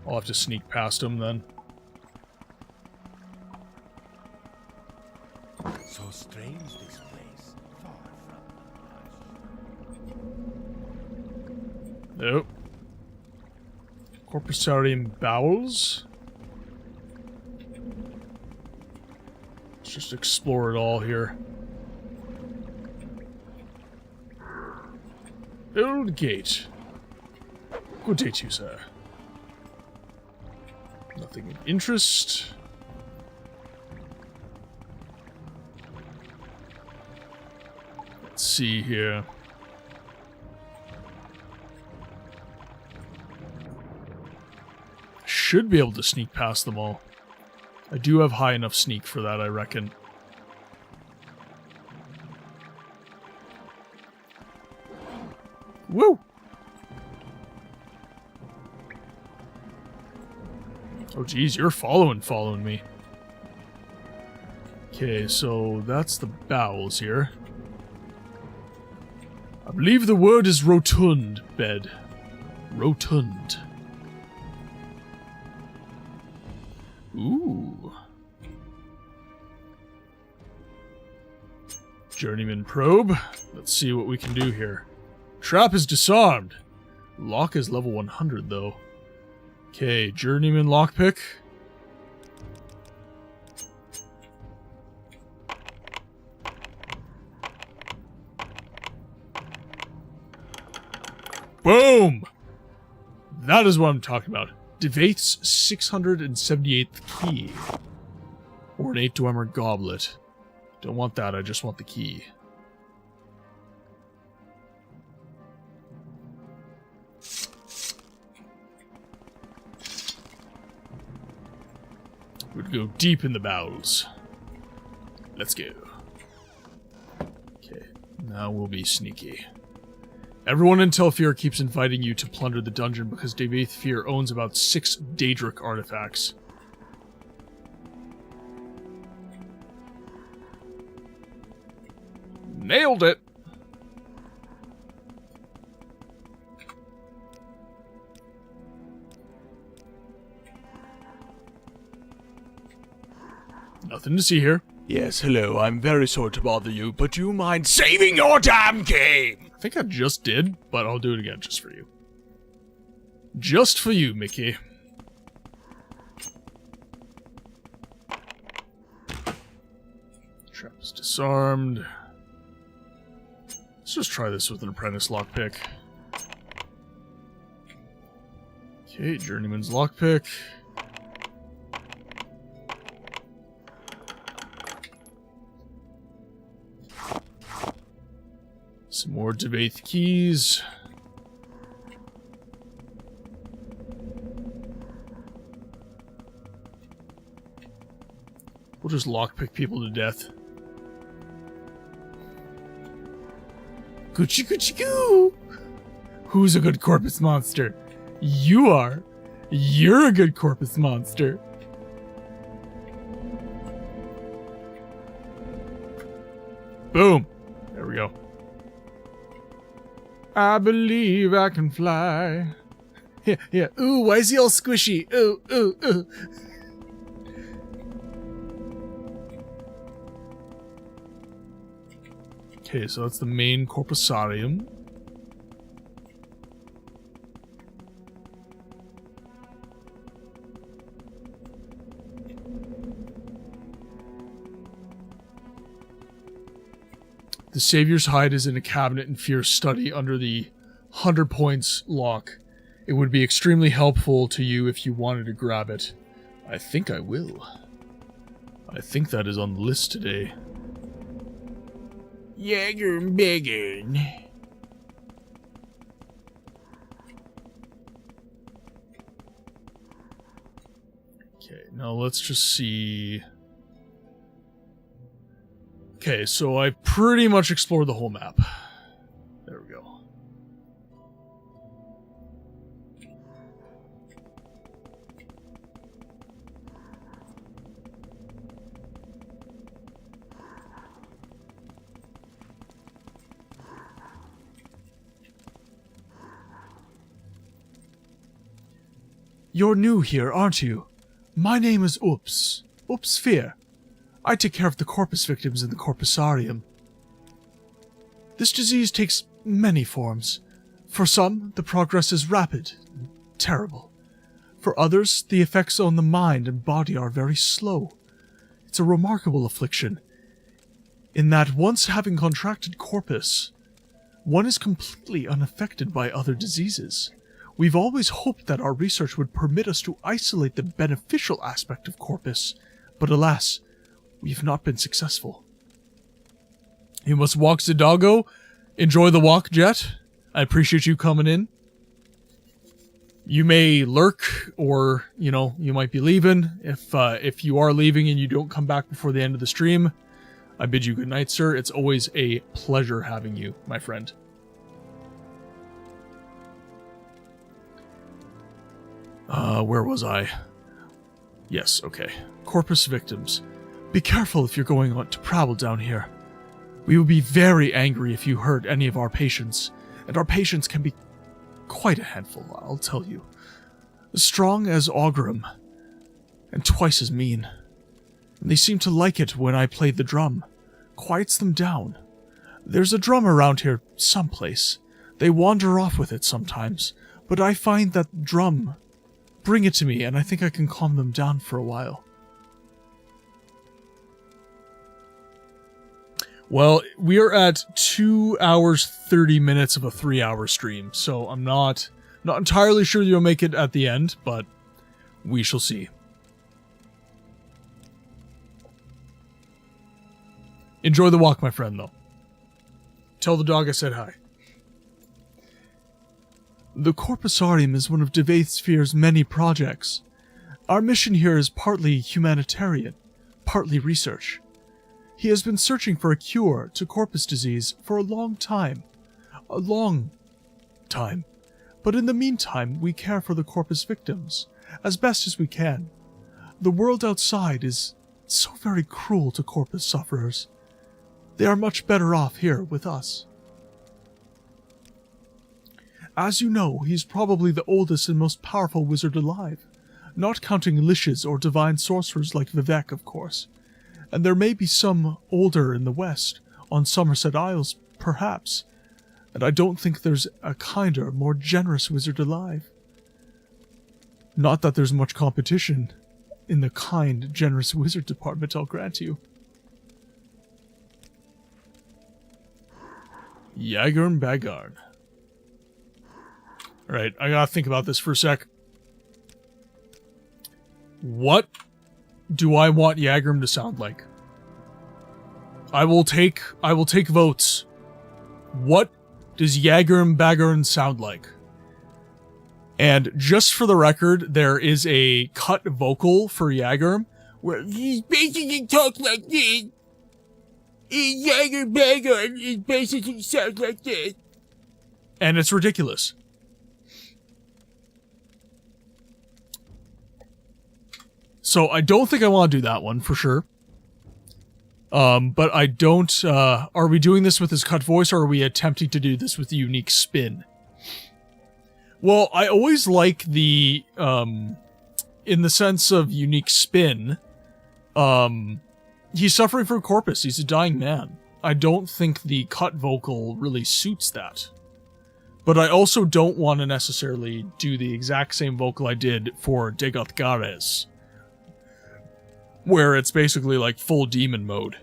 Speaker 1: I'll have to sneak past him then.
Speaker 13: So strange this place, far from
Speaker 1: Nope. Corpusarium bowels. Let's just explore it all here. Old gate. Good day to you, sir. Nothing of interest. Let's see here. Should be able to sneak past them all. I do have high enough sneak for that, I reckon. Woo! Oh geez, you're following me. Okay, so that's the bowels here. I believe the word is rotund bed. Rotund. Ooh. Journeyman probe. Let's see what we can do here. Trap is disarmed. Lock is level 100 though. Okay, Journeyman lockpick. Boom! That is what I'm talking about. Devaith's 678th key. Ornate Dwemer goblet. Don't want that, I just want the key. We'd go deep in the bowels. Let's go. Okay, now we'll be sneaky. Everyone in Telfir keeps inviting you to plunder the dungeon because Devaith Fear owns about 6 Daedric artifacts. Nailed it! Nothing to see here.
Speaker 7: Yes, hello, I'm very sorry to bother you, but do you mind saving your damn game?
Speaker 1: I think I just did, but I'll do it again just for you. Just for you, Mickey. Trap is disarmed. Let's just try this with an apprentice lockpick. Okay, Journeyman's lockpick. Some more Devaith keys. We'll just lockpick people to death. Gucci Gucci Goo! Who's a good corpus monster? You are. You're a good corpus monster. Boom. There we go. I believe I can fly. Yeah, yeah. Ooh, why is he all squishy? Ooh, ooh, ooh. Okay, so that's the main corpusarium. The Savior's Hide is in a cabinet in Fear's study under the 100 points lock. It would be extremely helpful to you if you wanted to grab it. I think I will. I think that is on the list today. Jäger begging. Okay, now let's just see. Okay, so I pretty much explored the whole map. There we go. You're new here, aren't you? My name is Oops. Oops Fear. I take care of the corpus victims in the corpusarium. This disease takes many forms. For some, the progress is rapid and terrible. For others, the effects on the mind and body are very slow. It's a remarkable affliction, in that once having contracted corpus, one is completely unaffected by other diseases. We've always hoped that our research would permit us to isolate the beneficial aspect of corpus, but alas, we've not been successful. You must walk the doggo. Enjoy the walk, Jet. I appreciate you coming in. You may lurk, or, you might be leaving. If you are leaving and you don't come back before the end of the stream, I bid you good night, sir. It's always a pleasure having you, my friend. Where was I? Yes, okay. Corpus victims. Be careful if you're going on to prowl down here. We would be very angry if you hurt any of our patients, and our patients can be quite a handful, I'll tell you. As strong as Augurum, and twice as mean. And they seem to like it when I play the drum. Quiets them down. There's a drum around here someplace. They wander off with it sometimes, but I find that drum. Bring it to me, and I think I can calm them down for a while. Well, we are at 2 hours, 30 minutes of a 3-hour stream, so I'm not entirely sure you'll make it at the end, but we shall see. Enjoy the walk, my friend, though. Tell the dog I said hi. The Corpusarium is one of Dvaith Sphere's many projects. Our mission here is partly humanitarian, partly research. He has been searching for a cure to corpus disease for a long time. A long time. But in the meantime, we care for the corpus victims, as best as we can. The world outside is so very cruel to corpus sufferers. They are much better off here with us. As you know, he's probably the oldest and most powerful wizard alive, not counting liches or divine sorcerers like Vivek, of course. And there may be some older in the west, on Somerset Isles, perhaps, and I don't think there's a kinder, more generous wizard alive. Not that there's much competition in the kind, generous wizard department, I'll grant you. Yagarn Bagarn. Alright, I gotta think about this for a sec. What do I want Yagarm to sound like? I will take votes. What does Yagarm Bagarn sound like? And just for the record, there is a cut vocal for Yagarm where he basically talks like this. Yagarm Bagarn is basically sounds like this. And it's ridiculous. So I don't think I want to do that one for sure. But I don't, are we doing this with his cut voice, or are we attempting to do this with a unique spin? Well, I always like the, in the sense of unique spin, he's suffering from corpus, he's a dying man. I don't think the cut vocal really suits that. But I also don't want to necessarily do the exact same vocal I did for Degoth Gares, where it's basically like full demon mode.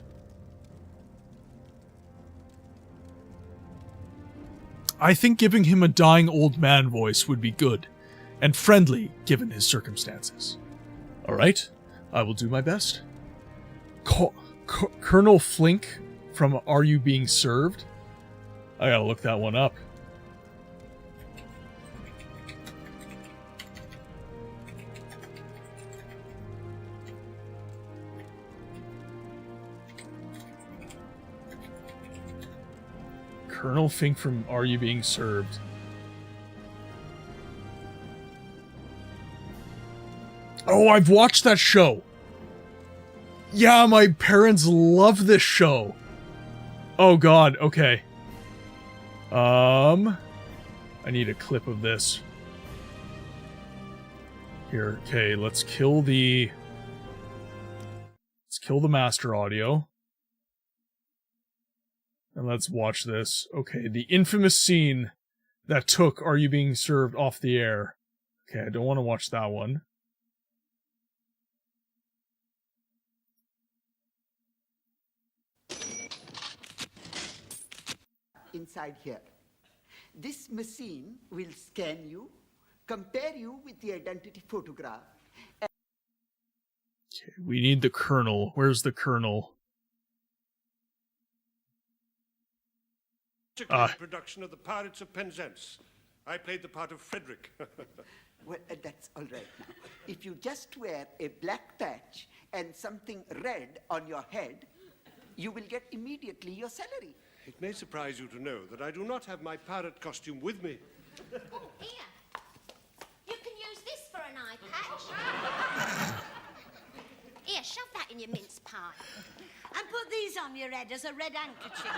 Speaker 1: I think giving him a dying old man voice would be good, and friendly given his circumstances. Alright, I will do my best. Colonel Flink from Are You Being Served? I gotta look that one up. Colonel Fink from Are You Being Served? Oh, I've watched that show! Yeah, my parents love this show! Oh god, okay. I need a clip of this. Here, okay, let's kill the master audio. And let's watch this. Okay, the infamous scene that took Are You Being Served off the air. Okay, I don't want to watch that one.
Speaker 15: inside here. This machine will scan you, compare you with the identity photograph.
Speaker 1: Okay, we need the Colonel. Where's the Colonel?
Speaker 16: Production of The Pirates of Penzance. I played the part of Frederick.
Speaker 15: Well, that's all right now. If you just wear a black patch and something red on your head, you will get immediately your salary.
Speaker 16: It may surprise you to know that I do not have my pirate costume with me.
Speaker 11: Oh, here. You can use this for an eye patch. Here, shove that in your mince pie. And put these on your head as a red handkerchief.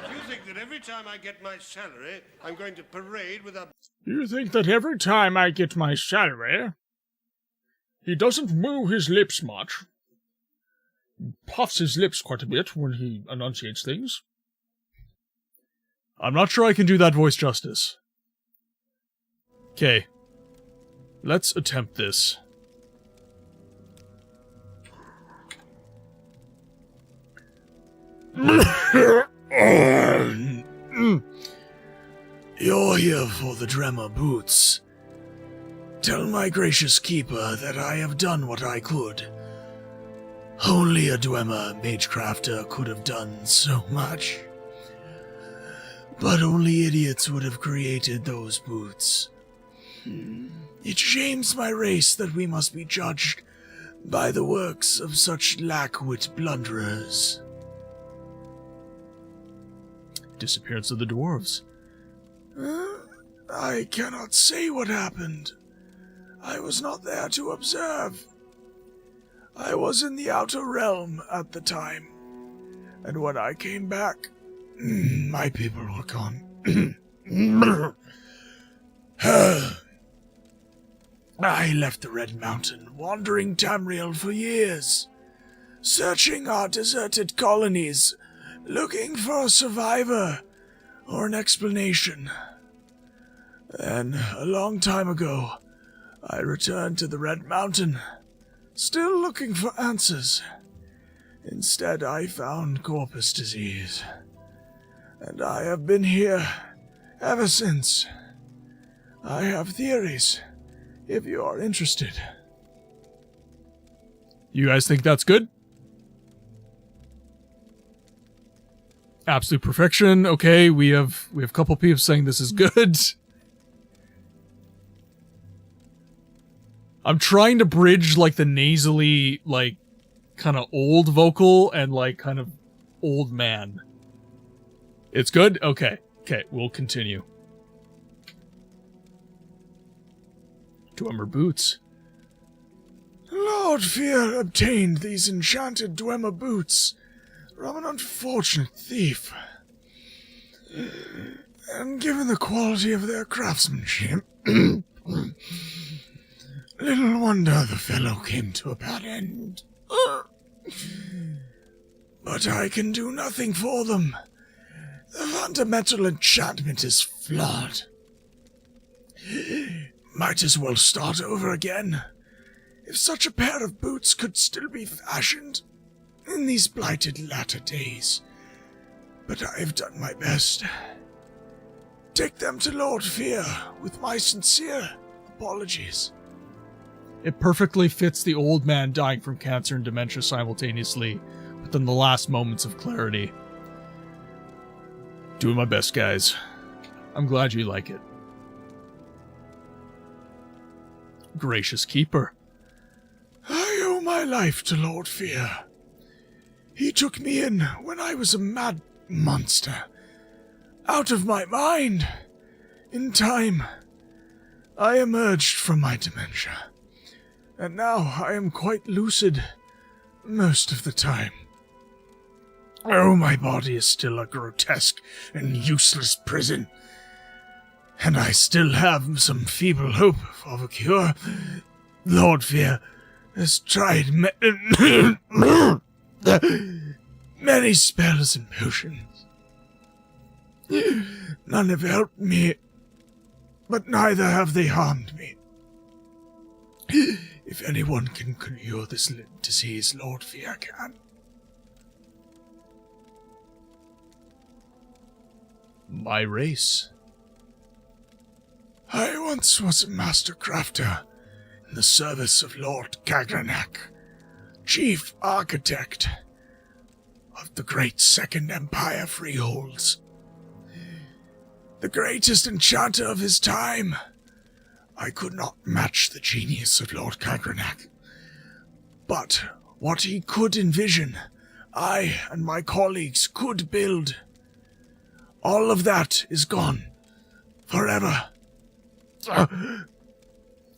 Speaker 16: Do you think that every time I get my salary, I'm going to parade with a...
Speaker 9: You think that every time I get my salary... He doesn't move his lips much. Puffs his lips quite a bit when he enunciates things.
Speaker 1: I'm not sure I can do that voice justice. Okay. Let's attempt this.
Speaker 7: You're here for the Dremmer boots. Tell my gracious keeper that I have done what I could. Only a Dwemer magecrafter could have done so much. But only idiots would have created those boots. It shames my race that we must be judged by the works of such lack-wit blunderers.
Speaker 1: Disappearance of the dwarves.
Speaker 7: I cannot say what happened. I was not there to observe. I was in the outer realm at the time, and when I came back, my people were gone. I left the Red Mountain, wandering Tamriel for years, searching our deserted colonies, looking for a survivor or an explanation. Then, a long time ago, I returned to the Red Mountain, still looking for answers. Instead, I found corpus disease, and I have been here ever since. I have theories, if you are interested.
Speaker 1: You guys think that's good? Absolute perfection. Okay, we have a couple people saying this is good. I'm trying to bridge like the nasally, like kind of old vocal and like kind of old man. It's good? Okay. Okay, we'll continue. Dwemer boots.
Speaker 7: Lord Fear obtained these enchanted Dwemer boots from an unfortunate thief. And given the quality of their craftsmanship, little wonder the fellow came to a bad end. But I can do nothing for them. The fundamental enchantment is flawed. Might as well start over again. If such a pair of boots could still be fashioned in these blighted latter days. But I've done my best. Take them to Lord Fear with my sincere apologies.
Speaker 1: It perfectly fits the old man dying from cancer and dementia simultaneously, but then the last moments of clarity. Doing my best, guys. I'm glad you like it. Gracious Keeper.
Speaker 7: I owe my life to Lord Fear. He took me in when I was a mad monster. Out of my mind. In time, I emerged from my dementia. And now I am quite lucid most of the time. Oh, my body is still a grotesque and useless prison. And I still have some feeble hope of a cure. Lord Fear has tried many spells and potions. None have helped me, but neither have they harmed me. If anyone can cure this disease, Lord Fear can.
Speaker 1: my race.
Speaker 7: I once was a master crafter in the service of Lord Kagranak, chief architect of the great Second Empire freeholds. The greatest enchanter of his time. I could not match the genius of Lord Kagranak. But what he could envision, I and my colleagues could build. All of that is gone. Forever.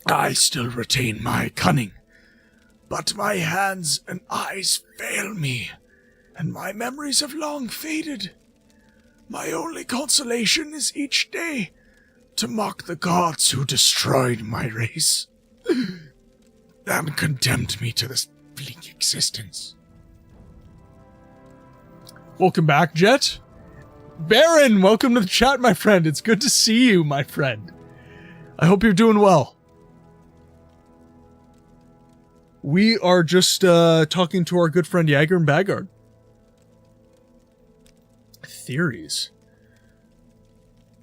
Speaker 7: I still retain my cunning, but my hands and eyes fail me, and my memories have long faded. My only consolation is each day to mock the gods who destroyed my race and condemned me to this bleak existence.
Speaker 1: Welcome back, Jet. Baron, welcome to the chat, my friend. It's good to see you, my friend. I hope you're doing well. We are just talking to our good friend Jaeger and Bagard. Theories.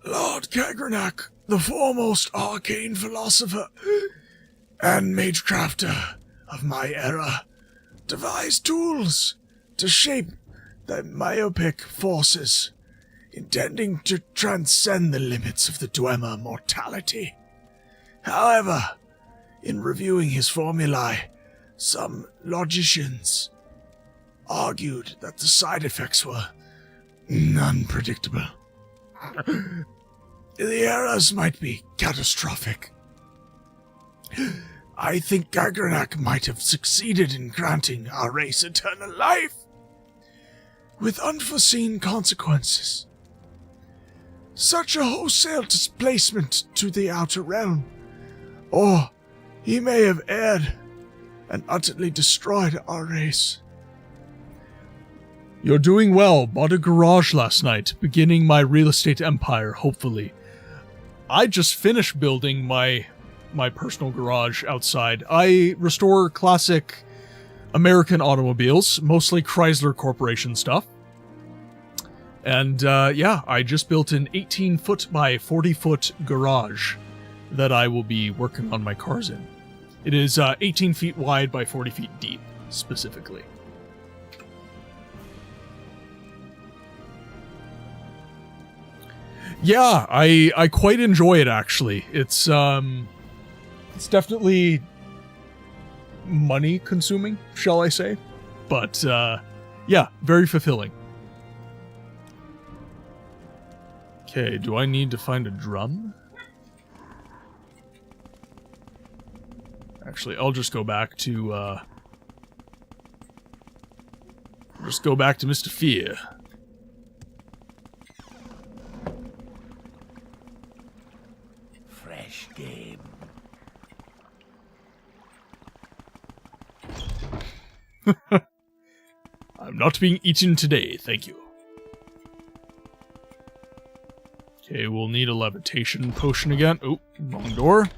Speaker 7: Lord Kagranak, the foremost arcane philosopher and magecrafter of my era, devised tools to shape the myopic forces, intending to transcend the limits of the Dwemer mortality. However, in reviewing his formulae, some logicians argued that the side effects were unpredictable. The errors might be catastrophic. I think Kagranak might have succeeded in granting our race eternal life, with unforeseen consequences. Such a wholesale displacement to the outer realm. Or he may have erred and utterly destroyed our race.
Speaker 1: You're doing well. Bought a garage last night, beginning my real estate empire, hopefully. I just finished building my personal garage outside. I restore classic American automobiles, mostly Chrysler Corporation stuff. And yeah, I just built an 18-foot by 40-foot garage that I will be working on my cars in. It is 18 feet wide by 40 feet deep, specifically. Yeah, I quite enjoy it, actually. It's definitely money consuming, shall I say? But yeah, very fulfilling. Okay, do I need to find a drum? Actually, I'll just go back to Mr. Fear.
Speaker 13: Fresh game.
Speaker 1: I'm not being eaten today, thank you. Okay, we'll need a levitation potion again. Oh, wrong door.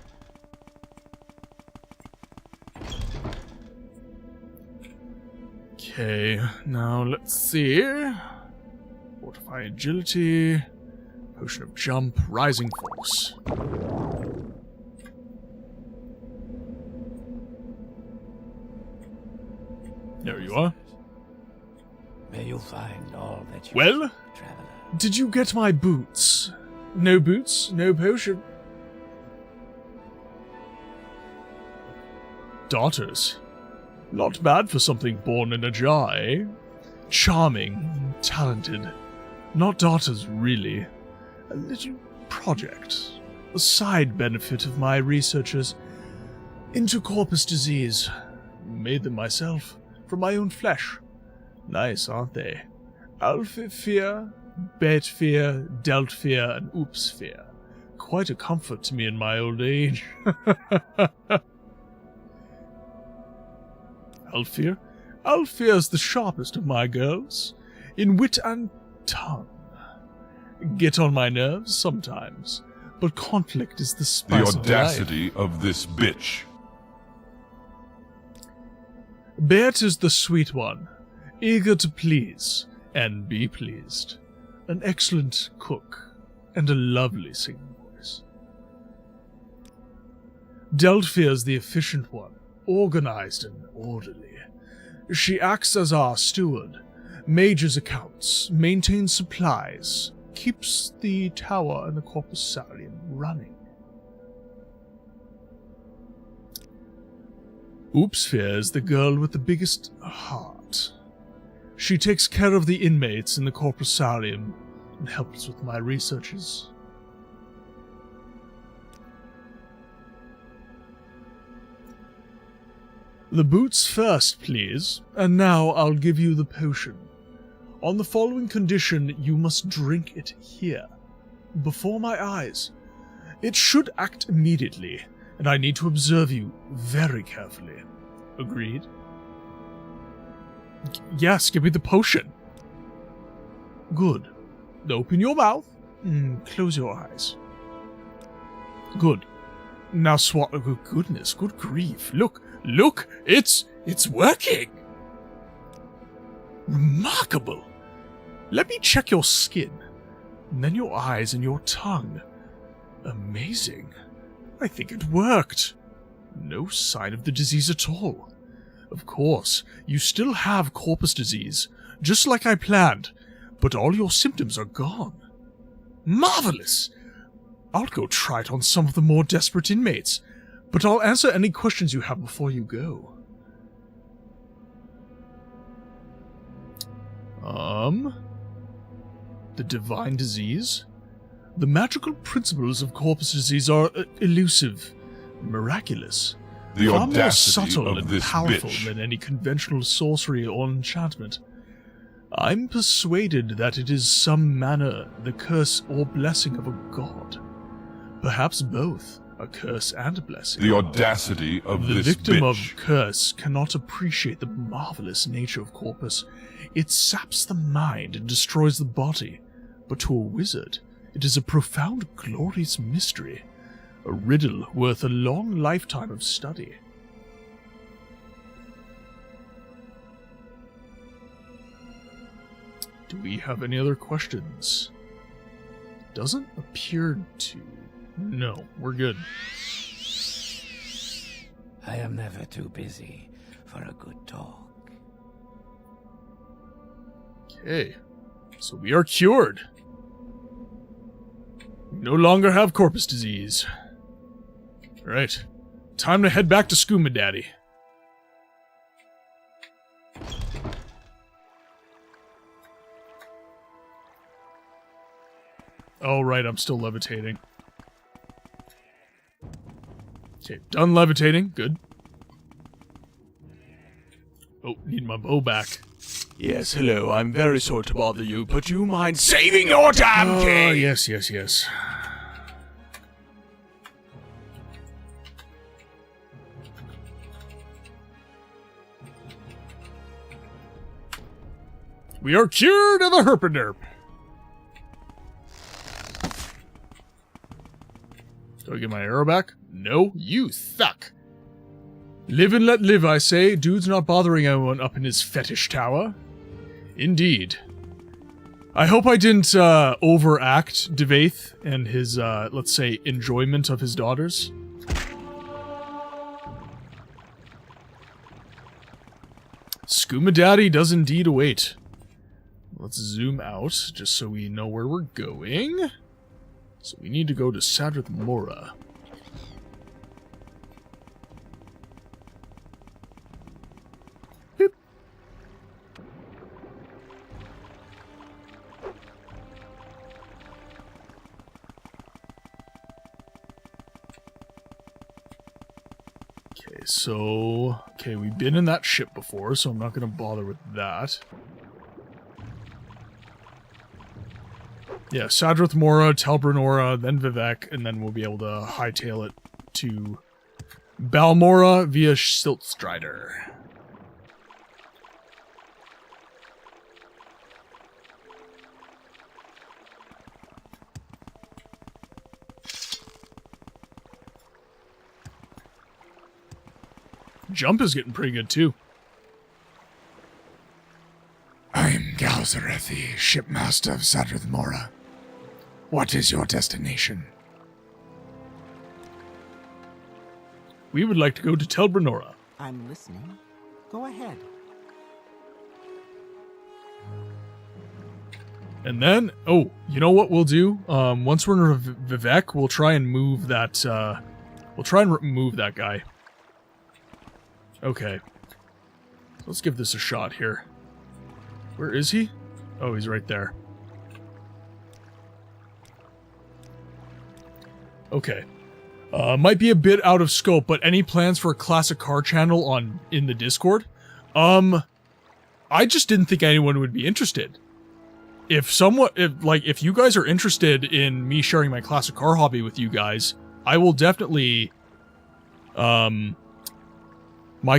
Speaker 1: Okay, now let's see. Fortify agility. Potion of jump. Rising force. There you are.
Speaker 13: May you find all that you
Speaker 1: Well,
Speaker 13: seek, traveler.
Speaker 1: did you get my boots? No boots, no potion. Daughters. Not bad for something born in a jar, eh? Charming, talented. Not daughters, really. A little project. A side benefit of my researches into corpus disease. Made them myself, from my own flesh. Nice, aren't they? Alpha fear, bet fear, delt fear, and oops fear. Quite a comfort to me in my old age. Alfear? Alfear's the sharpest of my girls, in wit and tongue. Get on my nerves sometimes, but conflict is the spice
Speaker 5: The
Speaker 1: of life.
Speaker 5: audacity of this bitch.
Speaker 1: Bet is the sweet one, eager to please and be pleased. An excellent cook. and a lovely singing voice. Delphia is the efficient one, organized and orderly. She acts as our steward, manages accounts, maintains supplies, keeps the tower and the Corpus Salium running. Oopsphere is the girl with the biggest heart. She takes care of the inmates in the Corpus Salium and helps with my researches. The boots first, please, and now I'll give you the potion. On the following condition, you must drink it here, before my eyes. It should act immediately, and I need to observe you very carefully. Agreed? Yes, give me the potion. Good. Open your mouth. Close your eyes. Good. Now swallow. Good goodness, good grief. Look, it's working. Remarkable. Let me check your skin, and then your eyes and your tongue. Amazing. I think it worked. No sign of the disease at all. Of course, you still have corpus disease, just like I planned, but all your symptoms are gone. Marvelous! I'll go try it on some of the more desperate inmates, but I'll answer any questions you have before you go. The divine disease? The magical principles of corpus disease are elusive, miraculous,
Speaker 5: The
Speaker 1: far more
Speaker 5: audacity
Speaker 1: subtle
Speaker 5: of
Speaker 1: and
Speaker 5: this
Speaker 1: powerful
Speaker 5: bitch.
Speaker 1: than any conventional sorcery or enchantment. I'm persuaded that it is some manner the curse or blessing of a god. Perhaps both, a curse and a blessing.
Speaker 5: The audacity of
Speaker 1: The
Speaker 5: this
Speaker 1: victim
Speaker 5: bitch.
Speaker 1: of curse cannot appreciate the marvelous nature of corpus. It saps the mind and destroys the body. But to a wizard, it is a profound, glorious mystery. A riddle worth a long lifetime of study. Do we have any other questions? Doesn't appear to. No, we're good.
Speaker 13: I am never too busy for a good talk.
Speaker 1: Okay, so we are cured. We no longer have corpus disease. Right, time to head back to SKOOMA Daddy. Oh, right, I'm still levitating. Okay, done levitating. Good. Oh, need my bow back.
Speaker 7: Yes, hello, I'm very sorry to bother you, but do you mind saving your damn key?
Speaker 1: Oh, yes. We are cured of the herpaderp. Do I get my arrow back? No, you suck. Live and let live, I say. Dude's not bothering anyone up in his fetish tower. Indeed. I hope I didn't overact Devaith and his, let's say, enjoyment of his daughters. SKOOMA Daddy does indeed await. Let's zoom out, just so we know where we're going. So we need to go to Sadrith Mora. Boop. Okay, we've been in that ship before, so I'm not going to bother with that. Yeah, Sadrith Mora, Telbranora, then Vivek, and then we'll be able to hightail it to Balmora via Siltstrider. Jump is getting pretty good, too.
Speaker 7: I'm Galzarethi, shipmaster of Sadrith Mora. What is your destination?
Speaker 1: We would like to go to Telbranora.
Speaker 8: I'm listening. Go ahead.
Speaker 1: And then, oh, you know what we'll do? Once we're in Vivek, we'll try and move that, remove that guy. Okay. Let's give this a shot here. Where is he? Oh, he's right there. Okay. Might be a bit out of scope, but any plans for a classic car channel in the Discord? I just didn't think anyone would be interested. If you guys are interested in me sharing my classic car hobby with you guys, I will definitely, my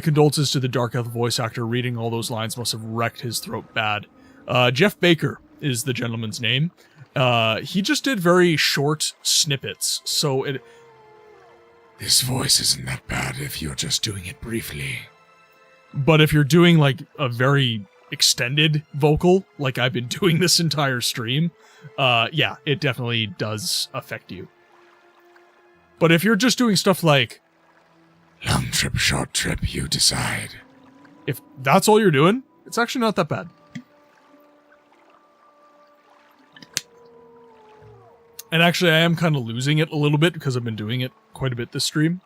Speaker 1: condolences to the Dark Elf voice actor. Reading all those lines must have wrecked his throat bad. Jeff Baker is the gentleman's name. He just did very short snippets, so it...
Speaker 7: This voice isn't that bad if you're just doing it briefly.
Speaker 1: But if you're doing, like, a very extended vocal, like I've been doing this entire stream, yeah, it definitely does affect you. But if you're just doing stuff like...
Speaker 7: Long trip, short trip, you decide.
Speaker 1: If that's all you're doing, it's actually not that bad. And actually, I am kind of losing it a little bit because I've been doing it quite a bit this stream.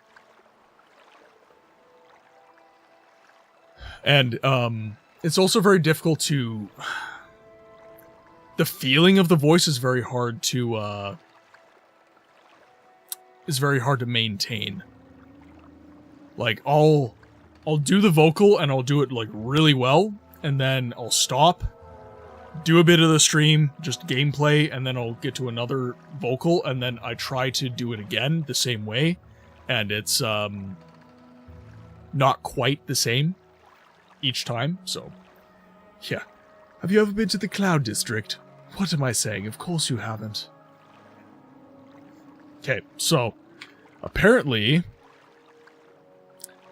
Speaker 1: And, it's also very difficult to... The feeling of the voice is very hard to, maintain. Like, I'll do the vocal and I'll do it, like, really well, and then I'll stop, do a bit of the stream, just gameplay, and then I'll get to another vocal, and then I try to do it again the same way, and it's, not quite the same each time, so, yeah. Have you ever been to the Cloud District? What am I saying? Of course you haven't. Okay, so, apparently,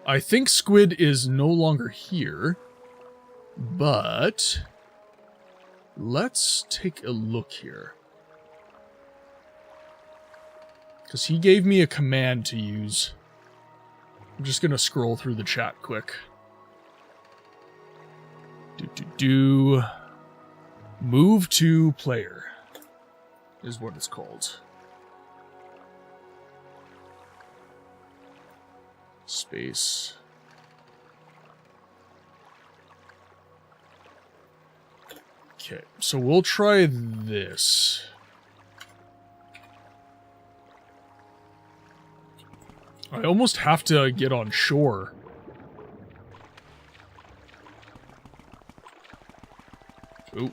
Speaker 1: I think Squid is no longer here, but let's take a look here. Because he gave me a command to use. I'm just going to scroll through the chat quick. Move to player is what it's called. Space. Okay, so we'll try this. I almost have to get on shore. Oh,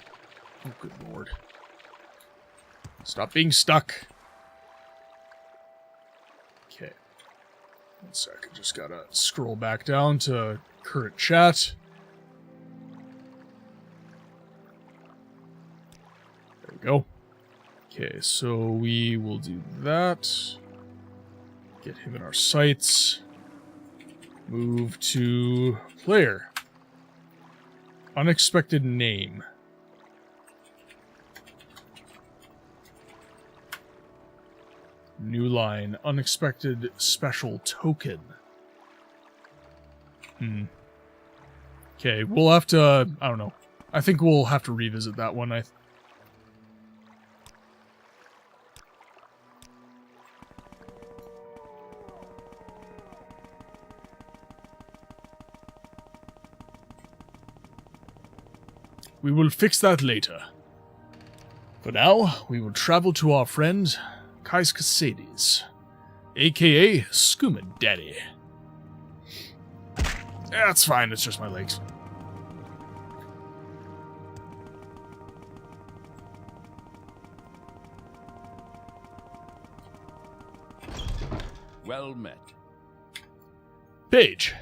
Speaker 1: oh, good lord. Stop being stuck. Okay. One sec, I just gotta scroll back down to current chat. There we go. Okay, so we will do that. Get him in our sights. Move to player. Unexpected name. New line. Unexpected special token. Okay, we'll have to... I don't know. I think we'll have to revisit that one. We will fix that later. For now, we will travel to our friend, Caius Casades, aka SKOOMA Daddy. That's fine, it's just my legs.
Speaker 17: Well met.
Speaker 1: Page,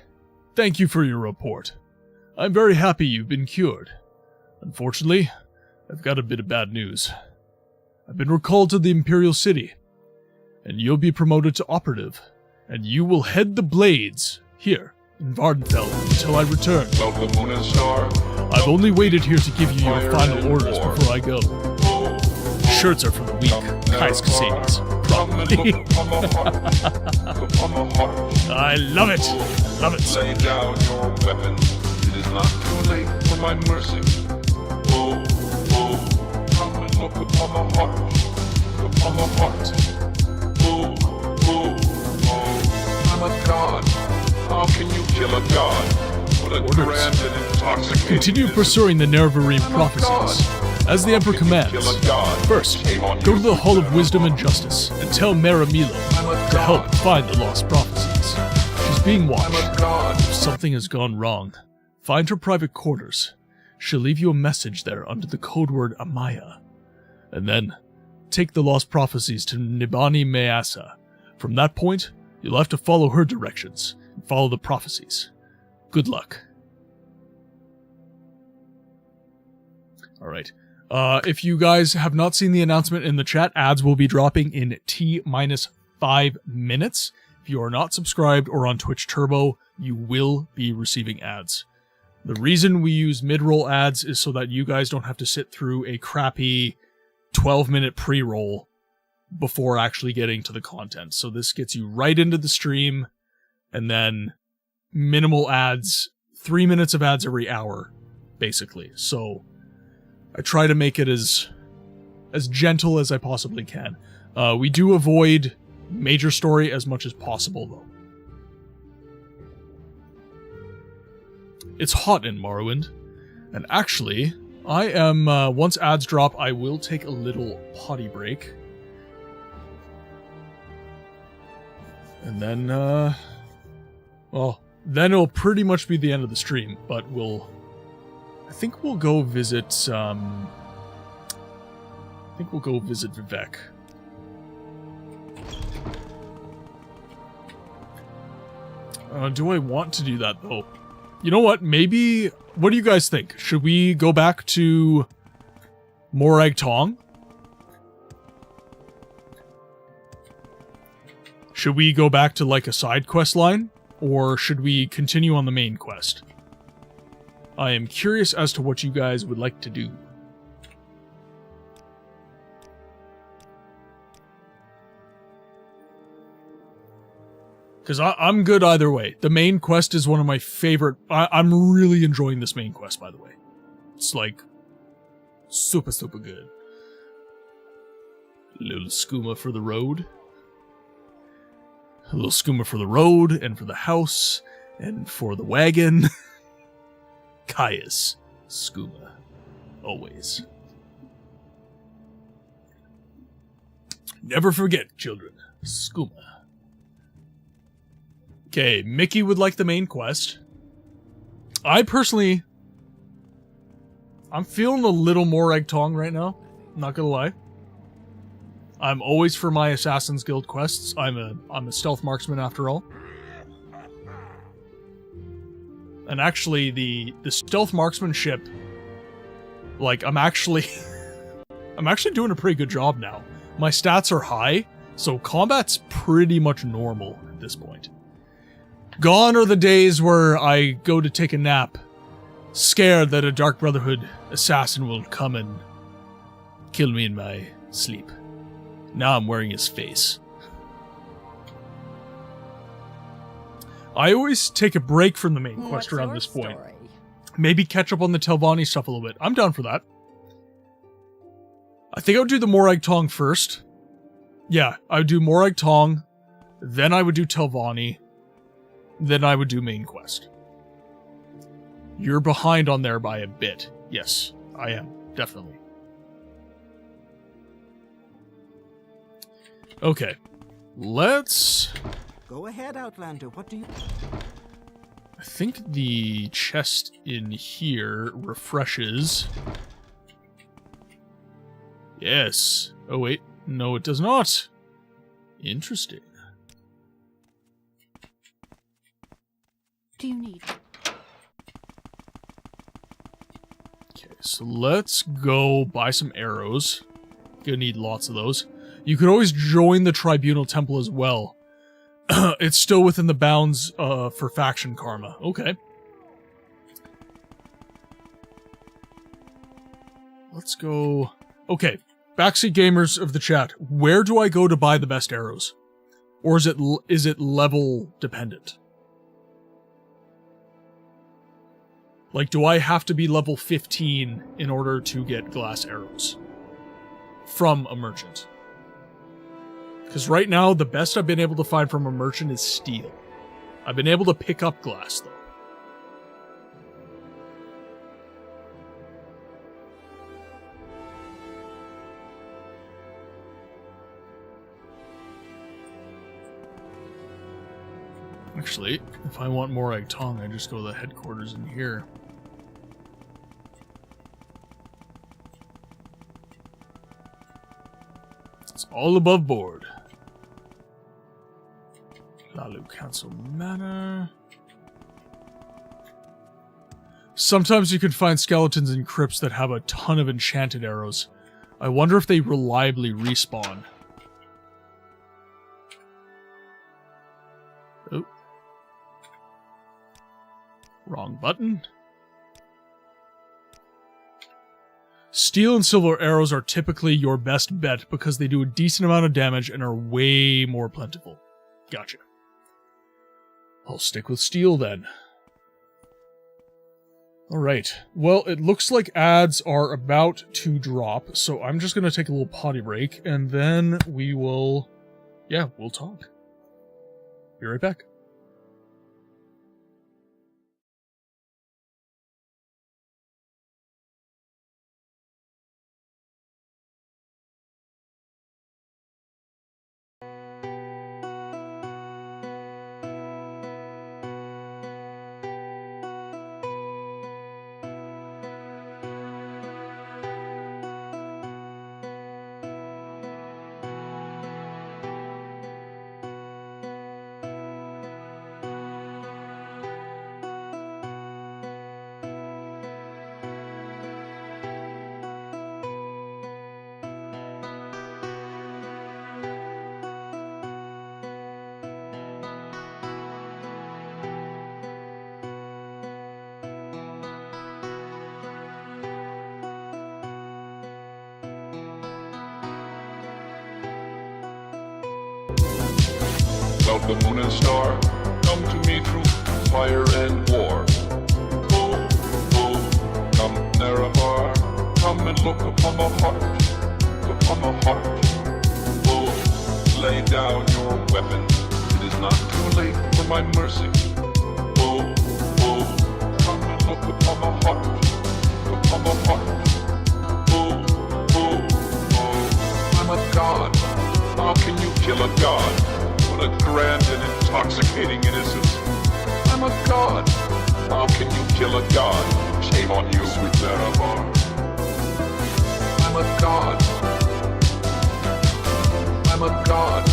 Speaker 1: thank you for your report. I'm very happy you've been cured. Unfortunately, I've got a bit of bad news. I've been recalled to the Imperial City, and you'll be promoted to operative, and you will head the Blades here in Vardenfell until I return. I've only waited here to give you your final orders before I go. Shirts are for the weak, Caius Casades. Probably. I love it. Love it.
Speaker 5: Lay down your weapon. It is not too late for my mercy. Oh, oh, come and look upon the heart. Upon the heart. Oh, oh, oh. I'm a god. How can you kill a god? What a grand and intoxicating.
Speaker 1: Continue pursuing the Nerevarine prophecies, as the Emperor commands. First, go to the Hall of Wisdom and Justice, and tell Maramila to help find the lost prophecies. She's being watched. If something has gone wrong, find her private quarters. She'll leave you a message there under the code word Amaya. And then, take the lost prophecies to Nibani Measa. From that point, you'll have to follow her directions, and follow the prophecies. Good luck. Alright. If you guys have not seen the announcement in the chat, ads will be dropping in T-5 minutes. If you are not subscribed or on Twitch Turbo, you will be receiving ads. The reason we use mid-roll ads is so that you guys don't have to sit through a crappy 12-minute pre-roll before actually getting to the content. So this gets you right into the stream, and then minimal ads, 3 minutes of ads every hour, basically. So I try to make it as gentle as I possibly can. We do avoid major story as much as possible, though. It's hot in Morrowind, and actually, I am, once ads drop, I will take a little potty break. And then, well, then it'll pretty much be the end of the stream, but I think we'll go visit, Vivek. Do I want to do that, though? You know what, maybe, what do you guys think? Should we go back to Morag Tong? Should we go back to, like, a side quest line? Or should we continue on the main quest? I am curious as to what you guys would like to do. Because I'm good either way. The main quest is one of my favorite... I'm really enjoying this main quest, by the way. It's like... super, super good. A little skooma for the road. A little skooma for the road, and for the house, and for the wagon. Caius. Skooma. Always. Never forget, children. Skooma. Okay, Mickey would like the main quest. I personally... I'm feeling a little more Egg Tong right now. Not gonna lie. I'm always for my Assassin's Guild quests. I'm a stealth marksman after all. And actually, the stealth marksmanship, like, I'm actually doing a pretty good job now. My stats are high, so combat's pretty much normal at this point. Gone are the days where I go to take a nap, scared that a Dark Brotherhood assassin will come and kill me in my sleep. Now I'm wearing his face. I always take a break from the main quest around this point. Maybe catch up on the Telvanni stuff a little bit. I'm down for that. I think I would do the Morag Tong first. Yeah, I would do Morag Tong, then I would do Telvanni, then I would do main quest. You're behind on there by a bit. Yes, I am. Definitely. Okay. Let's...
Speaker 8: Go ahead, Outlander. What do you...
Speaker 1: I think the chest in here refreshes. Yes. Oh, wait. No, it does not. Interesting.
Speaker 11: Do you need...
Speaker 1: Okay, so let's go buy some arrows. Gonna need lots of those. You could always join the Tribunal Temple as well. It's still within the bounds for faction karma. Okay. Let's go... Okay. Backseat gamers of the chat, where do I go to buy the best arrows? Or is it level dependent? Like, do I have to be level 15 in order to get glass arrows from a merchant? Because right now, the best I've been able to find from a merchant is steel. I've been able to pick up glass, though. Actually, if I want more egg tong, I just go to the headquarters in here. It's all above board. Lalu Council Manor. Sometimes you can find skeletons in crypts that have a ton of enchanted arrows. I wonder if they reliably respawn. Oh. Wrong button. Steel and silver arrows are typically your best bet because they do a decent amount of damage and are way more plentiful. Gotcha. I'll stick with steel then. Alright, well, it looks like ads are about to drop, so I'm just going to take a little potty break, and then we will... yeah, we'll talk. Be right back.
Speaker 5: About the moon and star, come to me through fire and war. Oh, oh, come Nerevar, come and look upon the heart, upon the heart. Oh, lay down your weapon, it is not too late for my mercy. Oh, oh, come and look upon the heart, upon the heart. Oh, oh, oh, I'm a god, how can you kill a god? What a grand and intoxicating innocence. I'm a god. How can you kill a god? Shame on you, sweet Nerevar. I'm a god. I'm a god.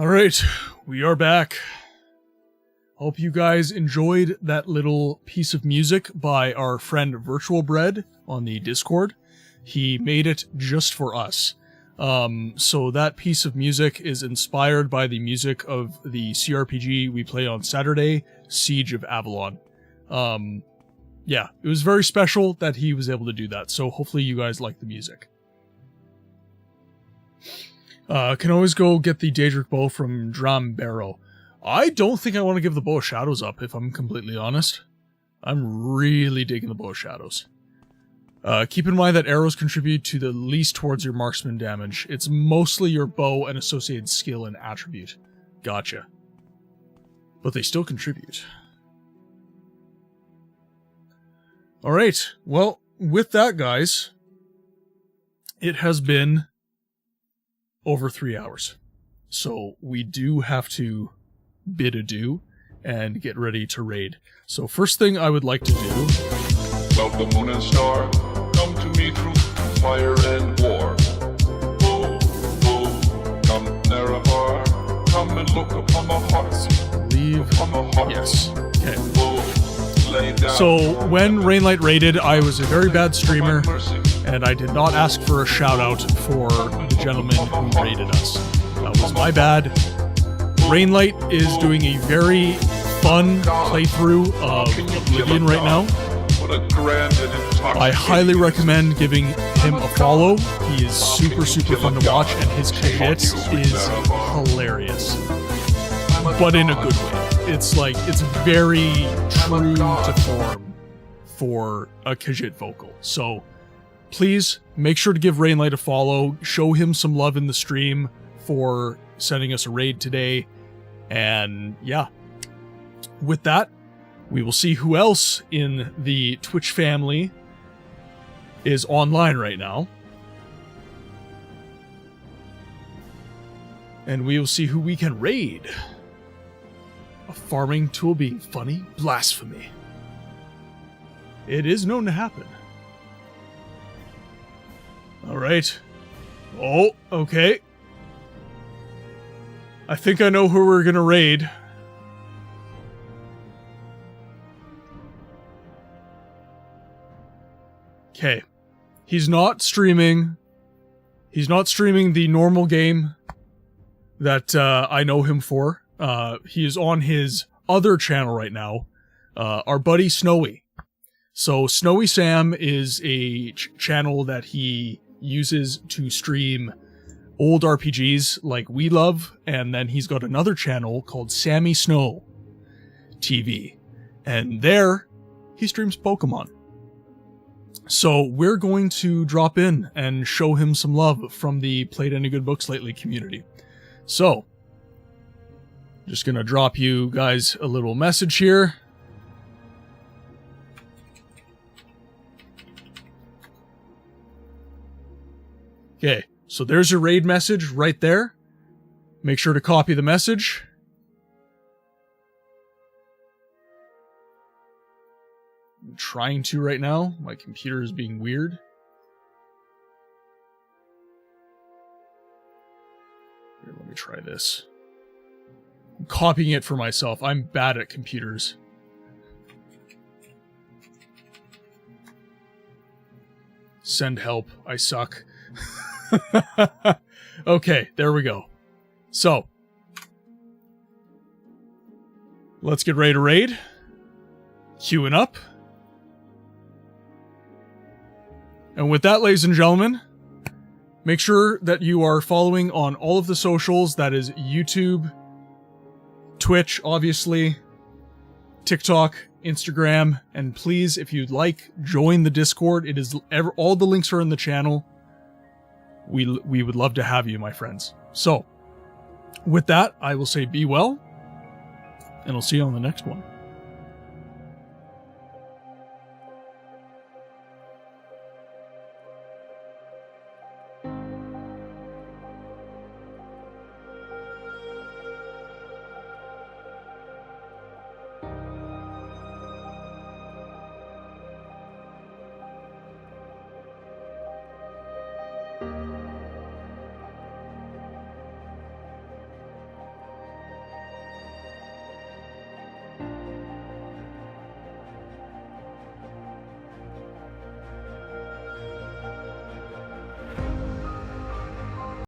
Speaker 1: Alright, we are back. Hope you guys enjoyed that little piece of music by our friend Virtual Bread on the Discord. He made it just for us. So that piece of music is inspired by the music of the CRPG we play on Saturday, Siege of Avalon. Yeah, it was very special that he was able to do that, so hopefully you guys like the music. Can always go get the Daedric Bow from Dram Barrow. I don't think I want to give the Bow of Shadows up, if I'm completely honest. I'm really digging the Bow of Shadows. Keep in mind that arrows contribute to the least towards your marksman damage. It's mostly your bow and associated skill and attribute. Gotcha. But they still contribute. Alright, well, with that, guys, it has been over 3 hours. So we do have to bid adieu and get ready to raid. So first thing I would like to do...
Speaker 5: Love the moon and stars, come to me through fire and war. Oh, oh, come Nerevar, come and look upon the hearts.
Speaker 1: Leave. Yes. Okay.
Speaker 5: Oh, lay down.
Speaker 1: So when Rainlight raided, I was a very bad streamer, and I did not ask for a shout out for the gentleman who raided us. That was my bad. Rainlight is doing a very fun playthrough of Oblivion right now. I highly recommend giving him a follow. He is super, super fun to watch, and his Khajiit is hilarious. But in a good way. It's like, it's very true to form for a Khajiit vocal. So please make sure to give Rainlight a follow. Show him some love in the stream for sending us a raid today. And yeah, with that, we will see who else in the Twitch family is online right now. And we will see who we can raid. A farming tool being funny? Blasphemy. It is known to happen. Alright. Oh, okay. I think I know who we're gonna raid. Okay. He's not streaming. He's not streaming the normal game that I know him for. He is on his other channel right now. Our buddy Snowy. So Snowy Sam is a channel that he uses to stream old RPGs like We Love, and then he's got another channel called Sammy Snow TV. And there, he streams Pokemon. So we're going to drop in and show him some love from the Played Any Good Books Lately community. So, just gonna drop you guys a little message here. Okay, so there's your raid message right there. Make sure to copy the message. I'm trying to right now. My computer is being weird. Here, let me try this. I'm copying it for myself. I'm bad at computers. Send help. I suck. Okay, there we go. So, let's get ready to raid. Queuing up. And with that, ladies and gentlemen, make sure that you are following on all of the socials. That is YouTube, Twitch, obviously, TikTok, Instagram, and please, if you'd like, join the Discord. It is all the links are in the channel. We would love to have you, my friends. So, with that, I will say be well, and I'll see you on the next one.